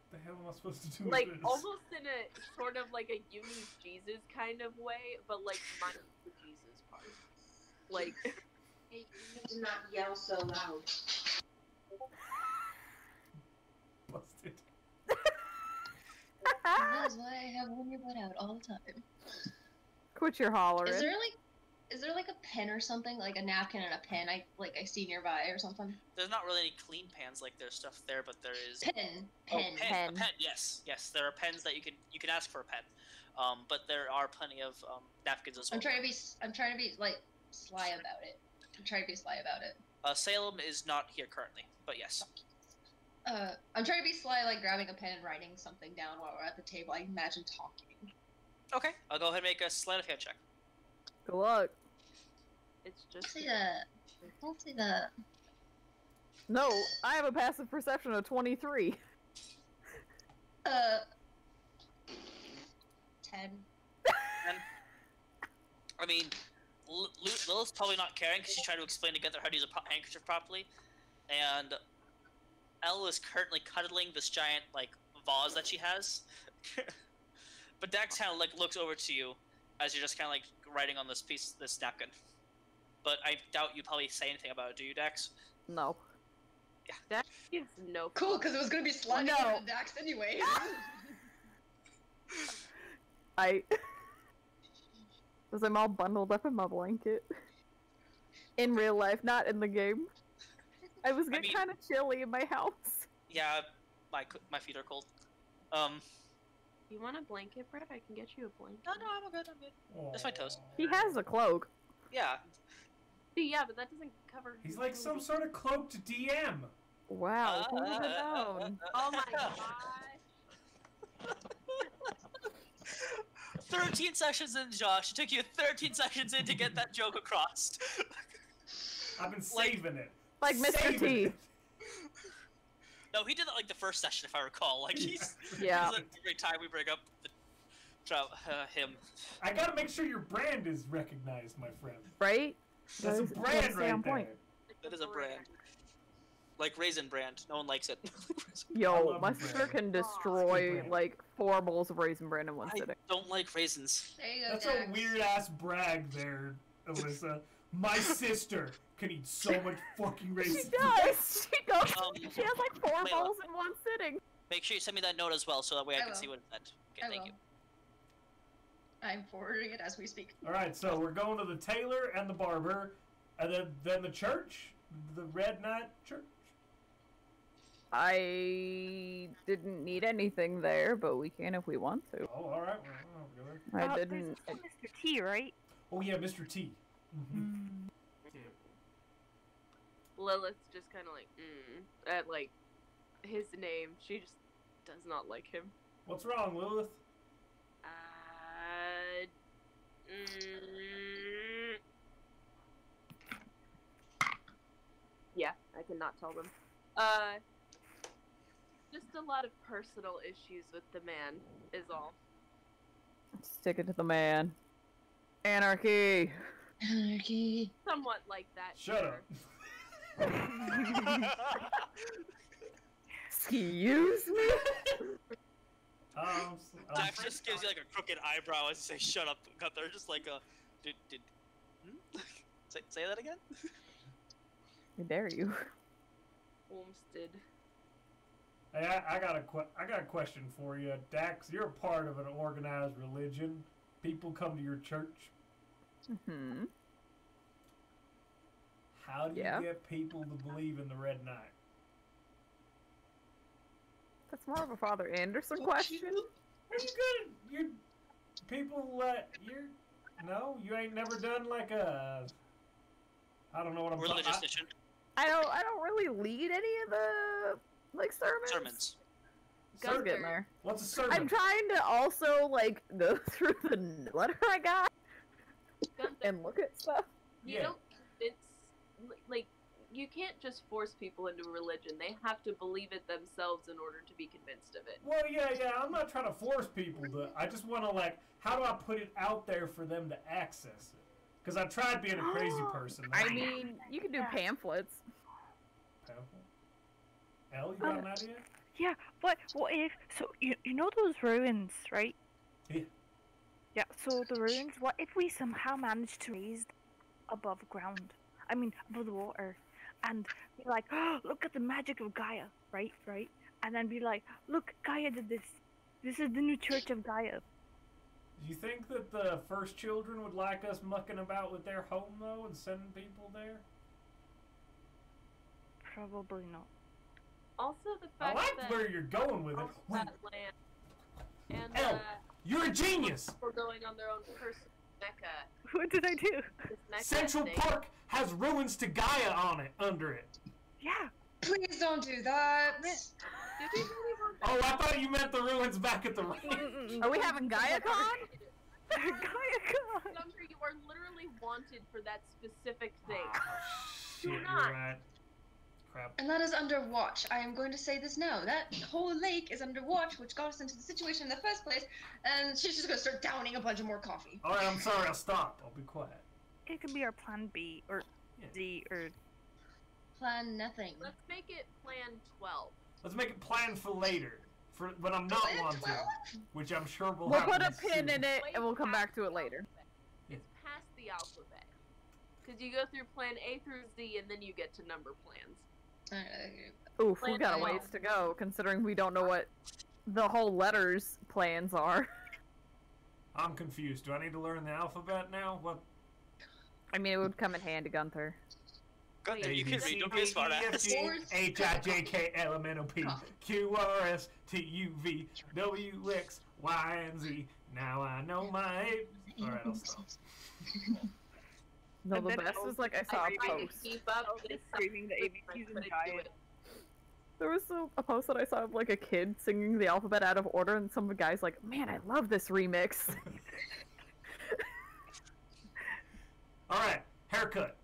What the hell am I supposed to do Like, with this? almost in a sort of like a you need Jesus kind of way, but like minus the Jesus part. Like, Hey, you need to not yell so loud. busted. That is why I have one earbud out all the time. Quit your hollering. Is there like a pen or something, like a napkin and a pen I see nearby or something? There's not really any clean pans like there's stuff there, but there is Pen. Oh, Pen. pen. A pen. Yes, there are pens that you can ask for a pen. But there are plenty of napkins as well. I'm trying to be like sly about it. Salem is not here currently, but yes. I'm trying to be sly, like grabbing a pen and writing something down while we're at the table. I imagine talking. Okay, I'll go ahead and make a sleight of hand check. Good luck. It's just. Don't say that. No, I have a passive perception of 23. 10. I mean, Lilith's probably not caring because she's trying to explain to Gunthar how to use a handkerchief properly, and Elle is currently cuddling this giant like vase that she has. But Dax kind of like looks over to you as you're just kind of like writing on this napkin. But I doubt you probably say anything about it, do you, Dax? No. Yeah. Dax gives no. Cool, because it was gonna be sliding No. over to Dax anyway. Because I'm all bundled up in my blanket. In real life, not in the game. I was getting kind of chilly in my house. Yeah, my feet are cold. You want a blanket, Bret? I can get you a blanket. No, I'm good. That's my toes. He has a cloak. Yeah. Yeah, but that doesn't cover. He's like some sort of cloaked DM. Wow, who would have known? Oh my gosh. 13 sessions in, Josh. It took you 13 sessions in to get that joke across. I've been saving it. Like Mr. T. No, he did that like the first session, if I recall. Like he's Yeah. every time we bring up him. I gotta make sure your brand is recognized, my friend. Right? That's a brand right there. That is a brand. Like Raisin Brand. No one likes it. Yo, my sister can destroy like 4 bowls of Raisin Bran in one sitting. I don't like raisins. There you go, That's Dax. a weird ass brag there, Alyssa. My sister can eat so much fucking raisins. She does! She goes. She has like 4 Layla. bowls in one sitting. Make sure you send me that note as well, so that way I can will. see what it said. Okay, I thank will. you. I'm forwarding it as we speak. Alright, so we're going to the tailor and the barber, and then the church? The Red Knight Church? I didn't need anything there, but we can if we want to. Oh, alright. I didn't. There's Mr. T, right? Oh yeah, Mr. T. Mm-hmm. Lilith's just kind of like, at like his name. She just does not like him. What's wrong, Lilith? Yeah, I cannot tell them. Just a lot of personal issues with the man is all. Stick it to the man. Anarchy! Anarchy. Somewhat like that. Shut up. Excuse me? Dax just gives you like a crooked eyebrow as you say, "Shut up, Gunthar." Just like did say that again? How dare you? Olmsted. Hey, I got a question for you, Dax. You're a part of an organized religion. People come to your church. Mm-hmm. How do you get people to believe in the Red Knight? That's more of a Father Anderson question. Are you good? You people no, you ain't never done like a. I don't know what I'm talking Religious about. mission. I don't really lead any of the like sermons. Guns getting there. What's a sermon? I'm trying to also like go through the letter I got and look at stuff. You don't convince, like, you can't just force people into religion. They have to believe it themselves in order to be convinced of it. Well, yeah, I'm not trying to force people to. I just want to, like, how do I put it out there for them to access it? Because I tried being a crazy person. I mean, you can do pamphlets. Pamphlet? Elle, you got an idea? Yeah, what if, so, you know those ruins, right? Yeah. Yeah, so the ruins, what if we somehow managed to raise above ground? I mean, above the water. And we're like, oh, look at the magic of Gaia, right? and then be like, "Look, Gaia did this. This is the new Church of Gaia." Do you think that the first children would like us mucking about with their home, though, and sending people there? Probably not. Also, the I fact like that where you're going with it. all that land and Elle, you're a genius! people going on their own personal mecca. What did I do? This mecca Central thing. Park has ruins to Gaia on it, under it. Yeah. Please don't do that. Did we really want that? Oh, I thought you meant the ruins back at the ring. Are we having GaiaCon? GaiaCon. Gunthar, you are literally wanted for that specific thing. Shit, you're not. right. Crap. And that is under watch. I am going to say this now. That whole lake is under watch, which got us into the situation in the first place. And she's just going to start downing a bunch of more coffee. Alright, I'm sorry, I'll stop. I'll be quiet. It could be our plan B or Yeah. D or. Plan nothing. Let's make it plan 12. Let's make it plan for later. For when I'm not Plan wanted. 12? Which I'm sure will We'll happen put a pin soon. in it and we'll come Way back to it past later. the alphabet. It's past the alphabet. Because you go through plan A through Z and then you get to number plans. Oof, Plan we've got a 12. ways to go, considering we don't know what the whole letters plans are. I'm confused. Do I need to learn the alphabet now? What? I mean, it would come in handy, Gunther. Gunther, you can read. Don't be a smart ass. H I J K L M N O P Q R S T U V W X Y and Z. Now I know my. Alright, I'll stop. No, And the then best is like I saw a Trying to post. keep up this Screaming the I ABCs and couldn't do Gaia. it. There was a post that I saw of like a kid singing the alphabet out of order, and some guy's like, "Man, I love this remix." Alright, haircut.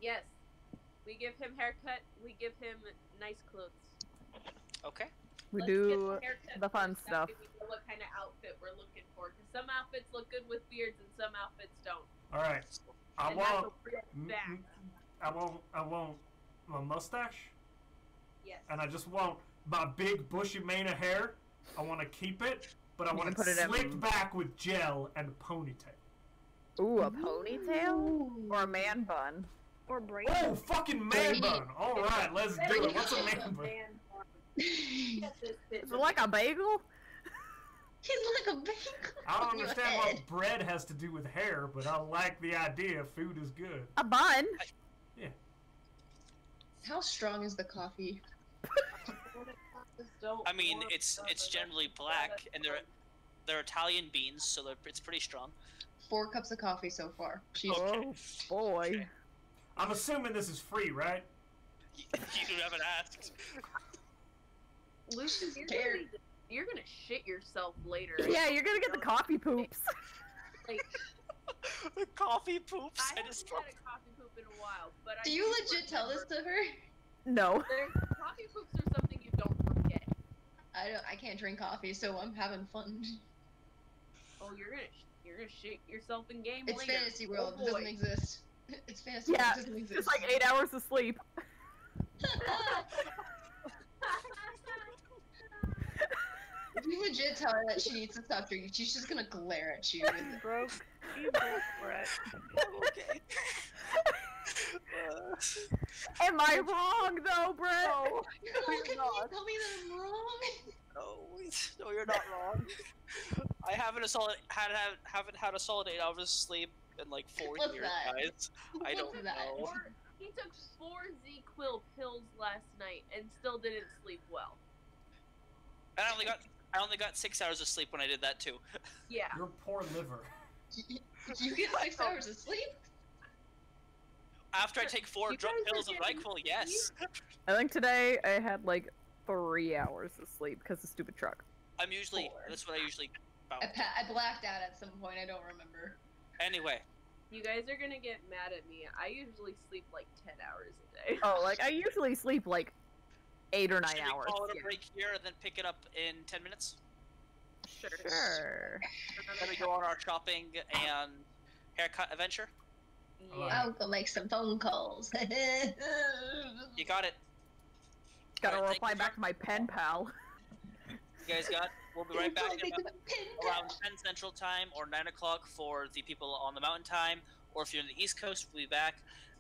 Yes. We give him haircut, we give him nice clothes. Okay. We Let's do get the haircut the fun first, stuff. that way we know what kind of outfit we're looking for. Because some outfits look good with beards and some outfits don't. Alright. I And that's want. a real fact. I want my mustache, Yes. and I just want my big bushy mane of hair. I want to keep it, but I You want can it put it in- slicked back with gel and a ponytail. Ooh, a ponytail or a man bun. Or braid. Oh, fucking man bun! Alright, let's do it. What's a man bun? Get this bitch. Is it like a bagel? He's like a bagel. I don't on your understand head. what bread has to do with hair, but I like the idea. Food is good. A bun? How strong is the coffee? I mean, it's generally black, and they're Italian beans, so it's pretty strong. 4 cups of coffee so far. Jeez. Oh boy. I'm assuming this is free, right? You haven't asked. Lucius, Scared. you're gonna shit yourself later. Yeah, you're gonna get the coffee poops. Like, Coffee poops. I I haven't just had a coffee poop in a while, but I Do you do legit tell this remember- to her? No. Coffee poops are something you don't forget. I can't drink coffee, so I'm having fun. Oh, you're gonna shit yourself in game It's later. fantasy world. Oh, It doesn't boy. exist. It's fantasy Yeah, world. It doesn't exist. Just like 8 hours of sleep. If you legit tell her that she needs to stop drinking, she's just gonna glare at you. You broke Bret. okay. Am I wrong though, Bret? No, you're can not. you tell me that I'm wrong? No, you're not wrong. I haven't had a solid 8 hours of sleep in like 4 What's years, that? guys. I don't What's that? know. He took 4 Z-Quil pills last night and still didn't sleep well. And I only got 6 hours of sleep when I did that too. Yeah. Your poor liver. You get 6 hours of sleep? After I take 4 You drug guys are pills of getting NyQuil, yes. I think today I had like 3 hours of sleep because of the stupid truck. That's what I usually bounce. I blacked out at some point. I don't remember. Anyway, You guys are gonna get mad at me. I usually sleep like 10 hours a day. Oh, like I usually sleep like 8 or 9 should hours. we call it a Yeah. break here and then pick it up in 10 minutes? Sure. Sure. Then we go on our shopping and haircut adventure? Yeah. I'll go make some phone calls. You got it. Gotta Alright, reply thank you. back to my pen pal. You guys got. We'll be right back in Make about a pin around pal. 10 Central Time or 9 o'clock for the people on the Mountain Time, or if you're in the East Coast, we'll be back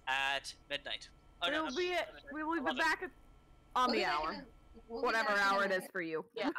at midnight. Oh, no, we will be 11. back on the hour. We'll get Whatever back to hour them. it is for you. Yeah.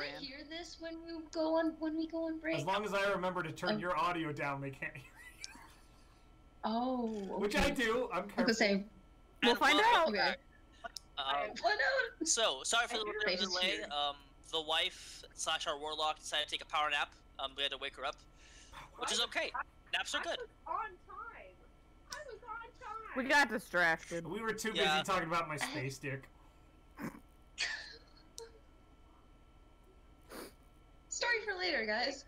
brand. they hear this when we go on break? As long as I remember to turn your audio down, they can't hear you. Oh. Which I do. I'm I careful. was saying. We'll find out. Okay. What out? So, sorry for the little bit of Face is delay. here. The wife / our warlock decided to take a power nap. We had to wake her up, which is okay. Naps are good. On time. I was on time. We got distracted. We were too busy Yeah. talking about my space dick. Story for later, guys.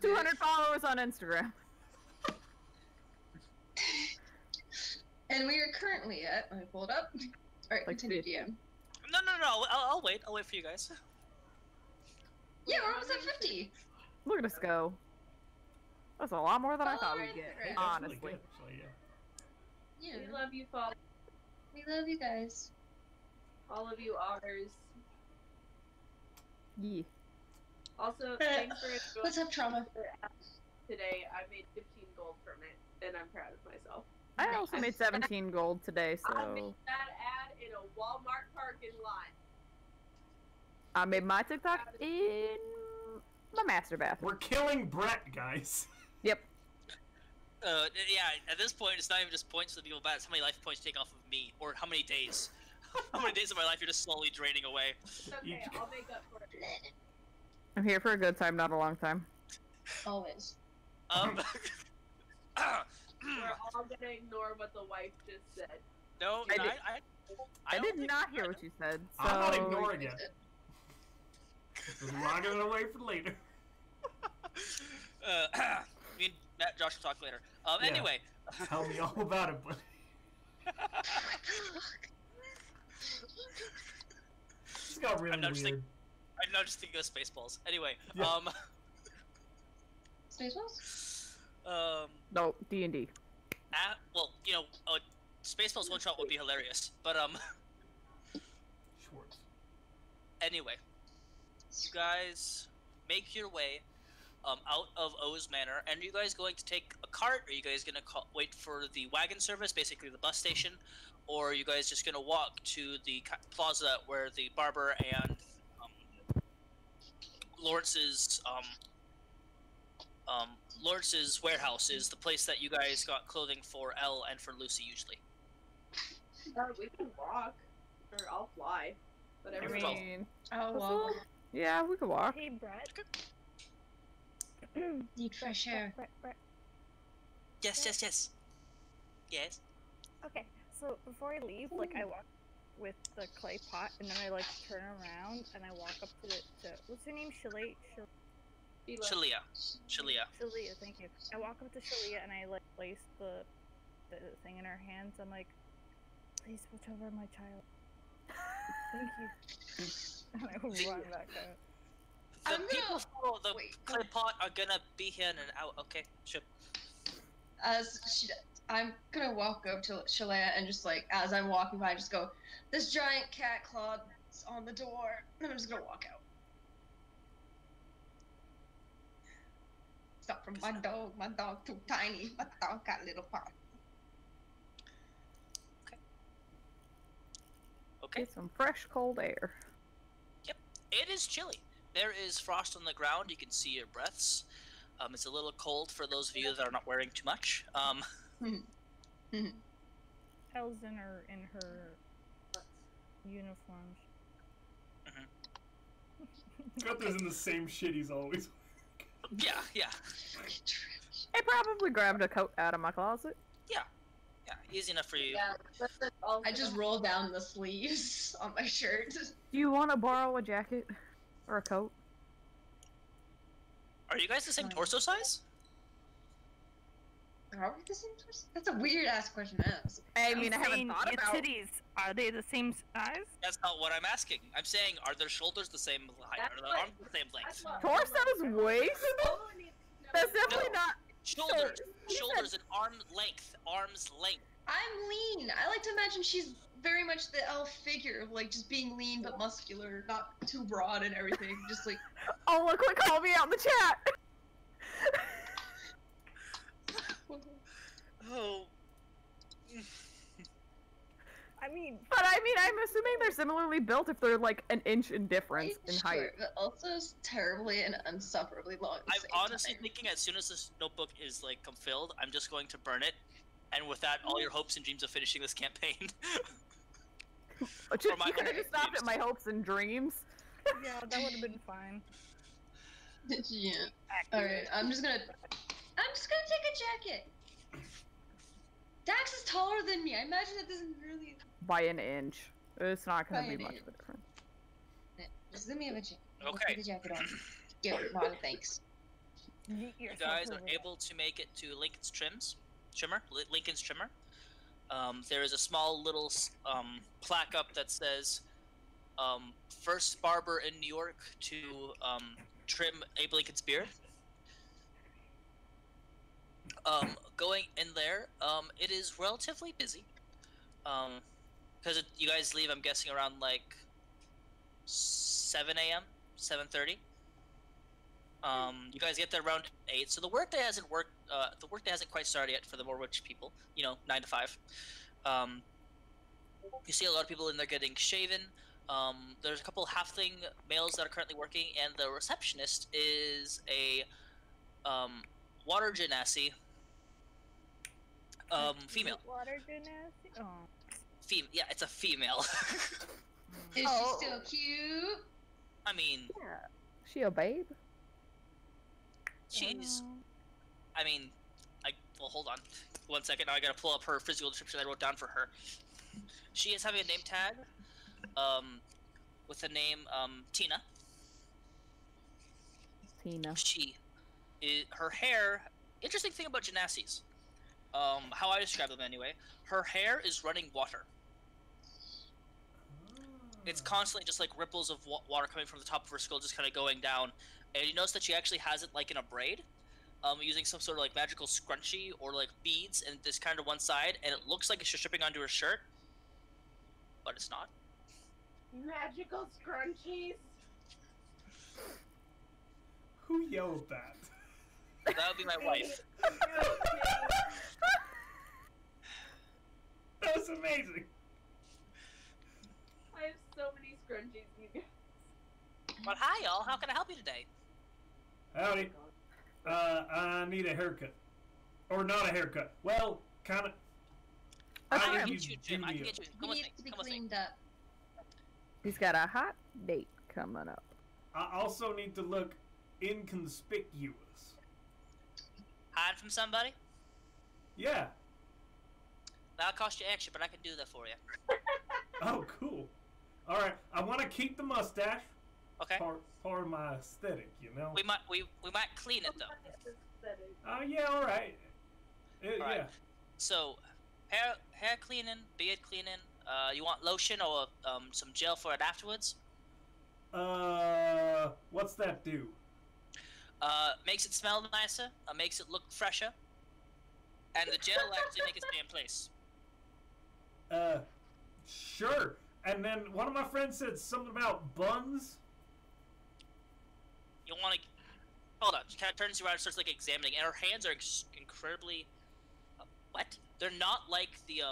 200 followers on Instagram. And we are currently at. Let me pull it up. All right, Like continue, 50. DM. No. I'll wait. I'll wait for you guys. Yeah, we're almost at 50. Look at us go. That's a lot more than I thought we'd get, Follow our Instagram. That's really honestly. good, actually, yeah. Yeah, We love you, Fall. we love you guys. All of you otters. Yeah. Also, thanks for Let's have trauma. today. I made 15 gold from it, and I'm proud of myself. I also made 17 gold today, I made so that ad in a Walmart parking lot. I made my TikTok in my master bathroom. We're killing Bret, guys. Yep. Yeah. At this point, it's not even just points for the people bad. It's how many life points you take off of me, or how many days. How many days of my life you're just slowly draining away. It's okay, I'll make up for it. I'm here for a good time, not a long time. Always. We're all gonna ignore what the wife just said. No, I no, did- I don't did think not you hear would. what you said, so... I'm not ignoring it. Just locking it away for later. Me and Matt, Josh will talk later. Yeah. Anyway. Tell me all about it, buddy. This got really I'm not just weird. I'm not just thinking of Spaceballs. Anyway, Yeah. Spaceballs? No, D&D. well, Spaceballs one shot would be hilarious, but Schwartz. anyway, you guys make your way out of O's Manor, and are you guys going to take a cart? Are you guys gonna wait for the wagon service, basically the bus station, or are you guys just gonna walk to the plaza where the barber and Lawrence's warehouse is, the place that you guys got clothing for Elle and for Lucy usually? We can walk, or I'll fly. Whatever. I Well, mean... Oh, well. Yeah, we could walk. Hey, Bret. Need fresh air. Bret. Yes. Yes. Okay, so before I leave, like, I walk with the clay pot, and then I, like, turn around, and I walk up to what's her name? Shalia, thank you. I walk up to Shalia, and I, like, place the thing in her hands. I'm like, please watch over my child. Thank you. And I run back out. The I'm gonna- people follow the wait. clay pot are gonna be here in and out. Okay, sure. I'm gonna walk up to Shalea and just like, as I'm walking by, just go, this giant cat claw's on the door, and I'm just gonna walk out. Stop from my dog too tiny, my dog got a little pot. Okay. Get some fresh, cold air. It is chilly. There is frost on the ground. You can see your breaths. It's a little cold for those of you that are not wearing too much. Elle's in her uniforms. Gunthar's in the same shit he's always. Yeah. I probably grabbed a coat out of my closet. Yeah, easy enough for you. Yeah, I just roll down the sleeves on my shirt. Do you want to borrow a jacket? Or a coat? Are you guys the same torso size? Are we the same person? That's a weird ass question to ask. I mean, I haven't thought your about... titties, are they the same size? That's not what I'm asking. I'm saying, are their shoulders the same height? Are their arms the same length? Torso's waist? That's definitely No. not... Shoulders, you shoulders, said- and arm's length. I'm lean. I like to imagine she's very much the elf figure of like just being lean but muscular, not too broad and everything. Just like Oh, look what called me out in the chat! Oh. I mean, But I mean, I'm assuming they're similarly built if they're like an inch in difference in height. Sure, but also terribly and unsufferably long. At the I'm same honestly time. thinking as soon as this notebook is like filled, I'm just going to burn it, and with that, all your hopes and dreams of finishing this campaign. You my could have just stopped at my hopes and dreams. Yeah, that would have been fine. Yeah. All right. I'm just gonna take a jacket. Dax is taller than me. I imagine that doesn't really. By an inch. It's not gonna By be an much inch. of a difference. Just let me have a jacket. Okay. Put the jacket on. Yeah, no, thanks. You guys are able to make it to Lincoln's Lincoln's Trimmer. There is a small little plaque up that says, first barber in New York to trim Abe Lincoln's beard. Going in there, it is relatively busy. Because you guys leave, I'm guessing, around like 7 a.m., 7:30. You guys get there around 8, so the workday hasn't quite started yet for the more rich people. 9 to 5. You see a lot of people in there getting shaven. There's a couple halfling males that are currently working, and the receptionist is a water genasi. Female. Water genasi? Oh. Yeah, it's a female. Is Oh. she still cute? I mean, Yeah. She a babe? she's. I mean, well, hold on 1 second. Now I gotta pull up her physical description I wrote down for her. She is having a name tag, with the name Tina. Tina. Her hair. Interesting thing about Genasis. How I describe them anyway. Her hair is running water. It's constantly just like ripples of water coming from the top of her skull, just kind of going down. And you notice that she actually has it like in a braid, using some sort of like magical scrunchie or like beads, and this kind of one side, and it looks like it's just dripping onto her shirt, but it's not. Magical scrunchies. Who yelled that? That would be my wife. That was amazing. I have so many scrunchies, you guys. Well, hi y'all. How can I help you today? Howdy. I need a haircut. Or not a haircut. Well, kind of. A I trim. can get you, Jim. I can get you. He Come with needs me. to be Come with me. cleaned up. He's got a hot date coming up. I also need to look inconspicuous. Hide from somebody? Yeah. That'll cost you extra, but I can do that for you. Oh, cool. All right. I want to keep the mustache. Okay. Part of my aesthetic, you know. We might clean it though. Oh yeah, all right. All right. Yeah. So, hair cleaning, beard cleaning. You want lotion or some gel for it afterwards? What's that do? Makes it smell nicer. Makes it look fresher. And the gel will actually make it stay in place. Sure. And then one of my friends said something about buns. You want to hold on. She kind of turns around and starts like examining, and her hands are incredibly. What? They're not like the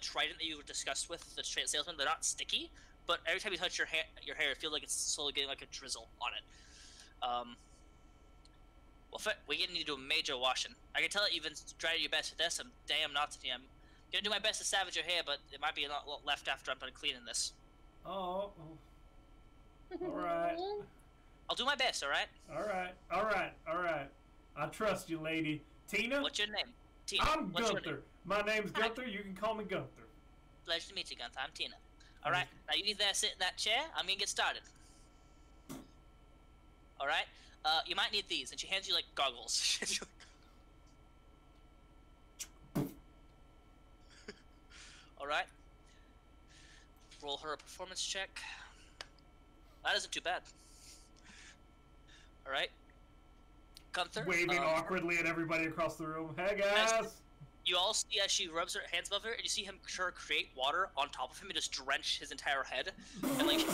trident that you discussed with the salesman. They're not sticky, but every time you touch your hair, it feels like it's slowly getting like a drizzle on it. Well, we need to do a major washing. I can tell that you've been trying your best with this. I'm damn not today. I'm gonna do my best to salvage your hair, but it might be a lot left after I'm done cleaning this. Oh. All right. I'll do my best. All right. All right. I trust you, lady. Tina? What's your name? Tina. I'm What's your Gunthar. name? My name's Hi. Gunthar. You can call me Gunthar. Pleasure to meet you, Gunthar. I'm Tina. All right. Now you there, sit in that chair. I'm gonna get started. All right. You might need these, and she hands you like goggles. She hands you, like... All right. Roll her a performance check. That isn't too bad. All right. Gunther. Waving awkwardly at everybody across the room. Hey guys. You all see as she rubs her hands above her, and you see him create water on top of him and just drench his entire head, and like,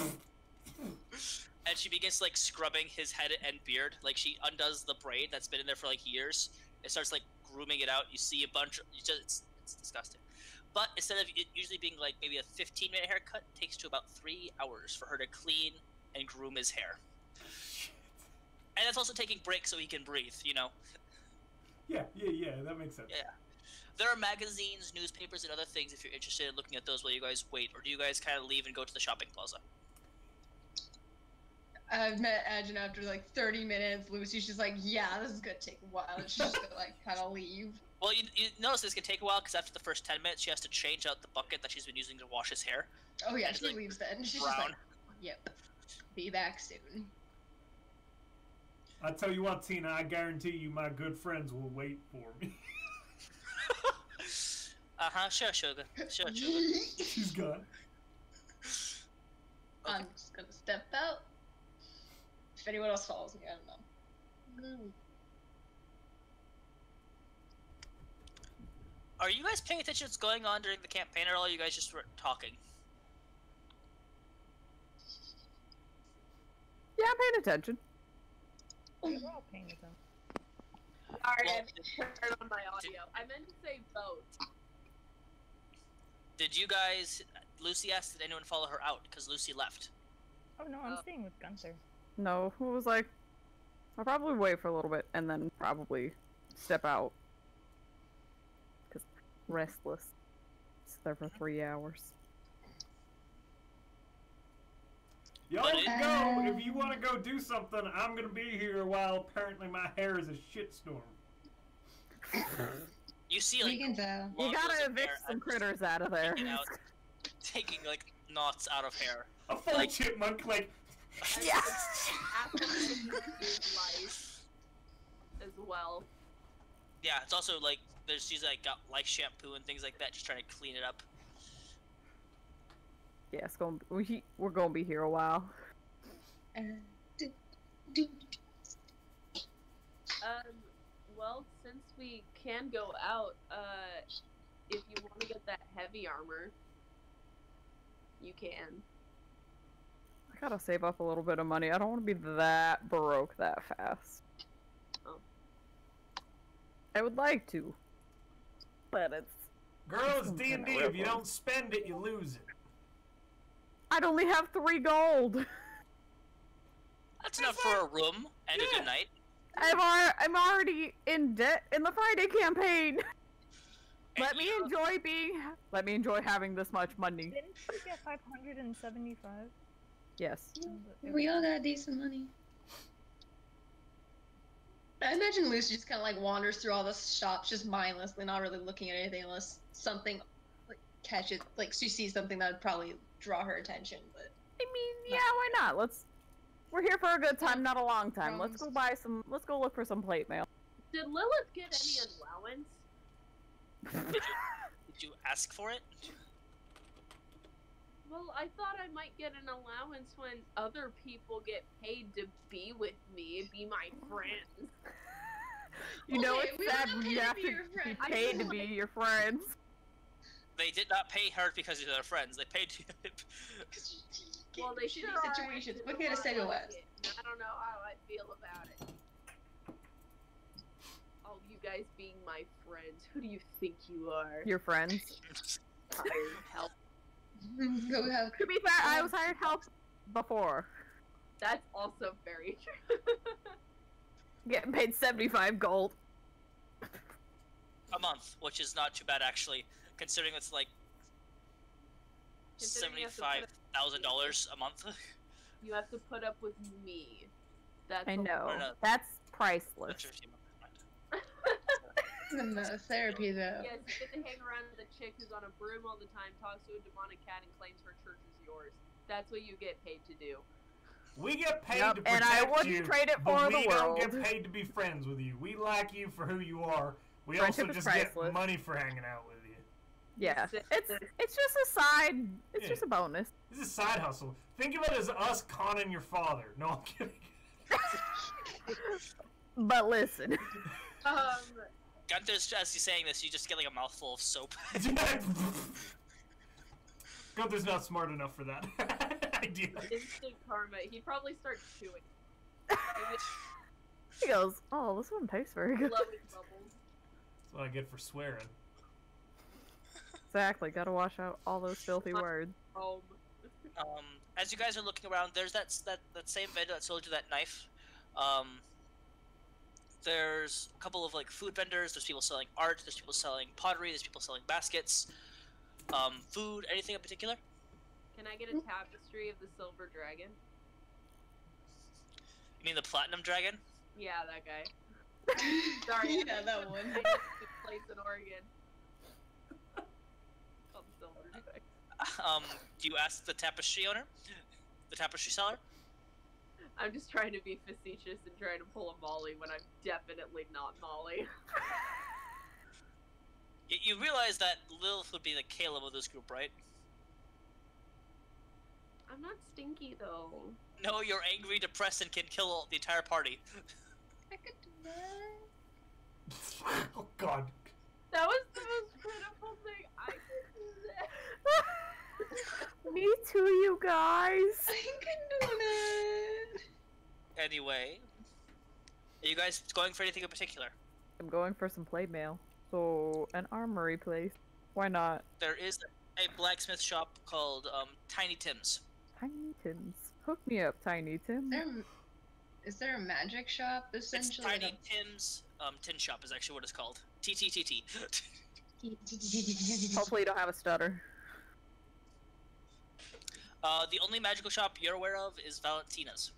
and she begins like scrubbing his head and beard. Like she undoes the braid that's been in there for like years. It starts like grooming it out. You see a bunch. It's disgusting. But instead of it usually being like maybe a 15-minute haircut, it takes to about 3 hours for her to clean and groom his hair. And that's also taking breaks so he can breathe, you know? Yeah, that makes sense. Yeah. There are magazines, newspapers, and other things if you're interested in looking at those while you guys wait, or do you guys kind of leave and go to the shopping plaza? I've met Edge, and after like 30 minutes, Lucy's just like, yeah, this is gonna take a while. And she's just gonna like kind of leave. Well, you notice this can take a while because after the first 10 minutes, she has to change out the bucket that she's been using to wash his hair. Oh yeah, And she like, leaves then. She's brown. just like, yep, be back soon. I tell you what, Tina, I guarantee you my good friends will wait for me. Sure, sugar. Sure, sugar. She's gone. I'm just gonna step out. If anyone else follows me, I don't know. Are you guys paying attention to what's going on during the campaign, or are you guys just talking? Yeah, I'm paying attention. We're all paying attention. Sorry, Well, I turned on my audio. I meant to say vote. Did you guys... Lucy asked, did anyone follow her out? Because Lucy left. Oh no, I'm staying with Gunthar. No, who was like, I'll probably wait for a little bit and then probably step out. Because restless. It's there for 3 hours. Y'all can go. If you want to go do something, I'm going to be here while apparently my hair is a shitstorm. You see, like... We can tell. You long gotta rows of evict hair some and critters out of there. taking out- taking, like, knots out of hair. A full chipmunk, like... Yeah! Life as well. Yeah, it's also, like, she's, like, got, like, shampoo and things like that, just trying to clean it up. Yeah, it's gonna be, we're gonna be here a while. Well, since we can go out, if you want to get that heavy armor, you can. I gotta save up a little bit of money. I don't want to be that broke that fast. Oh. I would like to, but it's... Girl, it's Some D&D. kinda If you rip-off. don't spend it, you lose it. I'd only have 3 gold. That's enough for a room and a good night. I'm already in debt in the Friday campaign. And Let me enjoy having this much money. Didn't you get 575? Yes. We all got decent money. I imagine Lucy just kind of like wanders through all the shops just mindlessly, not really looking at anything unless something like catches, like she sees something that would probably draw her attention. But I mean, yeah, why not? We're here for a good time, not a long time. Let's go look for some plate mail. Did Lillith get any allowance? Did you ask for it? Well, I thought I might get an allowance when other people get paid to be with me, be my friends. You know Okay, it's we sad wanna when pay you to have be to your be friend. paid to be your friends. They did not pay her because they're their friends. They paid you. Well, they shitty sure are situations. acting What a can I lot say to like us? it. I don't know how I feel about it. All you guys being my friends. Who do you think you are? Your friends. Hired help. Go have. To be fair, I was hired help before. That's also very true. Getting paid 75 gold. A month, which is not too bad actually, considering it's like Considering you have to put $75,000 a month. You have to put up with me. That's I a know. Or no. That's priceless. That's your team member. No therapy though. Yes, you get to hang around with a chick who's on a broom all the time, talks to a demonic cat, and claims her church is yours. That's what you get paid to do. We get paid Yep, to and protect I wouldn't you, trade it but for we the don't world. get paid to be friends with you. We like you for who you are. We Friendship also is just get priceless. money for hanging out with you. Yeah, Sit- it's just a side. It's Yeah. just a bonus. This is a side hustle. Think of it as us conning your father. No, I'm kidding. But listen, Gunther's, as he's saying this, you just get like a mouthful of soap. Gunther's not smart enough for that idea. Instant karma. He'd probably start chewing. he goes, "Oh, this one tastes very good." Blowing bubbles. That's what I get for swearing. Exactly. Gotta wash out all those filthy words. Home. As you guys are looking around, there's that same vendor that sold you that knife. There's a couple of like food vendors. There's people selling art. There's people selling pottery. There's people selling baskets. Food. Anything in particular? Can I get a tapestry of the silver dragon? You mean the platinum dragon? Yeah, that guy. Sorry. Yeah, that one. I need to place in Oregon. Called the silver dragon. Do you ask the tapestry owner? The tapestry seller? I'm just trying to be facetious and trying to pull a Molly when I'm definitely not Molly. You realize that Lillith would be the Caleb of this group, right? I'm not stinky though. No, you're angry, depressed, and can kill the entire party. I could do that. Oh God. That was the most critical thing I could do. That. Me too, you guys. I could do that. Anyway, are you guys going for anything in particular? I'm going for some plate mail. So, an armory place. Why not? There is a blacksmith shop called Tiny Tim's. Tiny Tim's. Hook me up, Tiny Tim. Is there a magic shop It's essentially? Tiny Tim's tin shop is actually what it's called. TTTT. Hopefully you don't have a stutter. The only magical shop you're aware of is Valentina's.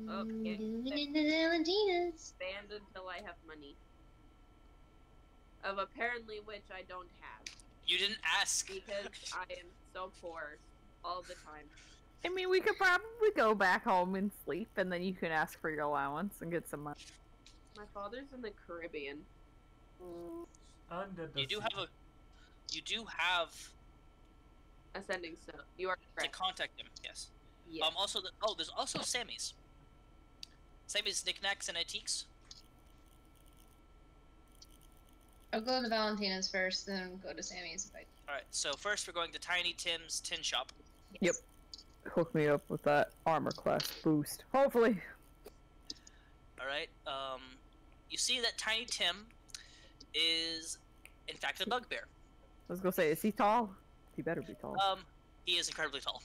Okay. Valentina's. Banned until I have money. Of apparently which I don't have. You didn't ask. Because I am so poor all the time. I mean, we could probably go back home and sleep, and then you can ask for your allowance and get some money. My father's in the Caribbean. Under the You do sea. have Ascending Stone. You are to correct. contact him. Yes. Yes. Also, there's also Sammy's. Sammy's knickknacks and antiques. I'll go to Valentina's first, then go to Sammy's. All right. So first, we're going to Tiny Tim's tin shop. Yep. Hook me up with that armor class boost. Hopefully. All right. You see that Tiny Tim is, in fact, a bugbear. I was gonna say, is he tall? He better be tall. He is incredibly tall.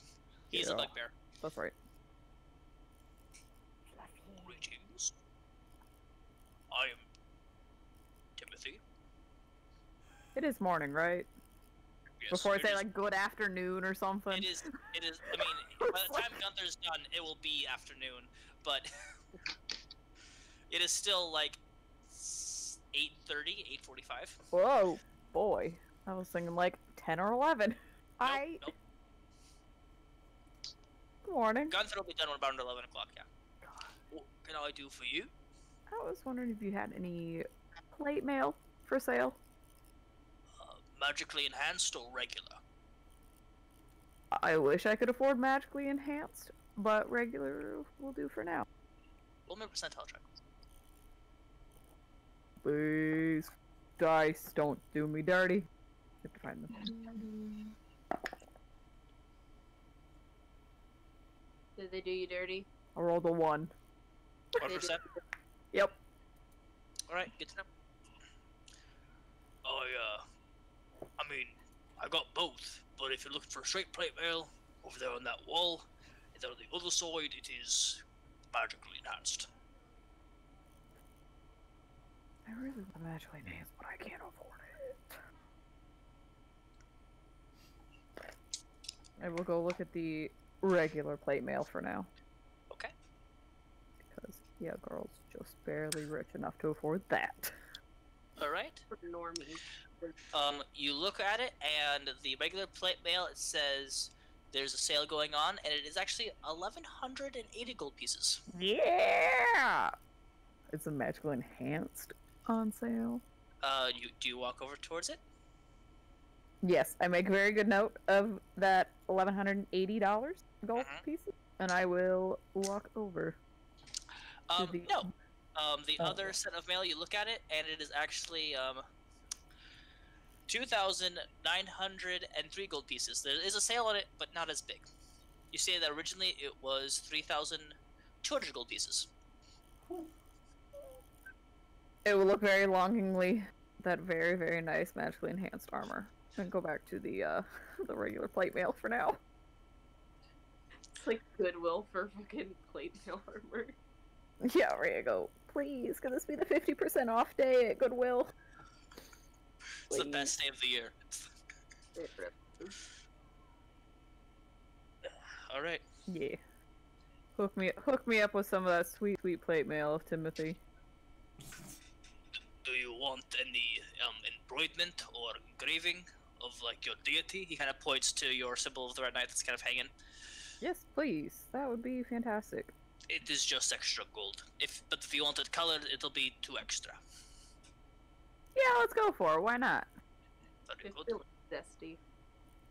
He is a Yeah. bugbear. That's right. Greetings. I am Timothy. It is morning, right? Yes, Before I it say, is- like, good afternoon or something. It is. I mean, by the time Gunthar's done, it will be afternoon. But it is still like 8:30, 8:45. Whoa, boy. I was thinking, like, 10 or 11. Nope. Good morning. Gunther will be done about 11 o'clock. Yeah. What can I do for you? I was wondering if you had any plate mail for sale. Magically enhanced or regular? I wish I could afford magically enhanced, but regular will do for now. Roll me a percentile check. Please. Dice, don't do me dirty. Have to find them. Did they do you dirty? I rolled a 1. 1%. Yep. All right. Good to know. I mean, I got both, but if you're looking for a straight plate mail, over there on that wall, and then on the other side, it is magically enhanced. I really want magically enhanced, but I can't afford it. I will go look at the regular plate mail for now. Okay. Because, yeah, girls just barely rich enough to afford that. All right. For normies. You look at it, and the regular plate mail, it says there's a sale going on, and it is actually 1,180 gold pieces. Yeah! It's a magical enhanced on sale. Do you walk over towards it? Yes, I make a very good note of that $1,180 gold Mhm. pieces, and I will walk over. the- No. The Oh. other set of mail, you look at it, and it is actually 2,903 gold pieces. There is a sale on it, but not as big. You say that originally it was 3,200 gold pieces. It will look very longingly that very, very nice magically enhanced armor and go back to the the regular plate mail for now. It's like Goodwill for fucking plate mail armor. Yeah, ready to go. Please, can this be the 50% off day at Goodwill? It's the Please. best day of the year. All right. Yeah. Hook me up with some of that sweet, sweet plate mail, Timothy. Do you want any embroiderment or engraving of like your deity? He kind of points to your symbol of the Red Knight that's kind of hanging. Yes, please. That would be fantastic. It is just extra gold. But if you want it colored, it'll be 2 extra. Yeah, let's go for it. Why not? Very It's good. feeling zesty.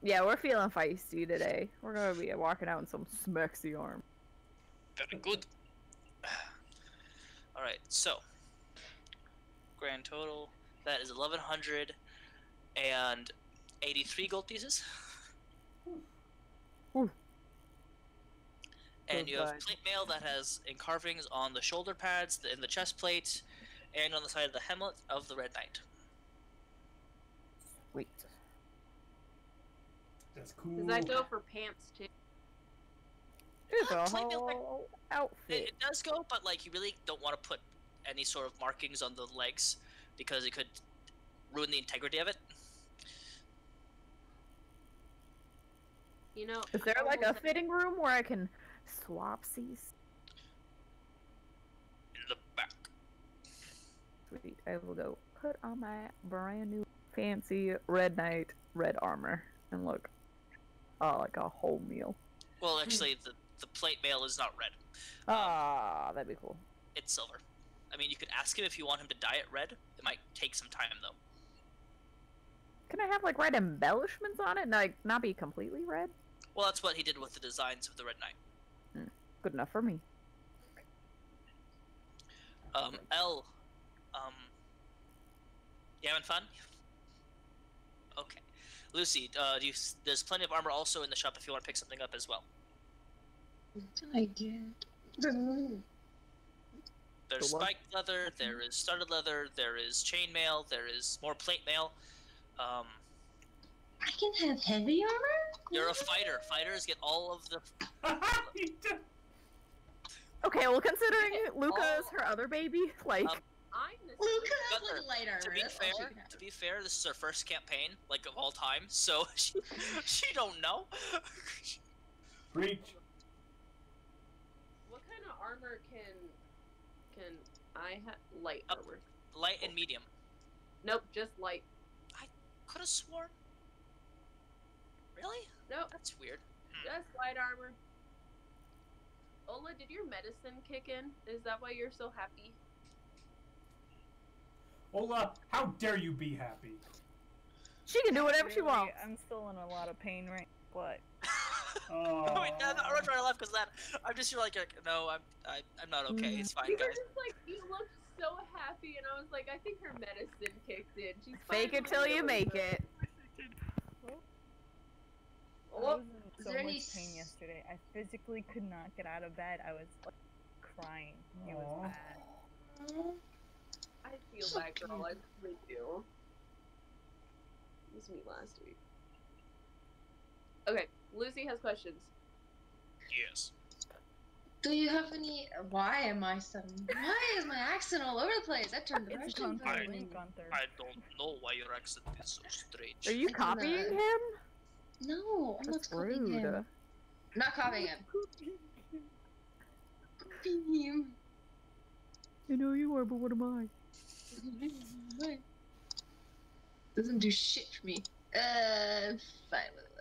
Yeah, we're feeling feisty today. We're gonna be walking out in some smexy arm. Very good. All right, so grand total that is 1,183 gold pieces. Ooh. And you have Goodbye. plate mail that has carvings on the shoulder pads, in the chest plate, and on the side of the helmet of the Red Knight. Sweet. That's cool. Does that go for pants too? It's a Plate mail, whole outfit. It does go, but like you really don't want to put any sort of markings on the legs because it could ruin the integrity of it. You know, Is there I like will a say- fitting room where I can swap these? In the back. Sweet. I will go put on my brand new fancy Red Knight red armor and look, like a whole meal. Well, actually, the plate mail is not red. Ah, that'd be cool. It's silver. I mean, you could ask him if you want him to dye it red. It might take some time, though. Can I have like red embellishments on it and like not be completely red? Well, that's what he did with the designs of the Red Knight. Good enough for me. L, you having fun? Okay. Lucy, there's plenty of armor also in the shop if you want to pick something up as well. I get. There's The what? spiked leather, there is studded leather, there is chainmail, there is more plate mail. I can have heavy armor? You're a fighter. Fighters get all of the. Okay, well considering Luca is her other baby, like I'm the Luca has Gunthar, like light armor. To be That's all she fair, can have. to be fair, this is her first campaign, like of all time, so she don't know. Preach. What kind of armor can I have? Light Up. armor. Light and medium. Nope, just light. Could have sworn. Really? Nope, That's weird. just light armor. Ola, did your medicine kick in? Is that why you're so happy? Ola, how dare you be happy? she can do whatever she Really, wants. I'm still in a lot of pain right but Oh. Wait, no, I'm not trying to laugh because that. I'm just like, no, I'm not okay. It's fine, You were guys. just like, you looked so happy, and I was like, I think her medicine kicked in. She's Fake it till finally you doing make it. I Oh, was in is so there much any pain yesterday. I physically could not get out of bed. I was like crying. It was Aw. bad. I feel that, girl. I really do. It was me last week. Okay, Lucy has questions. Yes. Do you have any? Why am I sudden? Why is my accent all over the place? I turned the It's Russian Gunther. very It's Gunther. I don't know why your accent is so strange. Are you I can, copying him? No, I'm not That's copying rude. him. Not copying him. Copying him. I know you are, but what am I? Doesn't do shit for me. Fine with it.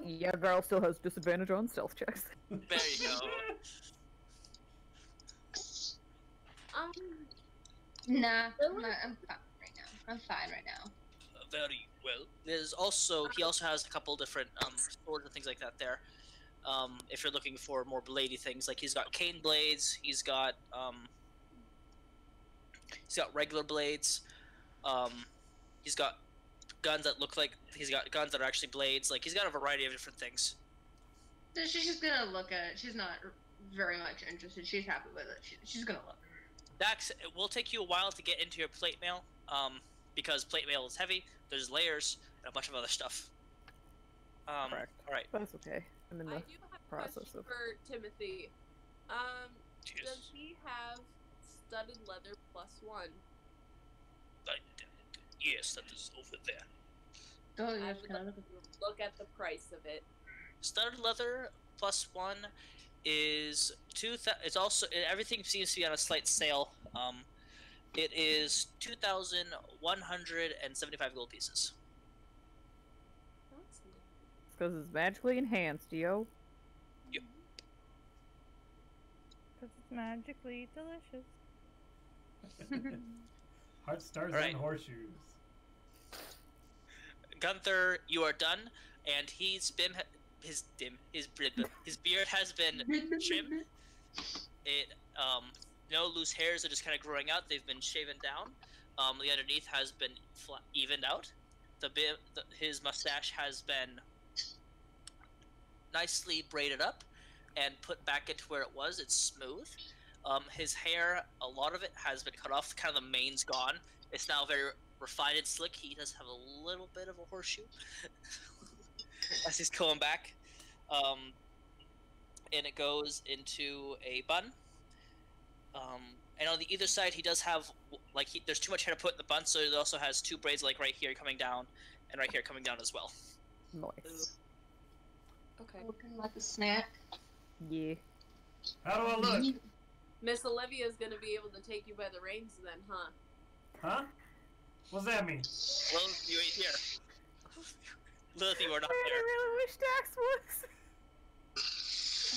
Yeah, girl still has disadvantage on stealth checks. There you go. Nah, I'm fine right now. I'm fine right now. Very well. He also has a couple different swords and things like that there. If you're looking for more bladey things, like he's got cane blades, he's got regular blades, he's got guns that look like he's got guns that are actually blades. Like he's got a variety of different things. She's just gonna look at it. She's not very much interested. She's happy with it. She's gonna look. Dax, it will take you a while to get into your plate mail, because plate mail is heavy. There's layers and a bunch of other stuff. Correct. All right. That's okay. I'm in I the do have a process question of. for Timothy. Cheers. Does he have studded leather +1? Yes, that is over there. Oh, I yeah, would like to look at the price of it. Studded leather +1 is it's also everything seems to be on a slight sale. It is 2,175 gold pieces. That's nice. Because it's magically enhanced, yo. Yep. Because it's magically delicious. Heart stars Alright. and horseshoes. Gunthar, you are done, and his beard has been trimmed. It no loose hairs are just kind of growing out. They've been shaven down. The underneath has been evened out. His mustache has been nicely braided up and put back into where it was. It's smooth. His hair, a lot of it has been cut off. Kind of the mane's gone. It's now very refined and slick. He does have a little bit of a horseshoe as he's going back. And it goes into a bun. And on the either side, he does have, like, there's too much hair to put in the bun, so it also has two braids, like, right here coming down, and right here coming down as well. Nice. Okay. Looking like a snack. Yeah. How do I look? Miss Olivia's gonna be able to take you by the reins then, huh? Huh? What's that mean? Lillith, you ain't here. Lillith, you are not Man, I there. really wish Dax was.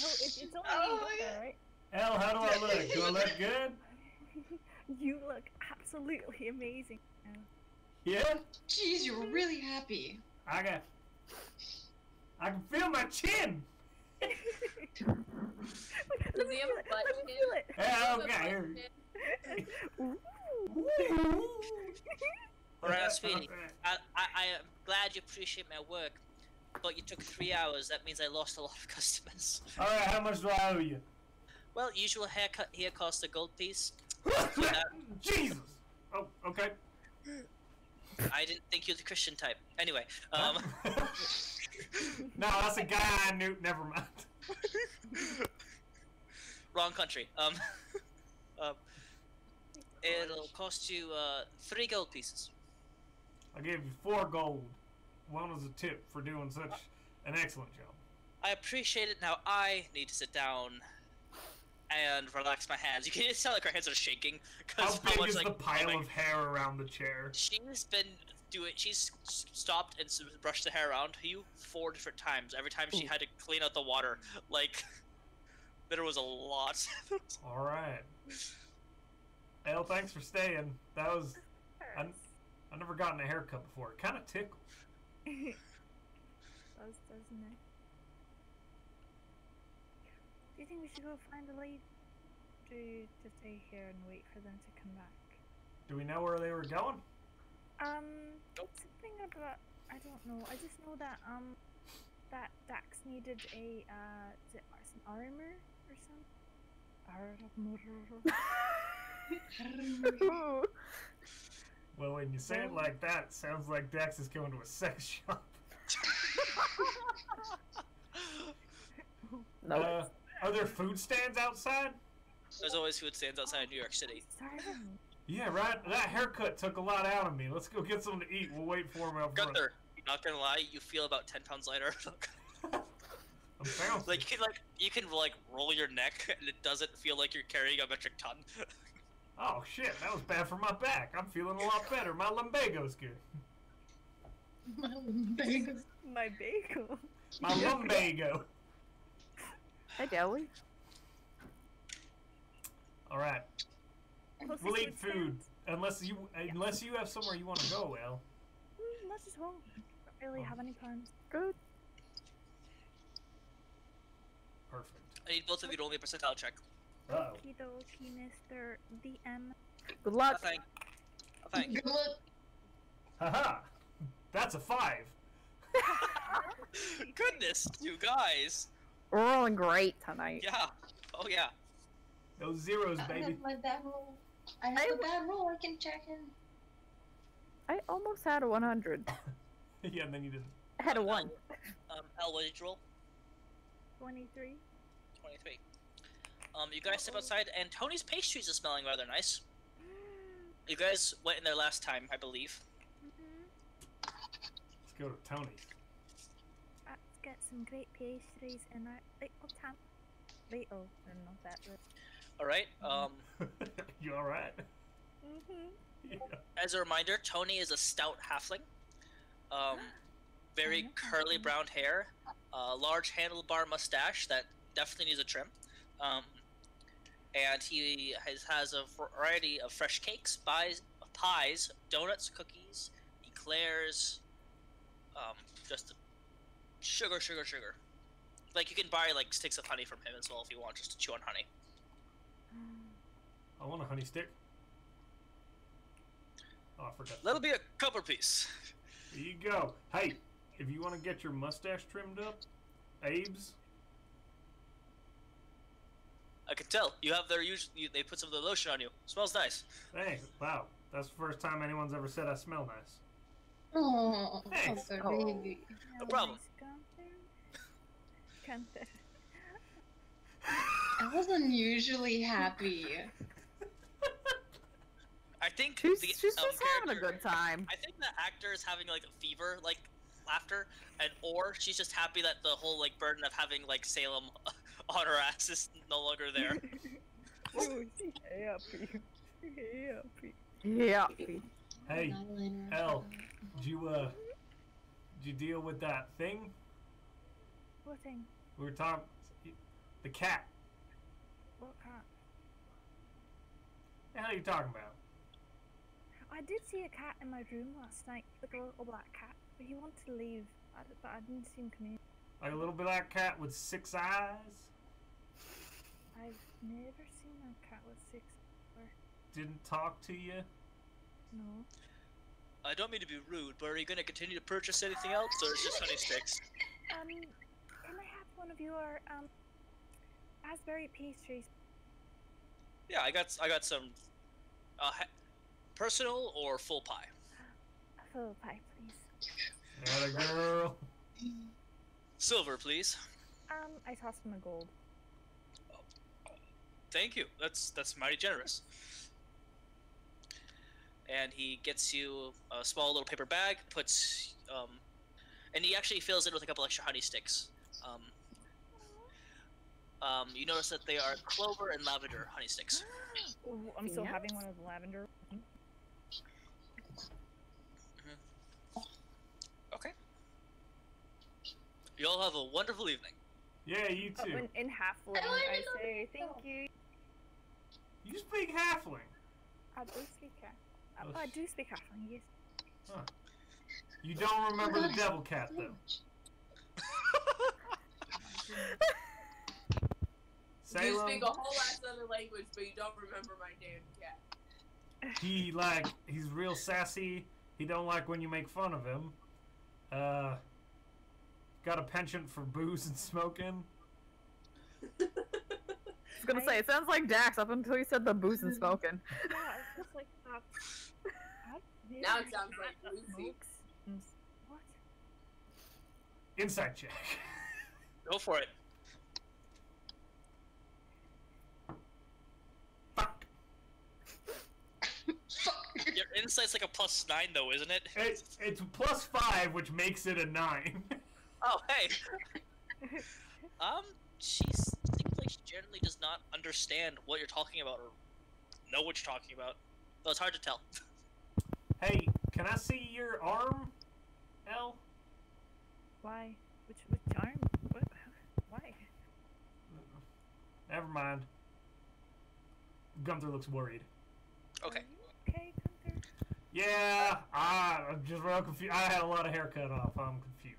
Oh, it's only Oh, you, yeah. right? Elle, how do I look? Do I look good? You look absolutely amazing. Yeah? Jeez, you were really happy. I can feel my chin! Does he have a butt Let me chin? feel it. Yeah, Does he have a okay. butt chin? Ooh. Alright, sweetie. I am glad you appreciate my work, but you took 3 hours. That means I lost a lot of customers. Alright, how much do I owe you? Well, usual haircut here costs a gold piece. Jesus! Oh, okay. I didn't think you were the Christian type. Anyway, No, that's a guy I knew. Never mind. wrong country. It'll cost you 3 gold pieces. I gave you 4 gold. One was a tip for doing such an excellent job. I appreciate it. Now I need to sit down and relax my hands. You can just tell like her hands are shaking How because big much is like the pile like, of hair around the chair? she's been doing. She's stopped and brushed the hair around you 4 different times. Every time she had to clean out the water. Like there was a lot. Alright. Elle, thanks for staying. That was... I've never gotten a haircut before. It kind of tickled. Does, doesn't it? Do you think we should go find the lady? Do you just stay here and wait for them to come back? Do we know where they were going? Something about, I don't know. I just know that that Dax needed a some armor or something. Ooh. Well, when you say it like that, it sounds like Dax is going to a sex shop. No. Are there food stands outside? There's always food stands outside of New York City. Starving. Yeah, right. That haircut took a lot out of me. Let's go get something to eat. We'll wait for him out front. Gunther, not gonna lie, you feel about 10 pounds lighter. I'm bouncing. Like you can roll your neck and it doesn't feel like you're carrying a metric ton. Oh shit, that was bad for my back. I'm feeling a lot better. My lumbago's good. My bagel. My lumbago. Hey, Joey. Alright, Closest we'll eat food food. stands? Unless you have somewhere you want to go, Elle. Not just home. Don't really have any plans. Good. Perfect. I need both of you to roll me a percentile check. Uh-oh. Okie dokie, Mr. DM. Good luck. Thank you. Good luck. Haha! That's a 5. Goodness, you guys. We're rolling great tonight. Yeah. Oh yeah. Those zeros, I baby. have my barrel. I have a bad roll. I can check in. I almost had a 100. Yeah, and then you didn't. I had a 1. Elle, what did you roll? 23. 23. You guys step outside, and Tony's pastries are smelling rather nice. You guys went in there last time, I believe. Let's go to Tony's. Let's get some great pastries in our little town. Wait, oh, I don't know that. Alright, You alright? Mm-hmm. Yeah. as a reminder, Tony is a stout halfling. Very curly brown hair, large handlebar mustache that definitely needs a trim. And he has a variety of fresh cakes, pies, donuts, cookies, eclairs, just sugar. Like, you can buy, like, sticks of honey from him as well if you want, just to chew on honey. I want a honey stick. Oh, I forgot. That'll be a copper piece. There you go. Hey, if you want to get your mustache trimmed up, Abe's. I can tell. You have their they put some of the lotion on you. Smells nice. Thanks. Wow, that's the first time anyone's ever said I smell nice. Oh, Thanks. baby. No problem. Gunthar. I was unusually happy. I think She's the just having a character- good time. I think the actor is having like a fever, like laughter, or she's just happy that the whole like burden of having like Salem on her ass is no longer there. Oh, she's happy. Happy. Yeah. Hey, Elle, did you deal with that thing? What thing? We were talking. The cat. What cat? The hell are you talking about? I did see a cat in my room last night, like a little black cat, but he wanted to leave, but I didn't see him come in. Like a little black cat with 6 eyes? I've never seen a cat with 6 before. Didn't talk to you? No. I don't mean to be rude, but are you going to continue to purchase anything else, or is just honey sticks? Can I have one of your raspberry pastries? Yeah, I got some. Personal or full pie? A full pie, please. Atta girl. Silver, please. I tossed him a gold. Thank you. That's mighty generous. And he gets you a small little paper bag, puts and he actually fills it with a couple extra honey sticks. You notice that they are clover and lavender honey sticks. Ooh, I'm still having one of the lavender. Okay. You all have a wonderful evening. Yeah, you too. In halfling, I say thank you. You speak halfling. I do speak halfling. I do speak halfling, yes. Huh. You don't remember the devil cat, though. You speak a whole ass other language, but you don't remember my damn cat. He's real sassy. He don't like when you make fun of him. Got a penchant for booze and smoking. I was gonna say, it sounds like Dax up until you said the booze and smoking. Yeah, it's just like that. Now it sounds like Lucy. What? Insight check. Go for it. Fuck. Your insight's like a +9 though, isn't it? It's +5, which makes it a 9. Oh, hey. She seems like she generally does not understand what you're talking about or know what you're talking about. Though it's hard to tell. Hey, can I see your arm, Elle? Why? Which arm? What? Why? Never mind. Gunthar looks worried. Okay. Are you okay, Gunthar? Yeah, I'm just real confused. I had a lot of hair cut off. I'm confused.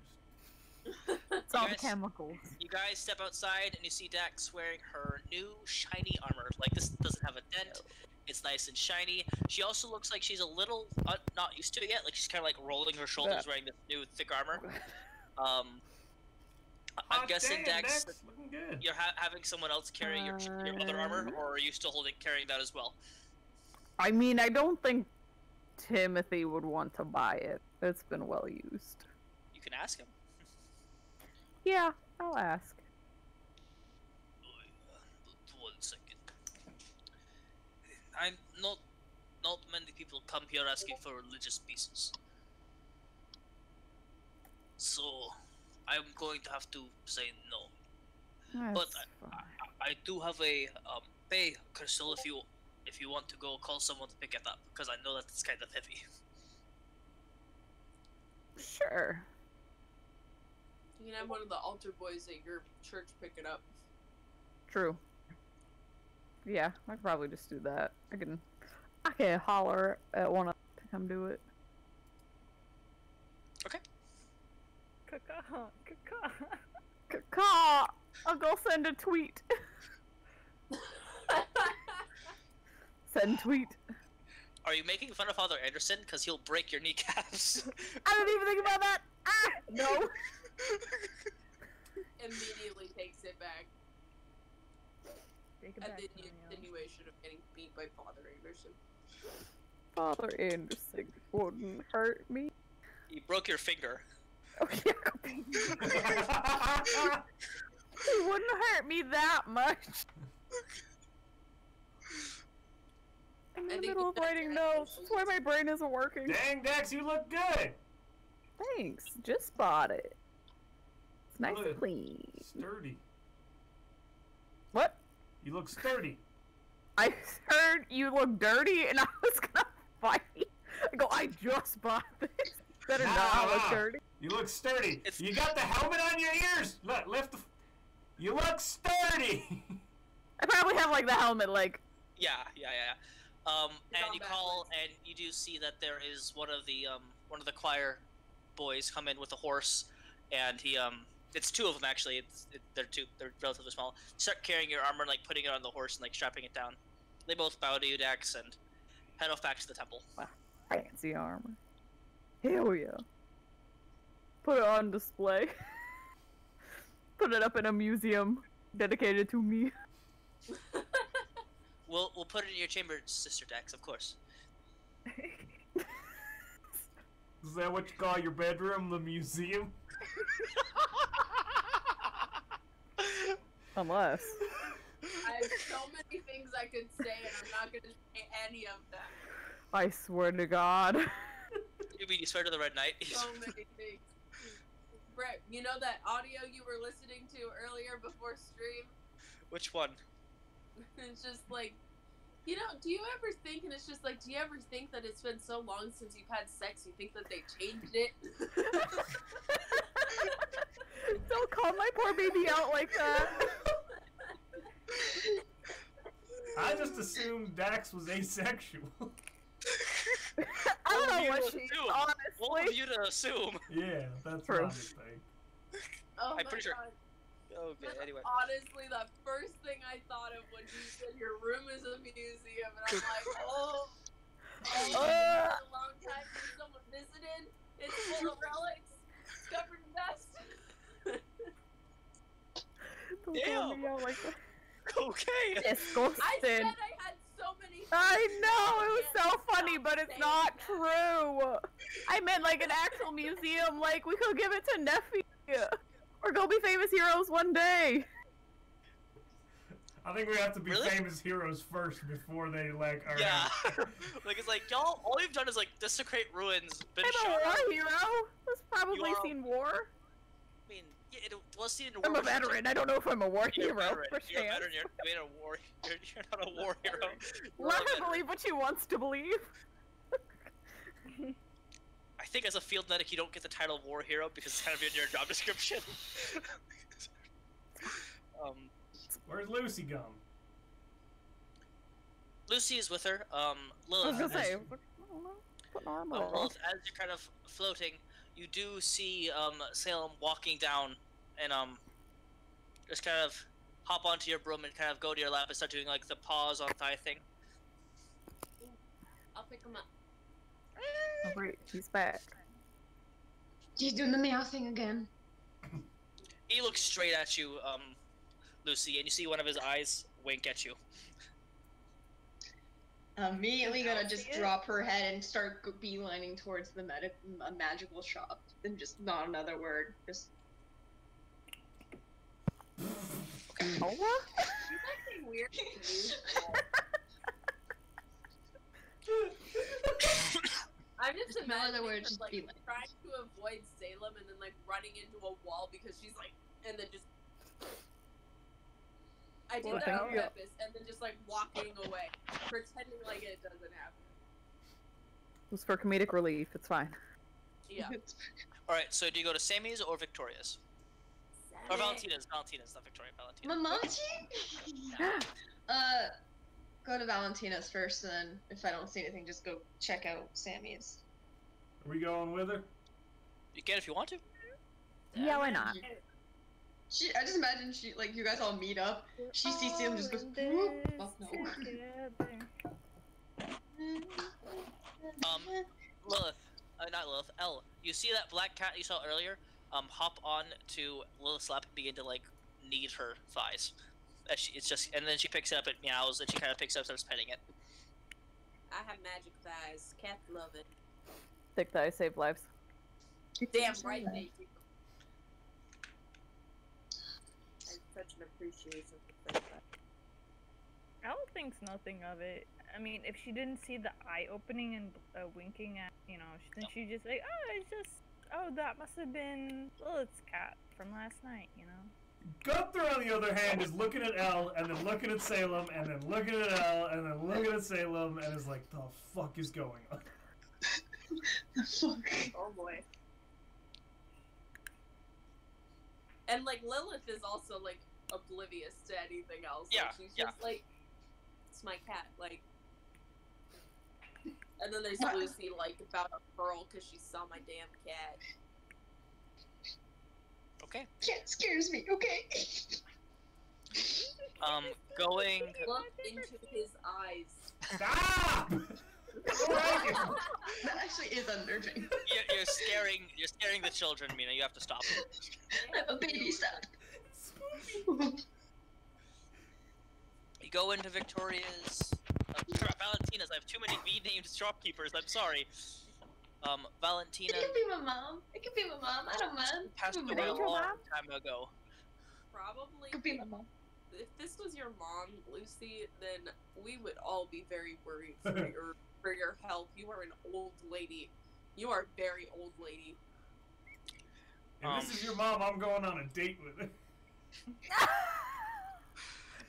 It's all the Yes. chemicals. You guys step outside and you see Dax wearing her new shiny armor. Like, this doesn't have a dent. It's nice and shiny. She also looks like she's a little not used to it yet. Like, she's kind of like rolling her shoulders wearing this new thick armor. I'm guessing, damn, Dax, looking good. you're having someone else carry your other armor, or are you still carrying that as well? I mean, I don't think Timothy would want to buy it. It's been well used. You can ask him. Yeah, I'll ask. But 1 second. I'm not many people come here asking for religious pieces. So I'm going to have to say no. That's But fine. I do have a pay crystal if you want to go call someone to pick it up, because I know that it's kind of heavy. Sure. You can have one of the altar boys at your church pick it up. True. Yeah, I could probably just do that. I can holler at one of them to come do it. Okay. Caw! I'll go send a tweet. Send tweet. Are you making fun of Father Anderson? Because he'll break your kneecaps. I didn't even think about that. Ah, no. Immediately takes it back. Take it And back, then the Daniel. insinuation of getting beat by Father Anderson. Father Anderson wouldn't hurt me. He broke your finger. Oh yeah. He wouldn't hurt me that much. I'm in the think middle of you- writing notes. That's why my brain isn't working. Dang, Dex, you look good. Thanks. Just bought it. It's nice Good. and clean. Sturdy. What? You look sturdy. I heard you look dirty and I was gonna fight. I go, I just bought this. Better not look dirty. You look sturdy. It's- You got the helmet on your ears. Look, lift the. You look sturdy. I probably have like the helmet, like. Yeah. And on you call, and you do see that there is one of the choir boys come in with a horse, and he it's two of them actually. They're relatively small. Start carrying your armor and like putting it on the horse and like strapping it down. They both bow to you, Dax, and head off back to the temple. Fancy armor. Hell yeah. Put it on display. Put it up in a museum dedicated to me. We'll put it in your chamber, Sister Dax, of course. Is that what you call your bedroom, the museum? Unless. I have so many things I could say, and I'm not going to say any of them. I swear to God. You mean you swear to the Red Knight? So many things. Bret, you know that audio you were listening to earlier before stream? Which one? It's just like, you know, do you ever think, and it's just like, do you ever think that it's been so long since you've had sex, you think that they changed it? Don't call my poor baby out like that. I just assumed Dax was asexual. I don't know what Assume. she What honestly. of you to assume? Yeah, that's True. my thing. Oh I'm my pretty sure- God. Okay, anyway. Honestly, the first thing I thought of when you said your room is a museum, and I'm like, oh, it's been a long time since someone visited. It's full of relics, it's covered in dust. Don't call me out like that. Okay. I Disgusting. said I had so many. I know, it was can't so funny, stop but it's saying not that. true. I meant like an actual museum, like we could give it to Neffy. Or go be famous heroes one day. I think we have to be Really? famous heroes first before they like are. Yeah. Like it's like y'all. All you've done is like desecrate ruins. Been I'm a shot. war hero. Who's probably You are- seen war. I mean, yeah, it was seen in I'm war. a veteran. I don't know if I'm a war You're a hero. veteran. For You're a chance. veteran. You're a war. You're not a war hero. You're a Let her veteran. believe what she wants to believe. I think as a field medic, you don't get the title of war hero because it's kind of in your job description. Where's Lucy gone? Lucy is with her. I was Lillith. gonna say, as- put armor on. Lilith, as you're kind of floating, you do see Salem walking down and just kind of hop onto your broom and kind of go to your lap and start doing like the pause on thigh thing. I'll pick him up. Oh, wait, he's back. She's doing the meow thing again. He looks straight at you, Lucy, and you see one of his eyes wink at you. Immediately Can gonna Elle just see it? drop her head and start beelining towards the magical shop. And just not another word. Just Ella? She's acting weird. I'm just No other imagining word, her, just like, beeline. trying to avoid Salem and then, like, running into a wall because she's, like, and then just... I did Well, that on thank you. purpose, and then just, like, walking away, pretending like it doesn't happen. It was for comedic relief. It's fine. Yeah. Alright, so do you go to Sammy's or Victoria's? Or Valentina's, not Victoria, Valentina. Mamonti? Go to Valentina's first, and then if I don't see anything, just go check out Sammy's. Are we going with her? You can if you want to. Yeah, why not? I just imagine you guys all meet up. She sees him, just goes, "Whoop." Fuck no. Lilith, not Lilith, Elle, you see that black cat you saw earlier? Hop on to Lilith's lap and begin to, like, knead her thighs. And then she picks it up, it meows, and she kind of picks it up and starts petting it. I have magic thighs. Cats love it. Thick thighs save lives. Damn right they do. I have such an appreciation for that. Elle thinks nothing of it. I mean, if she didn't see the eye opening and winking at, then she'd just like, that must have been Lilith's cat from last night, Gunthar, on the other hand, is looking at Elle, and then looking at Salem, and then looking at Elle, and then looking at Salem, and is like, the fuck is going on? The fuck? Oh boy. And, like, Lilith is also, like, oblivious to anything else. Yeah, Like, she's just like, it's my cat, like. And then there's Lucy, like, about a pearl because she saw my damn cat. Okay. Cat scares me, okay? Going... Look into his eyes. Stop! That actually is unnerving. You're scaring the children, Mina, you have to stop. I'm a baby, stop. You go into Victoria's... Valentina's, I have too many V-named shopkeepers, I'm sorry. Valentina... It could be my mom. It could be my mom, I don't mind. passed It could away be a my mom. long time ago. Probably. It could be my mom. If this was your mom, Lucy, then we would all be very worried for your health. You are an old lady. You are a very old lady. If this is your mom, I'm going on a date with her.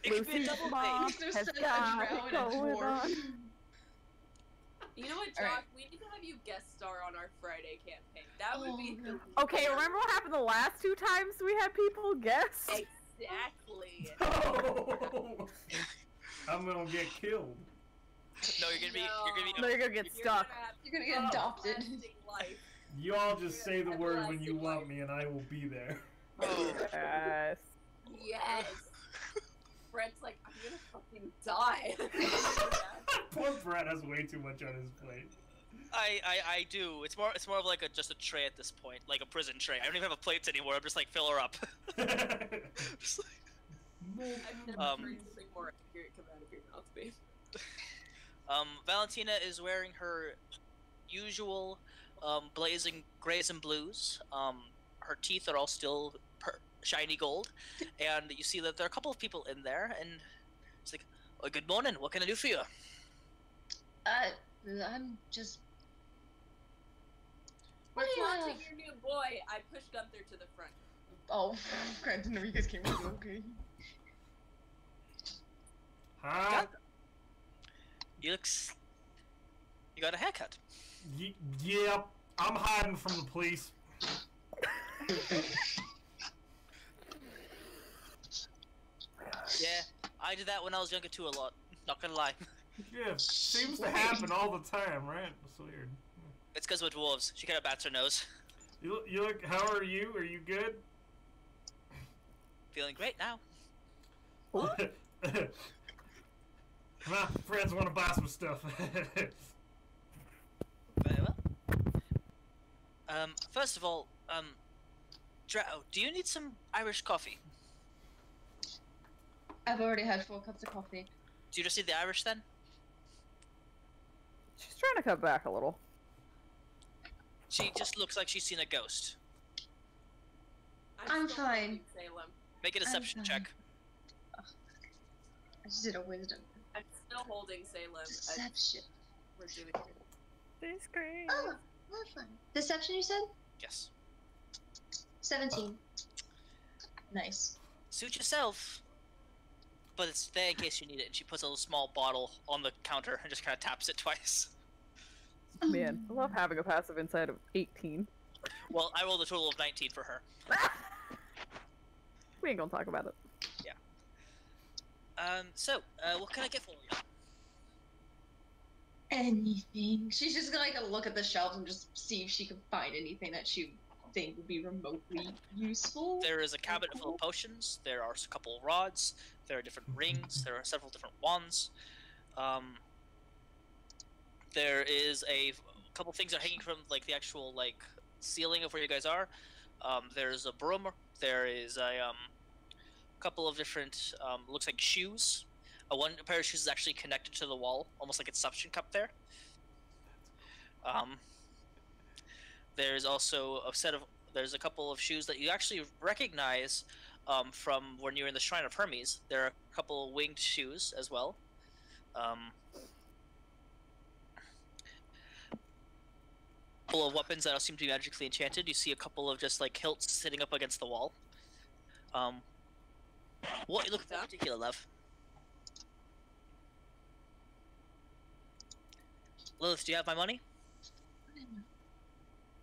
It could be a Lucy's double mom date. There's has such a got drow it and a going dwarf. on. You know what, Josh? Alright. We need to have you guest star on our Friday campaign. That would be Okay, remember what happened the last 2 times we had people guess? exactly. No! I'm gonna get killed. No, you're gonna be... No, you're gonna get stuck. You're gonna get adopted. Life. You all just say the word when you want me, and I will be there. Oh. Yes. Yes. Bret's like, I'm gonna fucking die. Poor Bret has way too much on his plate. I do. It's more of like just a tray at this point, like a prison tray. I don't even have a plates anymore. I'm just like, fill her up. Just like- I've never heard anything more accurate come out of your mouth, babe. Valentina is wearing her usual blazing grays and blues. Her teeth are all still shiny gold, and you see that there are a couple of people in there, and it's like, oh, good morning, what can I do for you? I'm just... We're Yeah. taunting your new boy. I pushed Gunthar to the front. Oh, crap, I didn't know you guys came with you, okay. Huh? You got a haircut. Yep. I'm hiding from the police. Yeah, I did that when I was younger too a lot. Not gonna lie. Yeah, seems to happen all the time, right? It's weird. It's because we're dwarves. She kind of bats her nose. You look. How are you? Are you good? Feeling great now. My friends want to buy some stuff. Very well. First of all, Drow, do you need some Irish coffee? I've already had 4 cups of coffee. Do you just need the Irish then? kind of cut back a little. She just looks like she's seen a ghost. I'm still fine. holding Salem. Make a deception fine. check. I just did a wisdom. I'm still holding Salem. Deception. We're doing it. This great. Oh, well, fun. Deception, you said? Yes. 17. Nice. Suit yourself. But it's there in case you need it. And she puts a little small bottle on the counter and just kind of taps it twice. Man, I love having a passive insight of 18. Well, I rolled a total of 19 for her. We ain't gonna talk about it. So, what can I get for you? Anything. She's just gonna like look at the shelves and just see if she can find anything that she think would be remotely useful. There is a cabinet full of potions. There are a couple of rods. There are different rings. There are several different wands. There is a couple things that are hanging from like the actual like ceiling of where you guys are. There's a broom. There is a couple of different looks like shoes. One pair of shoes is actually connected to the wall, almost like a suction cup there. There's also there's a couple of shoes that you actually recognize from when you're in the Shrine of Hermes. There are a couple of winged shoes as well. Couple of weapons that seem to be magically enchanted. You see a couple of just like hilts sitting up against the wall. What are you looking for in particular, love? Lillith, do you have my money?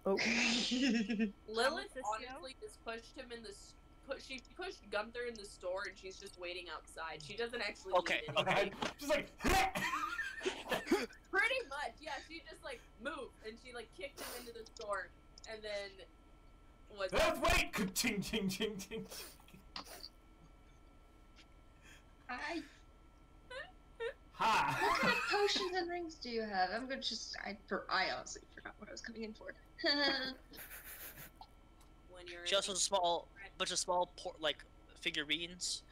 Oh. Lillith this honestly just pushed him in the. She pushed Gunthar in the store, and she's just waiting outside. She doesn't actually. Okay. Need anything. Just like. Pretty much, yeah. She just like moved, and she like kicked him into the store, and then was. Wait! Ching ching ching ching. Ha! What kind of potions and rings do you have? I'm gonna just. I honestly forgot what I was coming in for. When you're. She also has a bunch of small like figurines.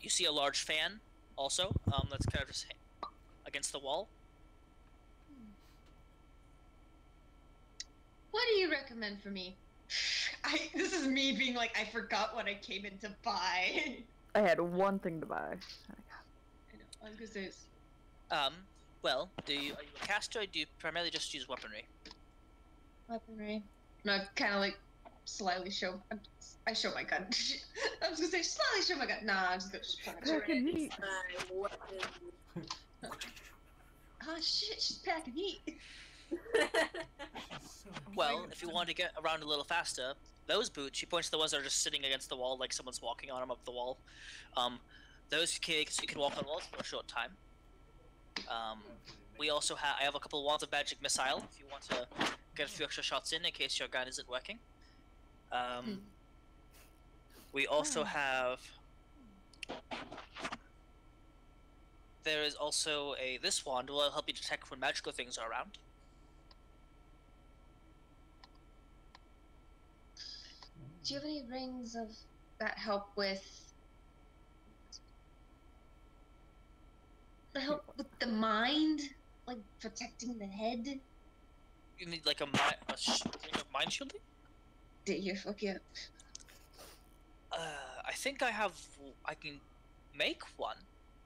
You see a large fan also. That's kind of just against the wall. What do you recommend for me? This is me being like, I forgot what I came in to buy. I had one thing to buy. I know. I'm gonna say it's Well, are you a caster, or do you primarily just use weaponry? weaponry. And I kind of like slightly show. I show my gun. I was gonna say slightly show my gun. Nah, I'm just gonna. Packing heat. Oh shit, she's packing heat. Well, if you want to get around a little faster, those boots, she points to the ones that are just sitting against the wall like someone's walking on them up the wall. Those you can walk on walls for a short time. We also I have a couple of wands of magic missile if you want to get a few extra shots in case your gun isn't working. We also have. There is also this wand will help you detect when magical things are around. Do you have any rings of that help with the mind, like protecting the head? You need like a ring of mind shielding? Do you? Okay. I think I can make one.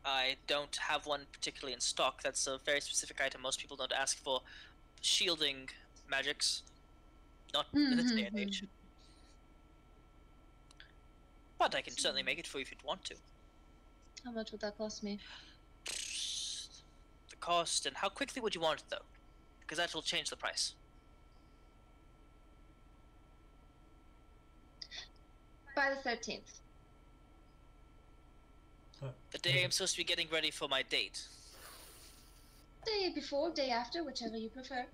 I don't have one particularly in stock. That's a very specific item. Most people don't ask for shielding magics. Not in this day and age. But I can certainly make it for you if you'd want to. How much would that cost me? The cost and how quickly would you want it though? Because that will change the price. By the 13th. The day I'm supposed to be getting ready for my date. Day before, day after, whichever you prefer.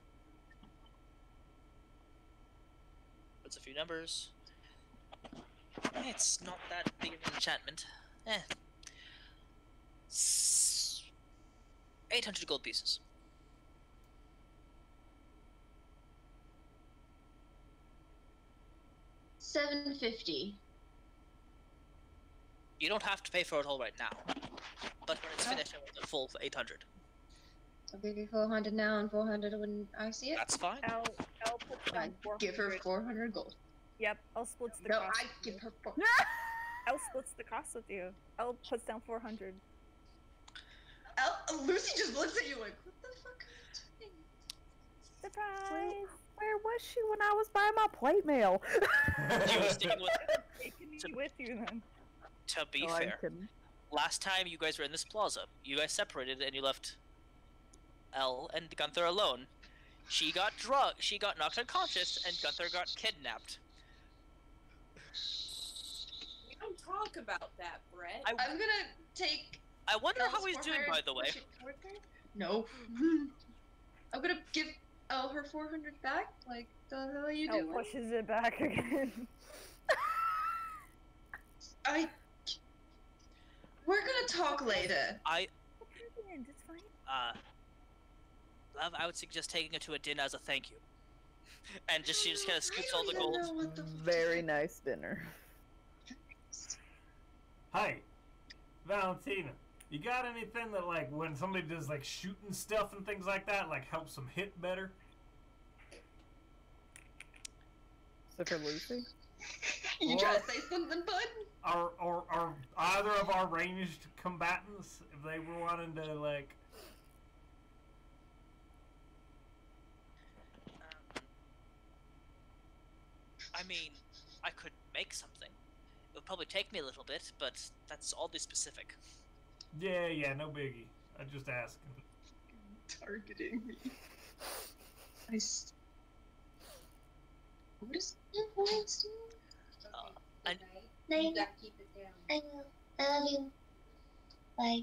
That's a few numbers. It's not that big of an enchantment. 800 gold pieces. $750. You don't have to pay for it all right now. But when it's finished, I want the full 800. So I'll give you 400 now and 400 when I see it. That's fine. I'll put I down 400. give her 400 gold. Yep, I'll split the No, cost. I with give you. her 4. I'll split the cost with you. I'll put down 400. Lucy just looks at you like, what the fuck are you doing? Surprise! Where was she when I was buying my plate mail? She was sticking with. Taking me with you then. To be No, I'm fair, kidding. last time you guys were in this plaza, you guys separated and you left Elle and Gunthar alone. She got drugged. She got knocked unconscious, and Gunthar got kidnapped. We don't talk about that, Bret. I'm gonna take. I wonder how Elle's he's doing, 400, by the way. push it toward her. No. I'm gonna give Elle her 400 back. Like, the hell are you Elle doing? pushes it back again. We're gonna talk later. It's fine. Love, I would suggest taking it to a dinner as a thank you. And just she just kind of scoops all the I don't gold. know what the fuck Very nice dinner. Hi, Valentina. You got anything that, like, when somebody does, like, shooting stuff and things like that, like, helps them hit better? So for Lucy? You try to say something, bud? Are either of our ranged combatants, if they were wanting to, like... I mean, I could make something. It would probably take me a little bit, but that's oddly specific. Yeah, no biggie. I just asking. Targeting me. What is And You gotta keep it down. I will. I love you. Bye.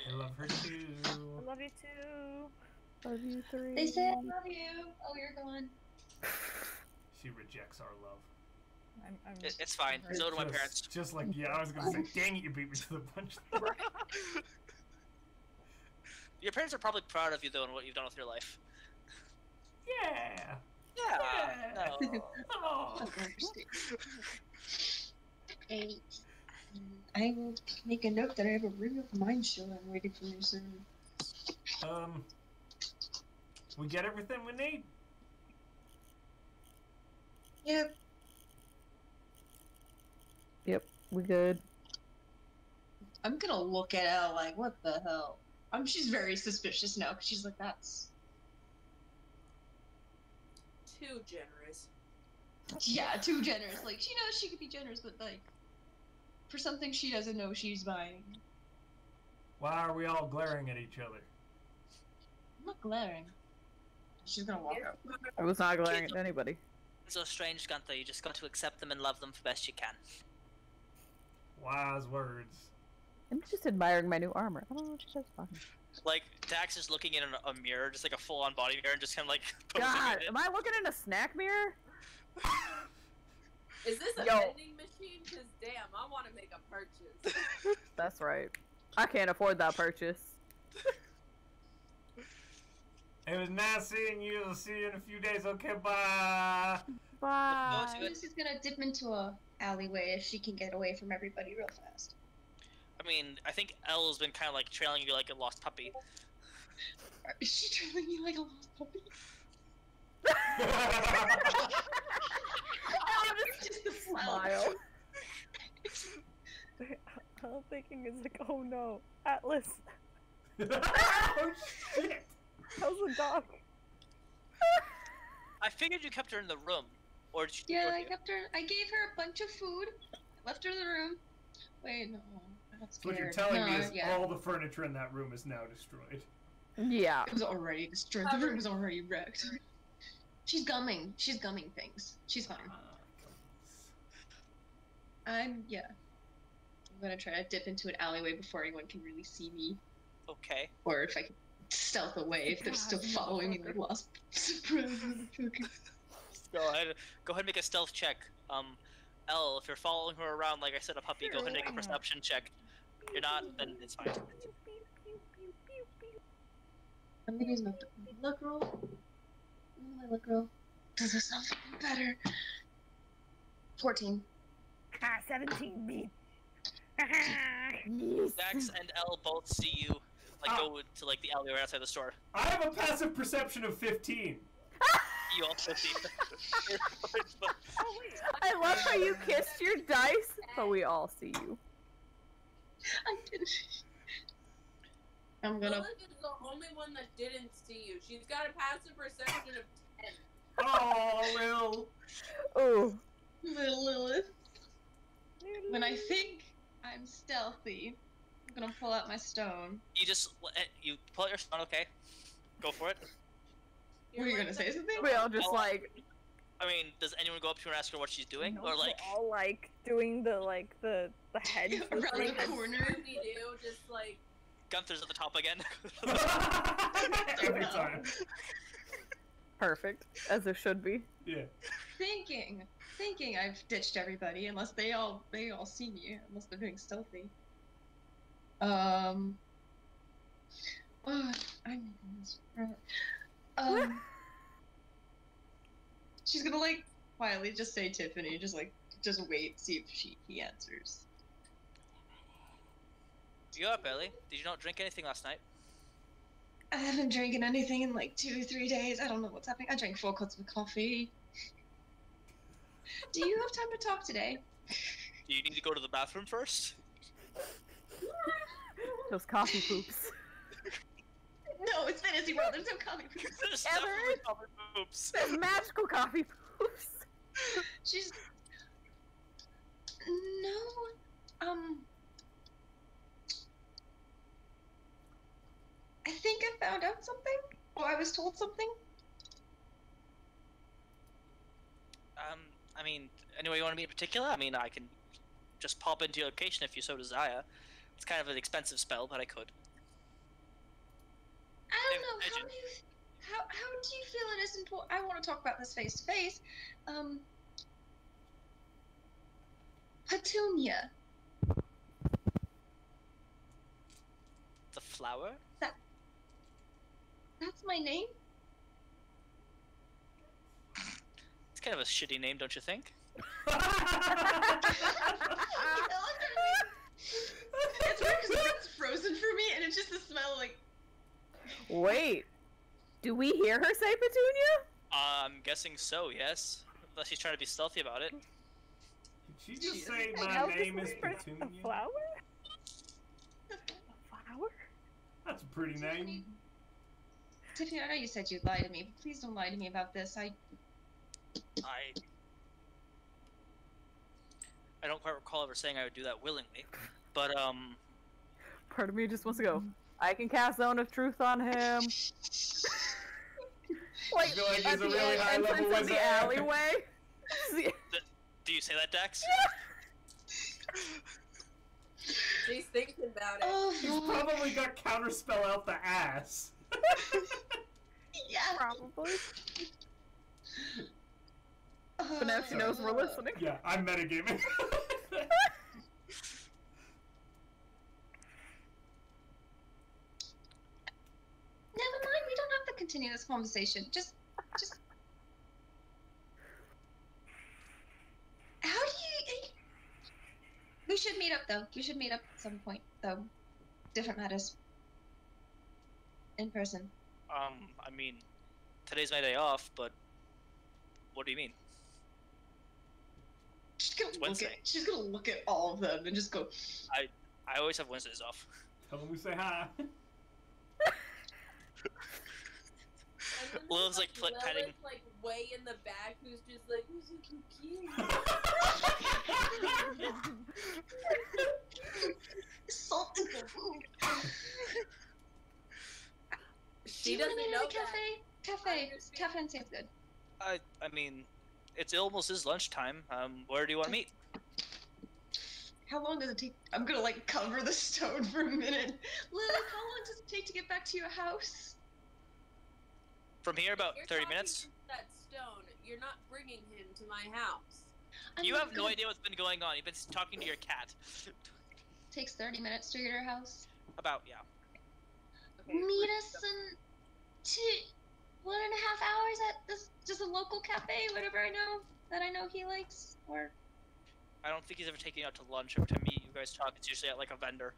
I love her too. I love you too. Love you three. They said I love you. Oh, you're gone. She rejects our love. it's fine. So do my parents. Just like, yeah, I was gonna say, dang it, you beat me to the punch. Your parents are probably proud of you, though, and what you've done with your life. Yeah. Yeah. No. Oh. I will make a note that I have a ring of mind show I'm waiting for you soon. We get everything we need. Yep. Yep, we good. I'm gonna look at Elle like, what the hell? She's very suspicious now, because she's like, that's... Too generous. Yeah, too generous. Like, she knows she could be generous, but, like, for something she doesn't know she's buying. Why are we all glaring at each other? I'm not glaring. She's gonna walk out. I was not glaring at anybody. So strange, Gunther. You just got to accept them and love them for best you can. Wise words. I'm just admiring my new armor. I don't know what she does fine. Like, Dax is looking in a mirror, just like a full-on body mirror, and just kind of like posing God, in it. am I looking in a snack mirror? Is this a Yo. vending machine? Cause damn, I want to make a purchase. That's right. I can't afford that purchase. It was nice seeing you. I'll see you in a few days. Okay, bye. Bye. Lucy's gonna dip into a alleyway if she can get away from everybody real fast. I mean, I think Elle's been kind of like trailing you like a lost puppy. Is she trailing me like a lost puppy? Just a Smile. All thinking is like, oh no, Atlas. Oh shit! How's the dog? I figured you kept her in the room, or did you? Yeah, I kept her. I gave her a bunch of food. Left her in the room. Wait, no. I'm not scared. What you're telling me No, is yeah. all the furniture in that room is now destroyed. Yeah. It was already destroyed. The room was already wrecked. She's gumming. She's gumming things. She's fine. I'm gonna try to dip into an alleyway before anyone can really see me. Okay. Or if I can stealth away if they're still following me like lost surprise motherfucker. Go ahead and make a stealth check. Elle, if you're following her around like I said, a puppy, go ahead and make a perception check. If you're not, then it's fine. I'm gonna use my luck roll. My luck roll. Does this not fucking better? 14. 17 beat. Dax and Elle both see you like go to like the alley right outside the store. I have a passive perception of 15. You also see. I love how you kissed your dice, but we all see you. I didn't. I'm gonna. Lillith is the only one that didn't see you. She's got a passive perception of 10. Oh, Lil. Ooh. Little Lilith. When I think I'm stealthy, I'm gonna pull out my stone. You pull out your stone, okay? Go for it. Were you gonna say something? We all just like. I mean, does anyone go up to her and ask her what she's doing, or like? We're all like doing the head Around the corner. We do, just like. Gunthar's at the top again. Every time. Perfect, as it should be. Yeah. Thinking I've ditched everybody unless they all see me, unless they're being stealthy. Oh, I'm this. She's gonna like quietly just say Tiffany, just wait, see if he answers. You up, Ellie? Did you not drink anything last night? I haven't drinking anything in like 2 or 3 days. I don't know what's happening. I drank 4 cups of coffee. Do you have time to talk today? Do you need to go to the bathroom first? Those coffee poops. No, it's fantasy world. There's no coffee poops. There's Yeah, there is. coffee poops. There's magical coffee poops. She's no. I think I found out something, or I was told something. I mean, anyone you want to meet in particular? I mean, I can just pop into your location if you so desire. It's kind of an expensive spell, but I could. I don't know. How do you feel it is important? I want to talk about this face to face. Petunia. The flower? That's my name? It's kind of a shitty name, don't you think? It's weird because it's frozen for me, and it's just the smell like. Wait, do we hear her say Petunia? I'm guessing so, yes. Unless she's trying to be stealthy about it. Did she just say An my elf name is whispered Petunia? A flower? A flower? That's a pretty name. Tiffany, I know you said you'd lie to me, but please don't lie to me about this. I don't quite recall ever saying I would do that willingly, but Part of me just wants to go. I can cast Zone of Truth on him. Like, feel like he's at a the really high-level entrance of the wizard. alleyway. do you say that, Dax? She's thinking about it. Oh, He's Lord. probably got counterspell out the ass. Yeah. Probably. But now she knows we're listening. Yeah, I'm metagaming. Never mind, we don't have to continue this conversation. Just... How do you... We should meet up, though. We should meet up at some point, though. Different matters. In person. I mean, today's my day off, but what do you mean? She's gonna look at all of them and just go... I always have Wednesdays off. Tell him we say hi. Lilith's like petting. Lilith, like way in the back, who's just like, who's so cute? Salt in the wound. She Do you want to doesn't meet know at a cafe? Cafe and seems good. I mean, it's almost is lunchtime. Where do you want to meet? How long does it take? I'm gonna like cover the stone for a minute. Lilith, how long does it take to get back to your house? From here, about You're 30 talking minutes. to that stone. You're not bringing him to my house. You have no idea what's been going on. You've been talking to your cat. Takes 30 minutes to get to your house. About, yeah. Okay, Meet us in 1.5 hours at this just a local cafe, whatever I know he likes. Or I don't think he's ever taken you out to lunch. Every time you guys talk, it's usually at like a vendor.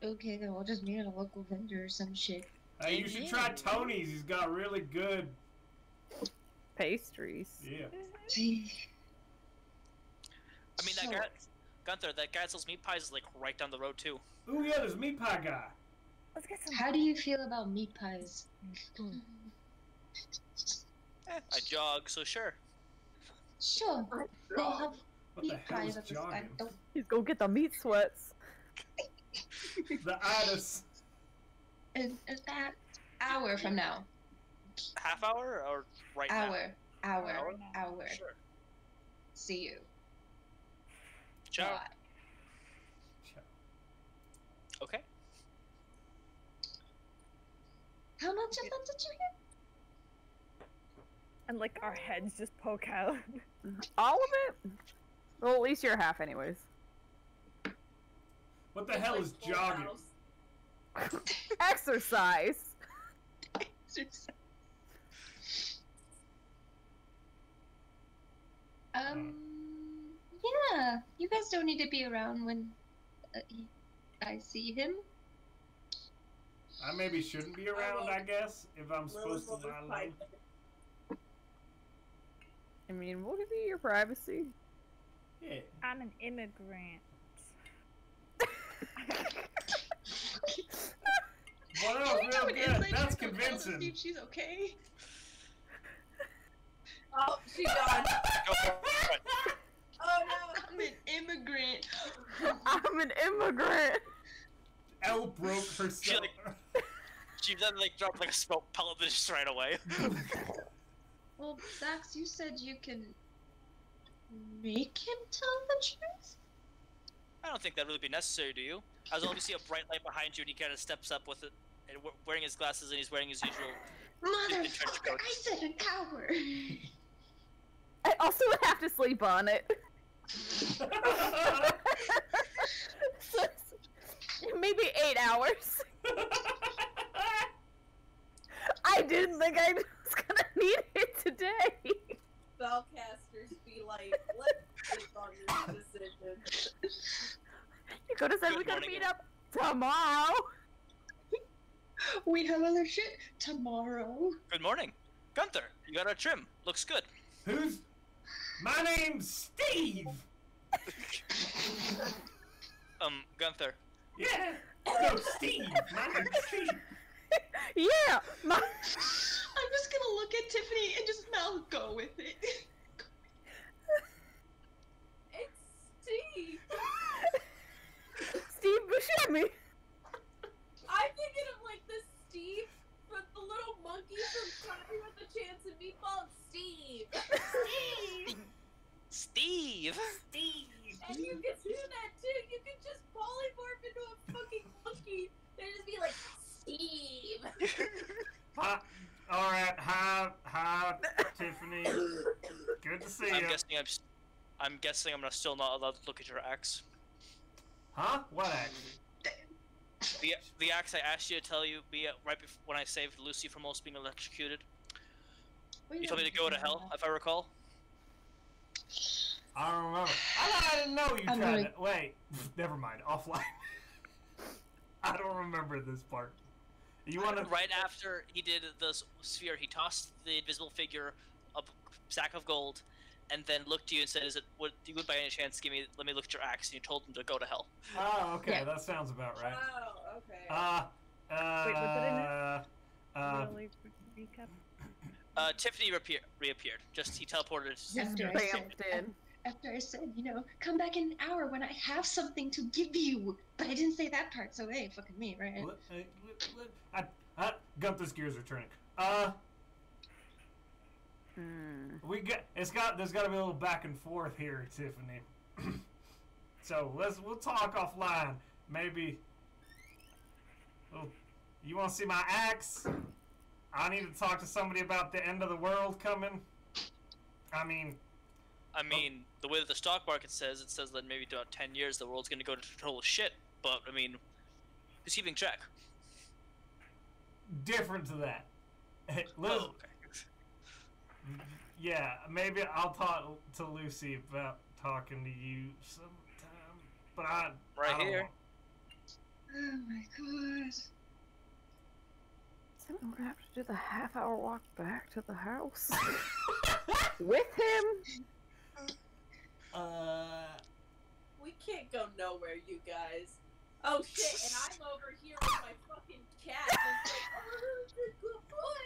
Okay, then we'll just meet at a local vendor or some shit. Hey, you should try Tony's. He's got really good Pastries. Yeah. I mean, that guy, Gunthar, that guy that sells meat pies is like right down the road too. Ooh, yeah, there's a meat pie guy. Let's get some. How do you feel about meat pies? I jog, so sure. Sure. They have What meat the hell pies is at the jogging? stand. He's go get the meat sweats. The itis. In that hour from now. Half hour or right now? Hour. Sure. See you. Ciao. Bye. Okay. How much of that did you get? And like our heads just poke out. All of it? Well, at least you're half anyways. What the hell is jogging? Exercise. Yeah. You guys don't need to be around when I see him. I maybe shouldn't be around, I guess, if I'm supposed to lie low. I mean, what could be your privacy? Yeah. I'm an immigrant. Well, that was real good. That's convincing. See if she's okay. Oh, she's gone. Go for it. Oh no. I'm an immigrant. I'm an immigrant. Elle broke herself. She then like dropped like a smoke pellet just right away. Well, Dax, you said you can make him tell the truth? I don't think that'd really be necessary, do you? As long as you see a bright light behind you and he kind of steps up with it, and wearing his glasses and he's wearing his usual. Motherfucker, I said an hour. I also would have to sleep on it. So, maybe 8 hours. I didn't think I was gonna need it today. Spellcasters be like, let's sleep on this decision. You could have said Good we could morning. meet up tomorrow. We have other shit tomorrow. Good morning, Gunthar. You got our trim. Looks good. Who's? My name's Steve. Gunthar. Yeah. No, Steve. My name's Steve. Yeah, I'm just gonna look at Tiffany and just now go with it. It's Steve. Steve Buscemi. I'm thinking of like the Steve, but the little monkey from Charlie with a Chance and Meatball. Steve. Steve. And you can do that too. You can just polymorph into a fucking monkey and just be like, Steve. Hi. All right. Hi, Tiffany. Good to see you. I'm guessing I'm still not allowed to look at your axe. Huh? What axe? The axe I asked you to tell you right before when I saved Lucy from almost being electrocuted. You told me to go to hell, if I recall. I don't remember. I didn't know you tried to. Wait. Never mind. Offline. I don't remember this part. You want to? Right after he did the sphere, he tossed the invisible figure a sack of gold, and then looked to you and said, "Would you by any chance let me look at your axe?" And you told him to go to hell. Oh, okay. Yeah. That sounds about right. Oh, okay. Wait, what did I miss? Really recap? Tiffany reappeared. Just he teleported. After I Bammed in. After I said, come back in an hour when I have something to give you. But I didn't say that part, so hey, fucking me, right? Gunther's gears are turning. There's got to be a little back and forth here, Tiffany. So we'll talk offline. Maybe. Oh, you want to see my axe? I need to talk to somebody about the end of the world coming. I mean, the way that the stock market says, it says that maybe about 10 years the world's going to go to total shit. But I mean, who's keeping track? Different to that. Liz, Oh, okay. yeah, maybe I'll talk to Lucy about talking to you sometime. But I Right don't here. want- Oh my god. So I'm gonna have to do the half-hour walk back to the house with him. We can't go nowhere, you guys. Oh shit, and I'm over here with my fucking cat. It's like, oh, good boy.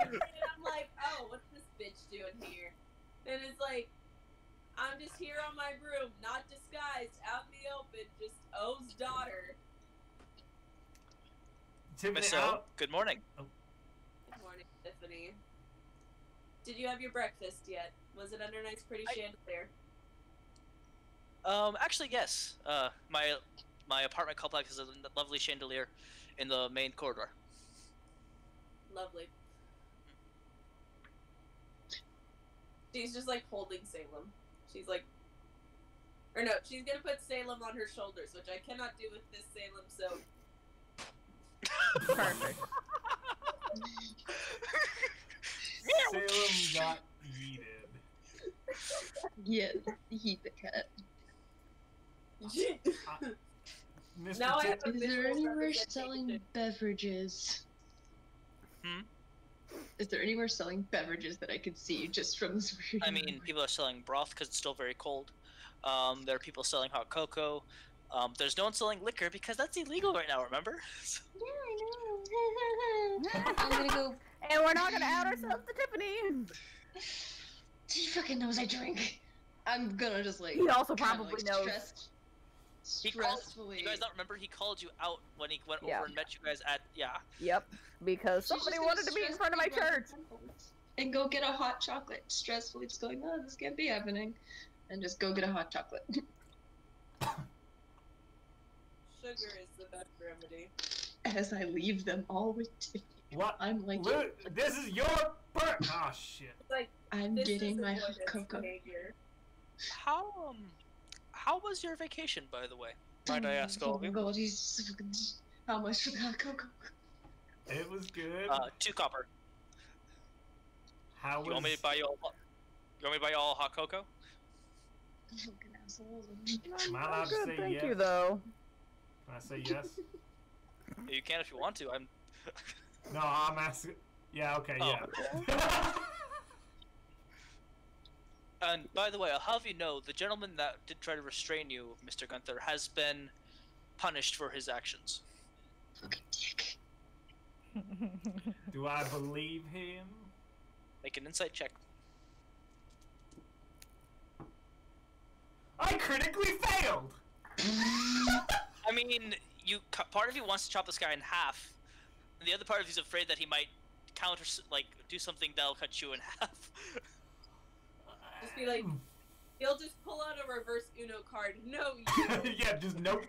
And I'm like, oh, what's this bitch doing here? And it's like, I'm just here on my broom, not disguised, out in the open, just O's daughter. Tiffany, So, good morning. Good morning, Tiffany. Did you have your breakfast yet? Was it under a nice pretty chandelier? Actually, yes. My apartment complex has a lovely chandelier in the main corridor. Lovely. She's just like holding Salem. She's like, or no, she's gonna put Salem on her shoulders, which I cannot do with this Salem, so. Perfect. Salem got yeeted. Yeah, eat the cat. Mr. Now I have a Is there visual anywhere representation. selling beverages? Is there anywhere selling beverages that I could see just from this weird? I mean, people are selling broth because it's still very cold. There are people selling hot cocoa. There's no one selling liquor because that's illegal right now, remember? Yeah, I know. I'm gonna go. And we're not gonna out ourselves to Tiffany. He fucking knows I drink. I'm gonna just like. He also kinda, probably like, knows. He called, Stressfully. you guys not remember he called you out when he went Yeah. over and met you guys at, yeah. Yep, because She's somebody just wanted gonna to be in front of my stressfully run church. the temples and go get a hot chocolate. Stressfully just going, oh, this can't be happening. And just go get a hot chocolate. Sugar is the best remedy. As I leave them all with Tiffany. What? I'm like, This is your Ah, shit. It's like, I'm this getting is my avoidance hot cocoa. behavior. How was your vacation, by the way? Might I ask all of you? God, he's fucking. How much for the hot cocoa? It was good. 2 copper. How was... You want me to buy you all? You want me to buy you all hot cocoa? Fucking assholes. Am I allowed to Good, say thank yes? you though. Can I say yes? You can if you want to. I'm. No, I'm asking... Yeah, okay, Oh. yeah. And by the way, I'll have you know, the gentleman that did try to restrain you, Mr. Gunthar, has been punished for his actions. Fucking dick. Do I believe him? Make an insight check. I critically failed! I mean, part of you wants to chop this guy in half, and the other part of you's afraid that he might do something that'll cut you in half. Just be like, he'll just pull out a reverse Uno card. No, you. Yeah, just nope.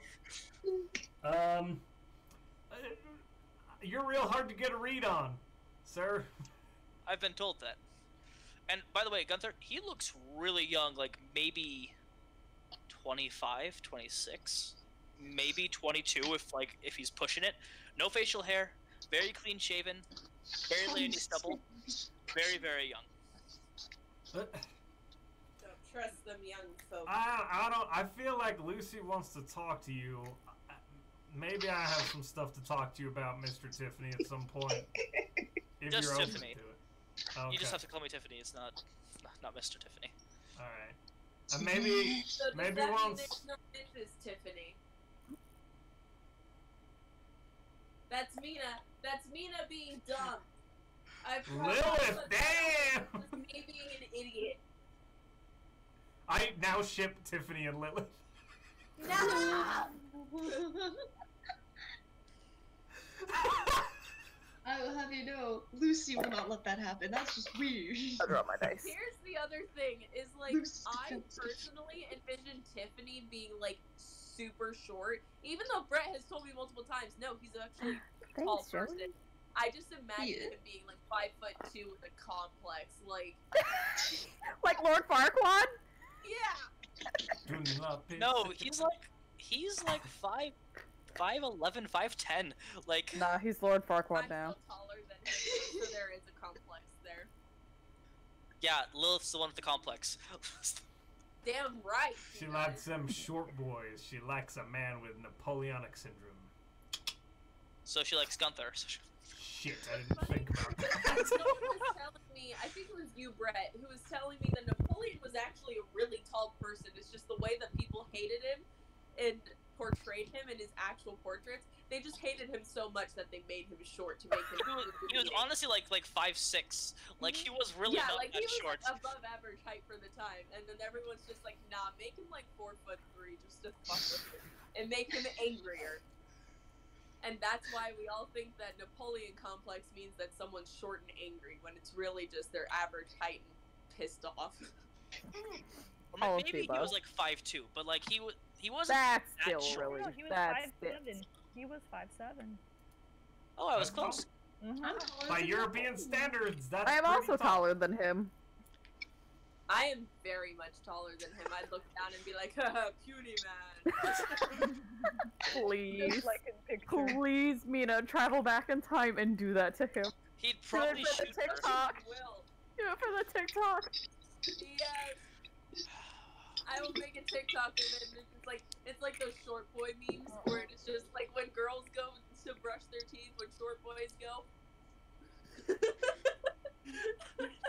You're real hard to get a read on, sir. I've been told that. And by the way, Gunthar, he looks really young, like maybe 25, 26, maybe 22 if he's pushing it. No facial hair, very clean shaven, barely any stubble, very, very young. Don't trust them young folks. I feel like Lucy wants to talk to you. Maybe I have some stuff to talk to you about, Mr. Tiffany, at some point. If Just you're open Tiffany. to it. Okay. You just have to call me Tiffany. It's not Mr. Tiffany. All right. Maybe So does maybe that mean once. there's no Mrs. Tiffany? That's Mina. That's Mina being dumb. I've Lillith, damn! was me being an idiot. I now ship Tiffany and Lillith. No. I will have you know, Lucy will not let that happen. That's just weird. I dropped my dice. Here's the other thing: is like Lucy's I defensive. personally envision Tiffany being like super short. Even though Bret has told me multiple times, no, he's actually a tall Thanks, Joey. person. I just imagine He is. him being like 5'2" with a complex. Like, Like Lord Farquaad? yeah. Do not pick No, such a- he's like 5'11", 5'10". Like, Nah, he's Lord Farquaad I'm now. still taller than him, so there is a complex there. yeah, Lilith's the one with the complex. Damn right. She likes them short boys. She likes a man with Napoleonic syndrome. So she likes Gunthar. Shit, I didn't think about that. Someone was telling me, I think it was you, Bret, who was telling me that Napoleon was actually a really tall person. It's just the way that people hated him and portrayed him in his actual portraits. They just hated him so much that they made him short to make him. He was honestly like 5'6". Like he was really yeah, not like that he was short. like above average height for the time, and then everyone's just like, nah, make him like 4'3" just to fuck with him and make him angrier. And that's why we all think that Napoleon complex means that someone's short and angry, when it's really just their average height and pissed off. Or maybe he was like 5'2", but like he wasn't. That's that still short. really. No, he was That's 5'7". He was 5'7". Oh, I was close. Mm-hmm. I'm taller By than European Napoleon. standards, that's I am pretty also tall. taller than him. I am very much taller than him. I'd look down and be like, haha, puny man. Please, Just like in picture. please, Mina, travel back in time and do that to him. He'd probably for the shoot her. TikTok. Will. Do it for the TikTok. Yes. I will make a TikTok of it, and it's like those short boy memes where it's just like when girls go to brush their teeth, when short boys go.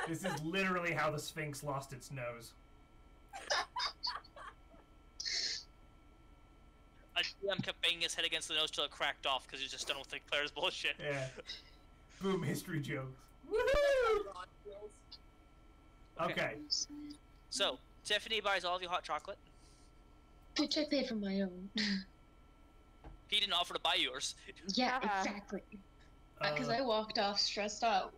This is literally how the Sphinx lost its nose. A DM kept banging his head against the nose till it cracked off because he's just done with the player's bullshit. Yeah. Boom, history jokes. Okay. So Tiffany buys all of you hot chocolate. Which I paid for my own. He didn't offer to buy yours. Yeah, Uh-huh. exactly. Because I walked off stressed out.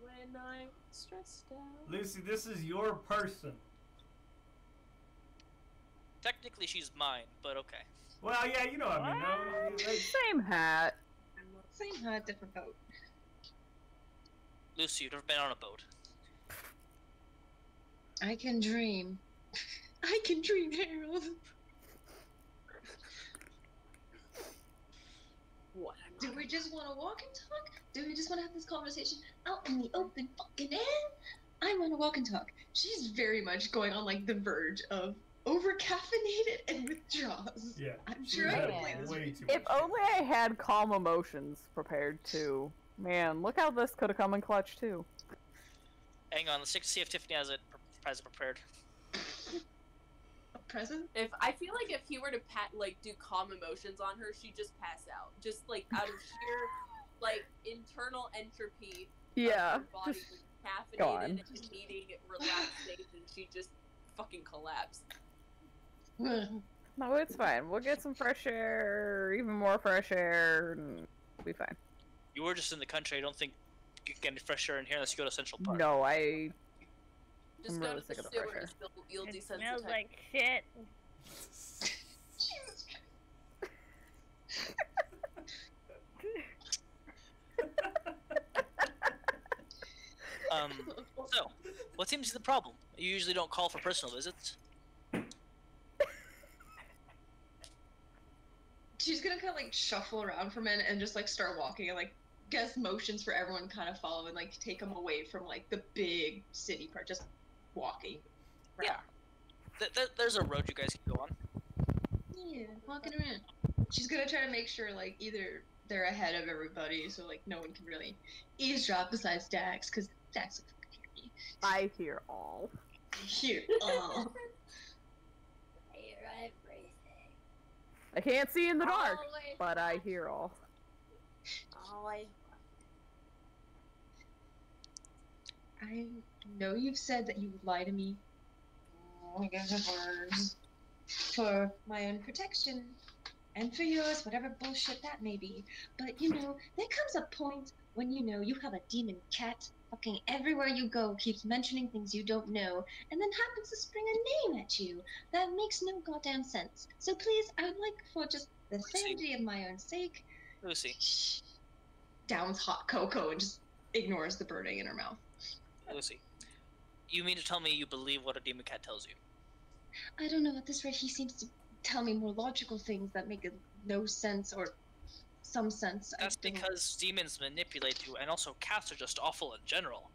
When I'm stressed out. Lucy, this is your person. Technically, she's mine, but okay. Well, yeah, you know what I mean. No, like, Same hat. Same hat, different boat. Lucy, you've never been on a boat. I can dream. I can dream, Harold. What? Do we just want to walk and talk? Do we just want to have this conversation out in the open fucking air? I want to walk and talk. She's very much going on like the verge of over-caffeinated and withdrawals. yeah. I'm she's sure I had could play this. way too If much. only I had calm emotions prepared too. Man, look how this could have come in clutch too. Hang on, let's check to see if Tiffany has it prepared. A present? If I feel like if he were to do calm emotions on her, she'd just pass out. Just like out of sheer like internal entropy. Yeah, Of her body just was gone. caffeinated and needing relaxation, she'd just fucking collapse. no, it's fine. We'll get some fresh air, even more fresh air, and we'll be fine. You were just in the country. I don't think you can get any fresh air in here unless you go to Central Park. No, I. Just I'm go really to the sick of the sewer fresh and you'll It desensitize. smells like shit. Jesus So, what seems to be the problem? You usually don't call for personal visits. She's gonna kind of like shuffle around for a minute and just like start walking and like guess motions for everyone to kind of follow and like take them away from like the big city part, just walking. Yeah. There's a road you guys can go on. Yeah, walking around. She's gonna try to make sure like either they're ahead of everybody, so like no one can really eavesdrop besides Dax, because Dax will fucking hear me. I hear all. Here. Oh. I can't see in the dark, Always. but I hear all. Always. I know you've said that you would lie to me. I guess it words. For my own protection. And for yours, whatever bullshit that may be. But you know, there comes a point when you know you have a demon cat fucking everywhere you go keeps mentioning things you don't know and then happens to spring a name at you. That makes no goddamn sense. So please, I would like for just the sanity of my own sake. Lucy, Shh. Downs hot cocoa and just ignores the burning in her mouth. Lucy, you mean to tell me you believe what a demon cat tells you? I don't know, at this rate he seems to tell me more logical things that make no sense or some sense. That's I don't- because demons manipulate you, and also cats are just awful in general.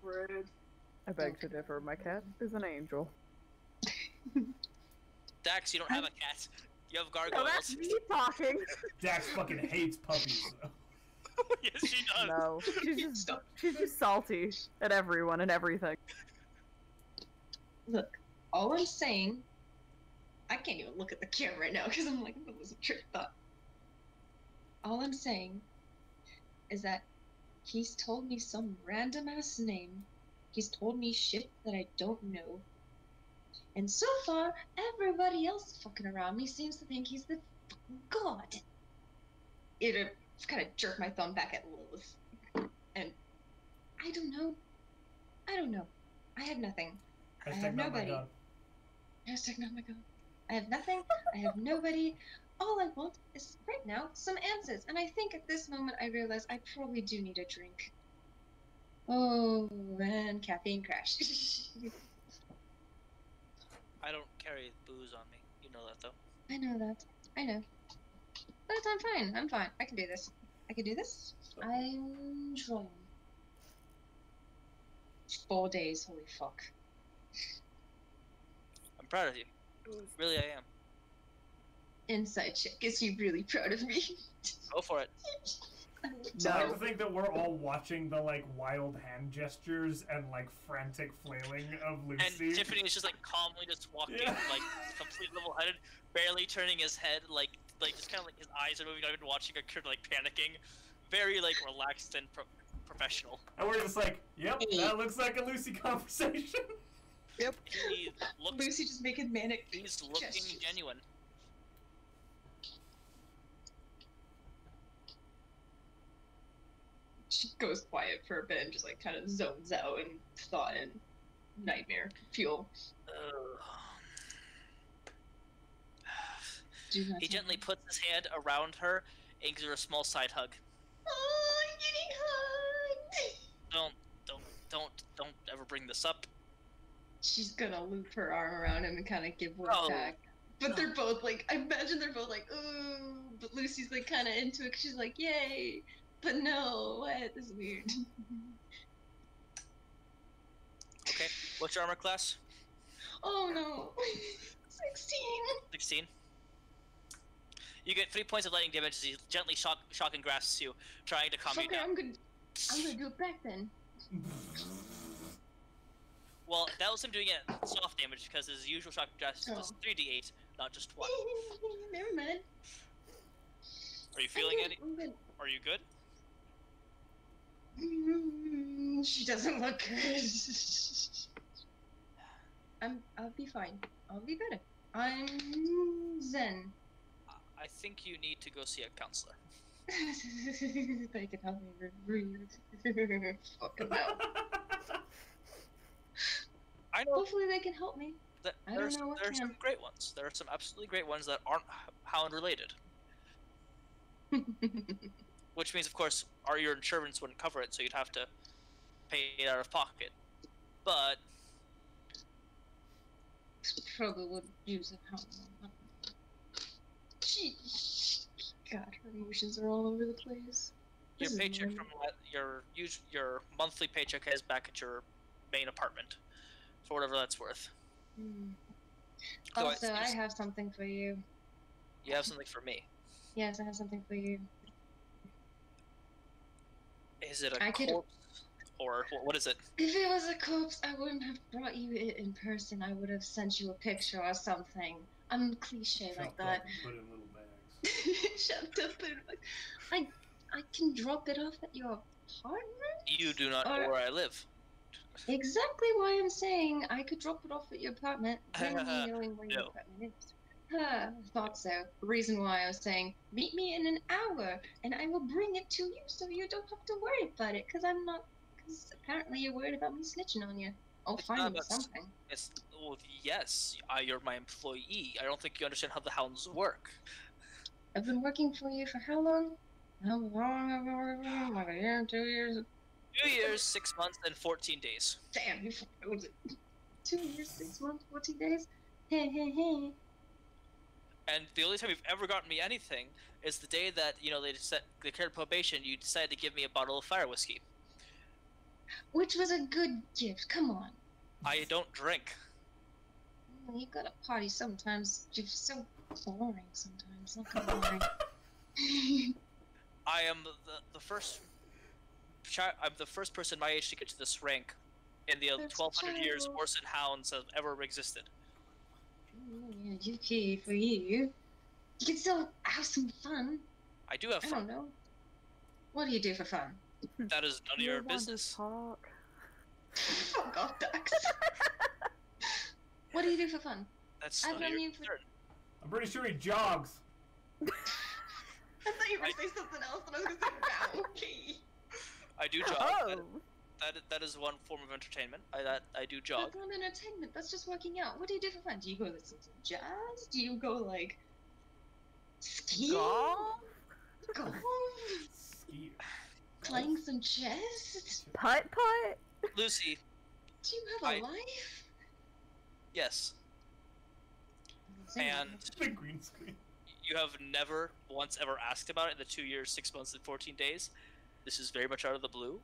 Rude. I beg to differ. My cat is an angel. Dax, you don't have a cat. You have No, gargoyles. that's me talking. Dax fucking hates puppies. Yes, she does. No, she's just salty at everyone and everything. Look, all I'm saying, I can't even look at the camera right now because I'm like, that was a trick thought. All I'm saying is that he's told me some random ass name. He's told me shit that I don't know. And so far, everybody else fucking around me seems to think he's the fucking god. It kind of jerked my thumb back at Lillith. And I don't know. I have nothing. I have nobody. Hashtag not my god. I have nothing. I have nobody. All I want is, right now, some answers. And I think at this moment I realize I probably do need a drink. Oh, and caffeine crash. I don't carry booze on me. You know that, though. I know that. I know. But I'm fine. I'm fine. I can do this. I'm trying. 4 days. Holy fuck. I'm proud of you. Really, I am. Inside check. Is he really proud of me? Go for it. So I like to think that we're all watching the like wild hand gestures and like frantic flailing of Lucy. And Tiffany is just like calmly just walking, like completely level-headed, barely turning his head, like just kind of like his eyes are moving, not even watching her, like panicking, very like relaxed and professional. And we're just like, yep, that looks like a Lucy conversation. Yep. He looks. Lucy just making manic. He's looking gestures. genuine. She goes quiet for a bit and just like kind of zones out in thought and nightmare fuel. He gently puts his hand around her and gives her a small side hug. Oh, I'm getting hugged. Don't ever bring this up. She's gonna loop her arm around him and kind of give one back. But they're both like, I imagine they're both like, ooh. But Lucy's like kind of into it 'cause she's like, yay. But no, what? This is weird. Okay, what's your armor class? Oh no. 16. 16. You get 3 points of lightning damage as he gently shock and grasps you, trying to calm you Okay, down. I'm gonna do it back then. Well, that was him doing it soft damage because his usual shock and grasp was 3d8, not just 1. Never mind. Are you feeling any? I'm good. Are you good? She doesn't look good. I'll be fine. I'll be better. I'm zen. I think you need to go see a counselor. They can help me breathe. Fucking hell. I know. Hopefully they can help me. There's know what some great ones. There are some absolutely great ones that aren't Hound related. Which means, of course, your insurance wouldn't cover it, so you'd have to pay it out of pocket. But Probably would use it. God, her emotions are all over the place. your This is paycheck weird. from your monthly paycheck is back at your main apartment, for whatever that's worth. Also, So I have something for you. You have something for me. Yes, I have something for you. Is it a I could- corpse? Or what is it? If it was a corpse, I wouldn't have brought you it in person. I would have sent you a picture or something. I'm cliche like that. Put in little bags. Shut up. I can drop it off at your apartment? You do not know Or- where I live. Exactly why I'm saying I could drop it off at your apartment, then you knowing where your No. apartment is. Thought so. The reason why I was saying, meet me in an hour, and I will bring it to you so you don't have to worry about it, because apparently you're worried about me snitching on you. I'll It's find not you about something. Well, yes, you're my employee. I don't think you understand how the hounds work. I've been working for you for how long? How long have I been working for you? Like a year, 2 years? 2 years, 6 months, and 14 days. Damn, you fucking was it. 2 years, 6 months, 14 days? Hey, hey, hey. And the only time you've ever gotten me anything is the day that, they declared probation, you decided to give me a bottle of fire whiskey. Which was a good gift. Come on. I don't drink. You gotta party sometimes. You're so boring sometimes. Not gonna lie. I am the first. I'm the first person my age to get to this rank in the That's 1200 years child. horse and hounds have ever existed. Yeah, okay, for you. You can still have some fun. I do have I fun. don't know. What do you do for fun? That is none of your business. Talk. Fuck off, Dax. What do you do for fun? That's I've none of known your you for- concern. I'm pretty sure he jogs. I thought you were gonna say something else, and I was gonna say, wow, okay. I do jog. Oh. That is one form of entertainment. I do jog. That's not entertainment. That's just working out. What do you do for fun? Do you go listen to jazz? Do you go like skiing? Golf? Golf? Ski. Playing some chess? Putt-putt? Lucy, Do you have a I- life? yes, Say and The green screen. you have never once ever asked about it in the 2 years, 6 months, and 14 days. This is very much out of the blue.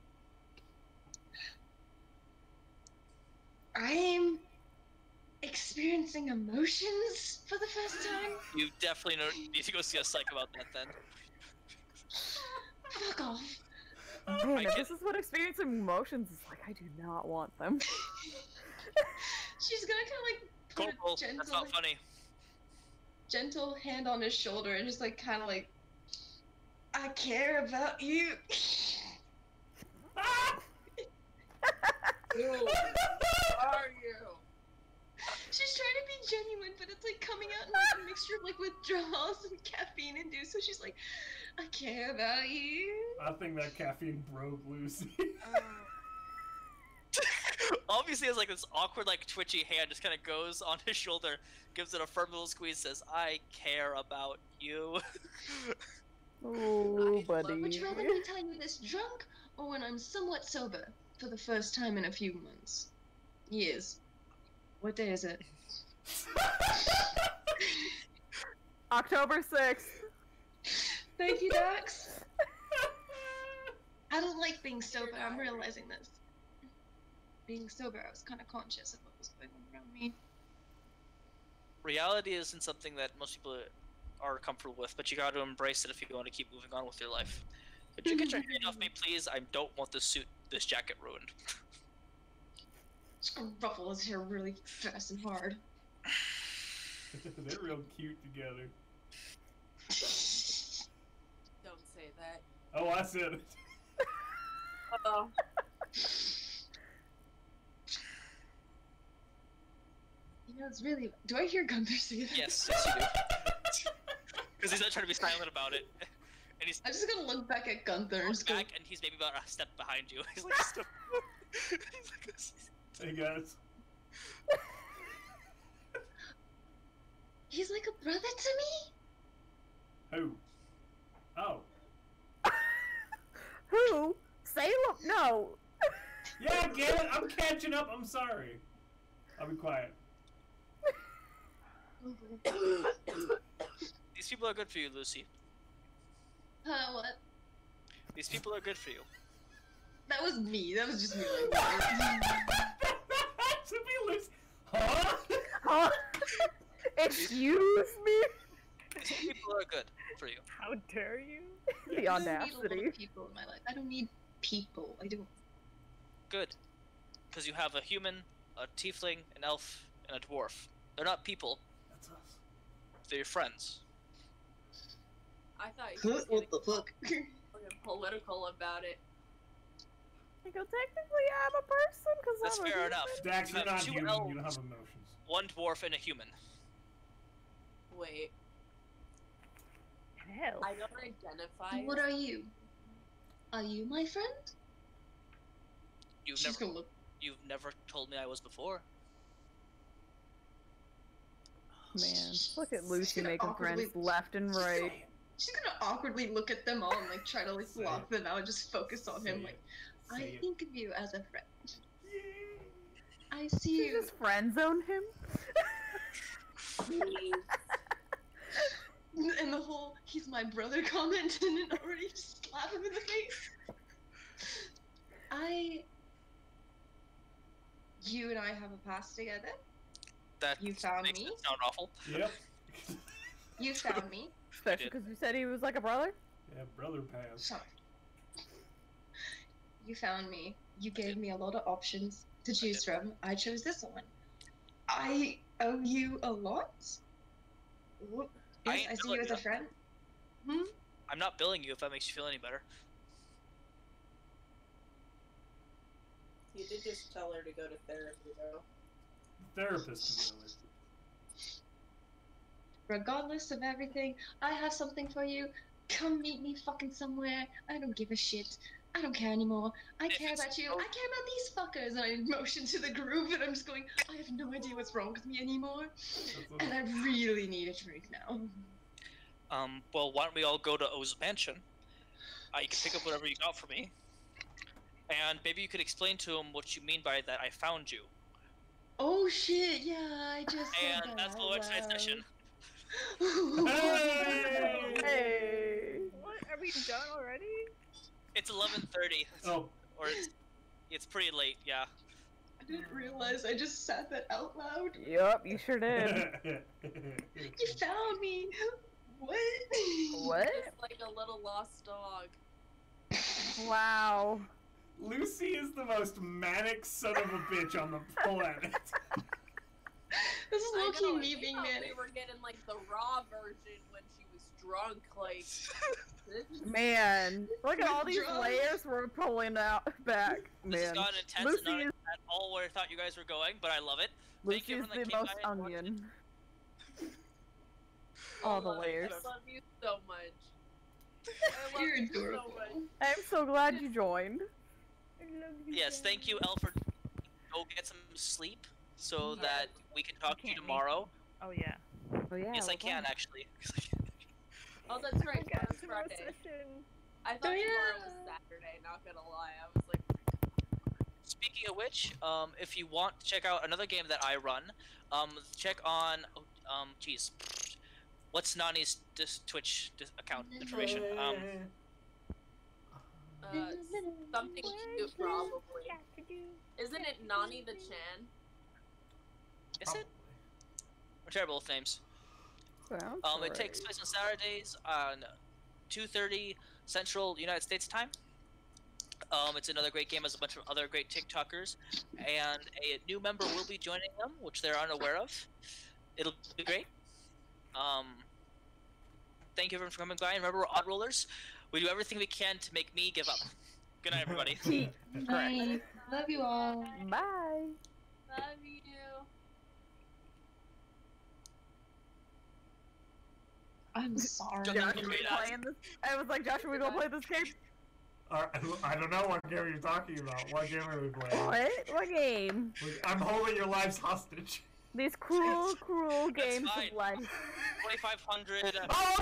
I'm experiencing emotions for the first time. You definitely need to go see a psych about that then. Fuck off. Man, I if get- this is what experiencing emotions is like, I do not want them. She's gonna kind of like put Corporal, a gentle, that's not funny. gentle hand on his shoulder and just like kind of like, I care about you. Who are you? She's trying to be genuine, but it's like coming out in like a mixture of like withdrawals and caffeine induced. So she's like, I care about you. I think that caffeine broke Lucy. Obviously, it's like this awkward, like twitchy hand just kind of goes on his shoulder, gives it a firm little squeeze, says, "I care about you." Oh, Would buddy. Would you rather me tell you this drunk or when I'm somewhat sober for the first time in a few months? Years. What day is it? October 6th. Thank you, Dax. I don't like being sober. I'm realizing this. Being sober, I was kind of conscious of what was going on around me. Reality isn't something that most people are comfortable with, but you got to embrace it if you want to keep moving on with your life. Could you get your hand off me, please? I don't want this jacket ruined. Just gonna ruffle his hair really fast and hard. They're real cute together. Don't say that. Oh, I said it. Oh. You know, it's really. Do I hear Gunthar say that? Yes, yes you do. Because he's not trying to be silent about it. And he's I'm just gonna look back at Gunthar and just go, back, and he's maybe about a step behind you. He's like, step. He's like this. Hey guys. he's like a brother to me? Who? Oh. Who? Salem? No. Yeah, I get it. I'm catching up. I'm sorry. I'll be quiet. These people are good for you, Lucy. What? These people are good for you. That was me. That was just me. Like, To be loose. Huh? Huh? Excuse me? These people are good for you. How dare you? The I don't need a lot audacity. of people in my life. I don't need people. I don't. Good. Because you have a human, a tiefling, an elf, and a dwarf. They're not people, That's us. they're your friends. I thought you was What getting the fuck? fucking political about it. I go, technically I'm a person because That's I'm a fair human. enough. Dax, You you're have not two human. elves. You don't have emotions. One dwarf and a human. Wait, Hell. I don't identify. What are you? Are you my friend? You've She's never gonna look. you've never told me I was before. Man, look at Lucy gonna making awkwardly- friends left and right. She's gonna awkwardly look at them all and like try to like Say block it. them out and just focus on him. Say Like, it. I Say it. think of you as a friend. Yay. I see She you. just friend zone him. Please. And the whole "he's my brother" comment and then already just slap him in the face. I you and I have a past together. That You found makes me? it sound awful. Yep. You found me. Especially because you said he was like a brother. Yeah, brother pass. So, you found me. You gave me a lot of options to choose from. I chose this one. I owe you a lot. Ooh, I yes, ain't I see billing you as a you. friend. I'm not billing you if that makes you feel any better. You did just tell her to go to therapy, though. Therapist can do it. Regardless of everything, I have something for you. Come meet me fucking somewhere. I don't give a shit. I don't care anymore. I If care it's about you. no- I care about these fuckers. And I motion to the group and I'm just going, I have no idea what's wrong with me anymore. And I really need a drink now. Well, why don't we all go to O's mansion? You can pick up whatever you got for me. And maybe you could explain to him what you mean by that I found you. Oh shit, yeah, I just said And that that's the out website loud. session. Hey! Hey. What? Are we done already? It's 11:30. Oh. Or it's pretty late, yeah. I didn't realize I just said that out loud. Yup, you sure did. You found me. What? What? It's like a little lost dog. Wow. Lucy is the most manic son of a bitch on the planet. This is I low-key know, me we being thought manic. we were getting like the raw version when she was drunk, like. Man, look at all these Drugs. layers we're pulling out back. This has Man, gotten intense Lucy and not is at all where I thought you guys were going, but I love it. Thank Lucy you is everyone that the came most by and watched onion. I All the love you. layers. I love you so much. I love You're you so adorable. much. I'm so glad you joined. Yes, thank you, Alfred. Go get some sleep so Yeah. that we can talk to you can't make tomorrow. Oh yeah. Oh yeah. Yes, I we're can fine. actually. Oh, that's right. Okay, Tomorrow's tomorrow's Friday. session. I thought Oh, tomorrow yeah. was Saturday. Not gonna lie, I was like, Speaking of which, if you want to check out another game that I run, check on, geez, what's Nani's Twitch account information? something cute probably. Isn't it Nani the Chan? Is it? We're terrible with names. Sounds It takes right. place on Saturdays on 2:30 Central United States time. It's another great game as a bunch of other great TikTokers, and a new member will be joining them, which they're unaware of. It'll be great. Thank you everyone for coming by, and remember, we're odd rollers. We do everything we can to make me give up. Good night, everybody. Bye. Love you all. Bye. Love you. I'm sorry. Josh, Josh, you are we made us. playing this? I was like, Josh, are we gonna play this game? I don't know what game you're talking about. What game are we playing? What? What game? I'm holding your lives hostage. These cruel, cruel That's games fine. of life. 2500. Oh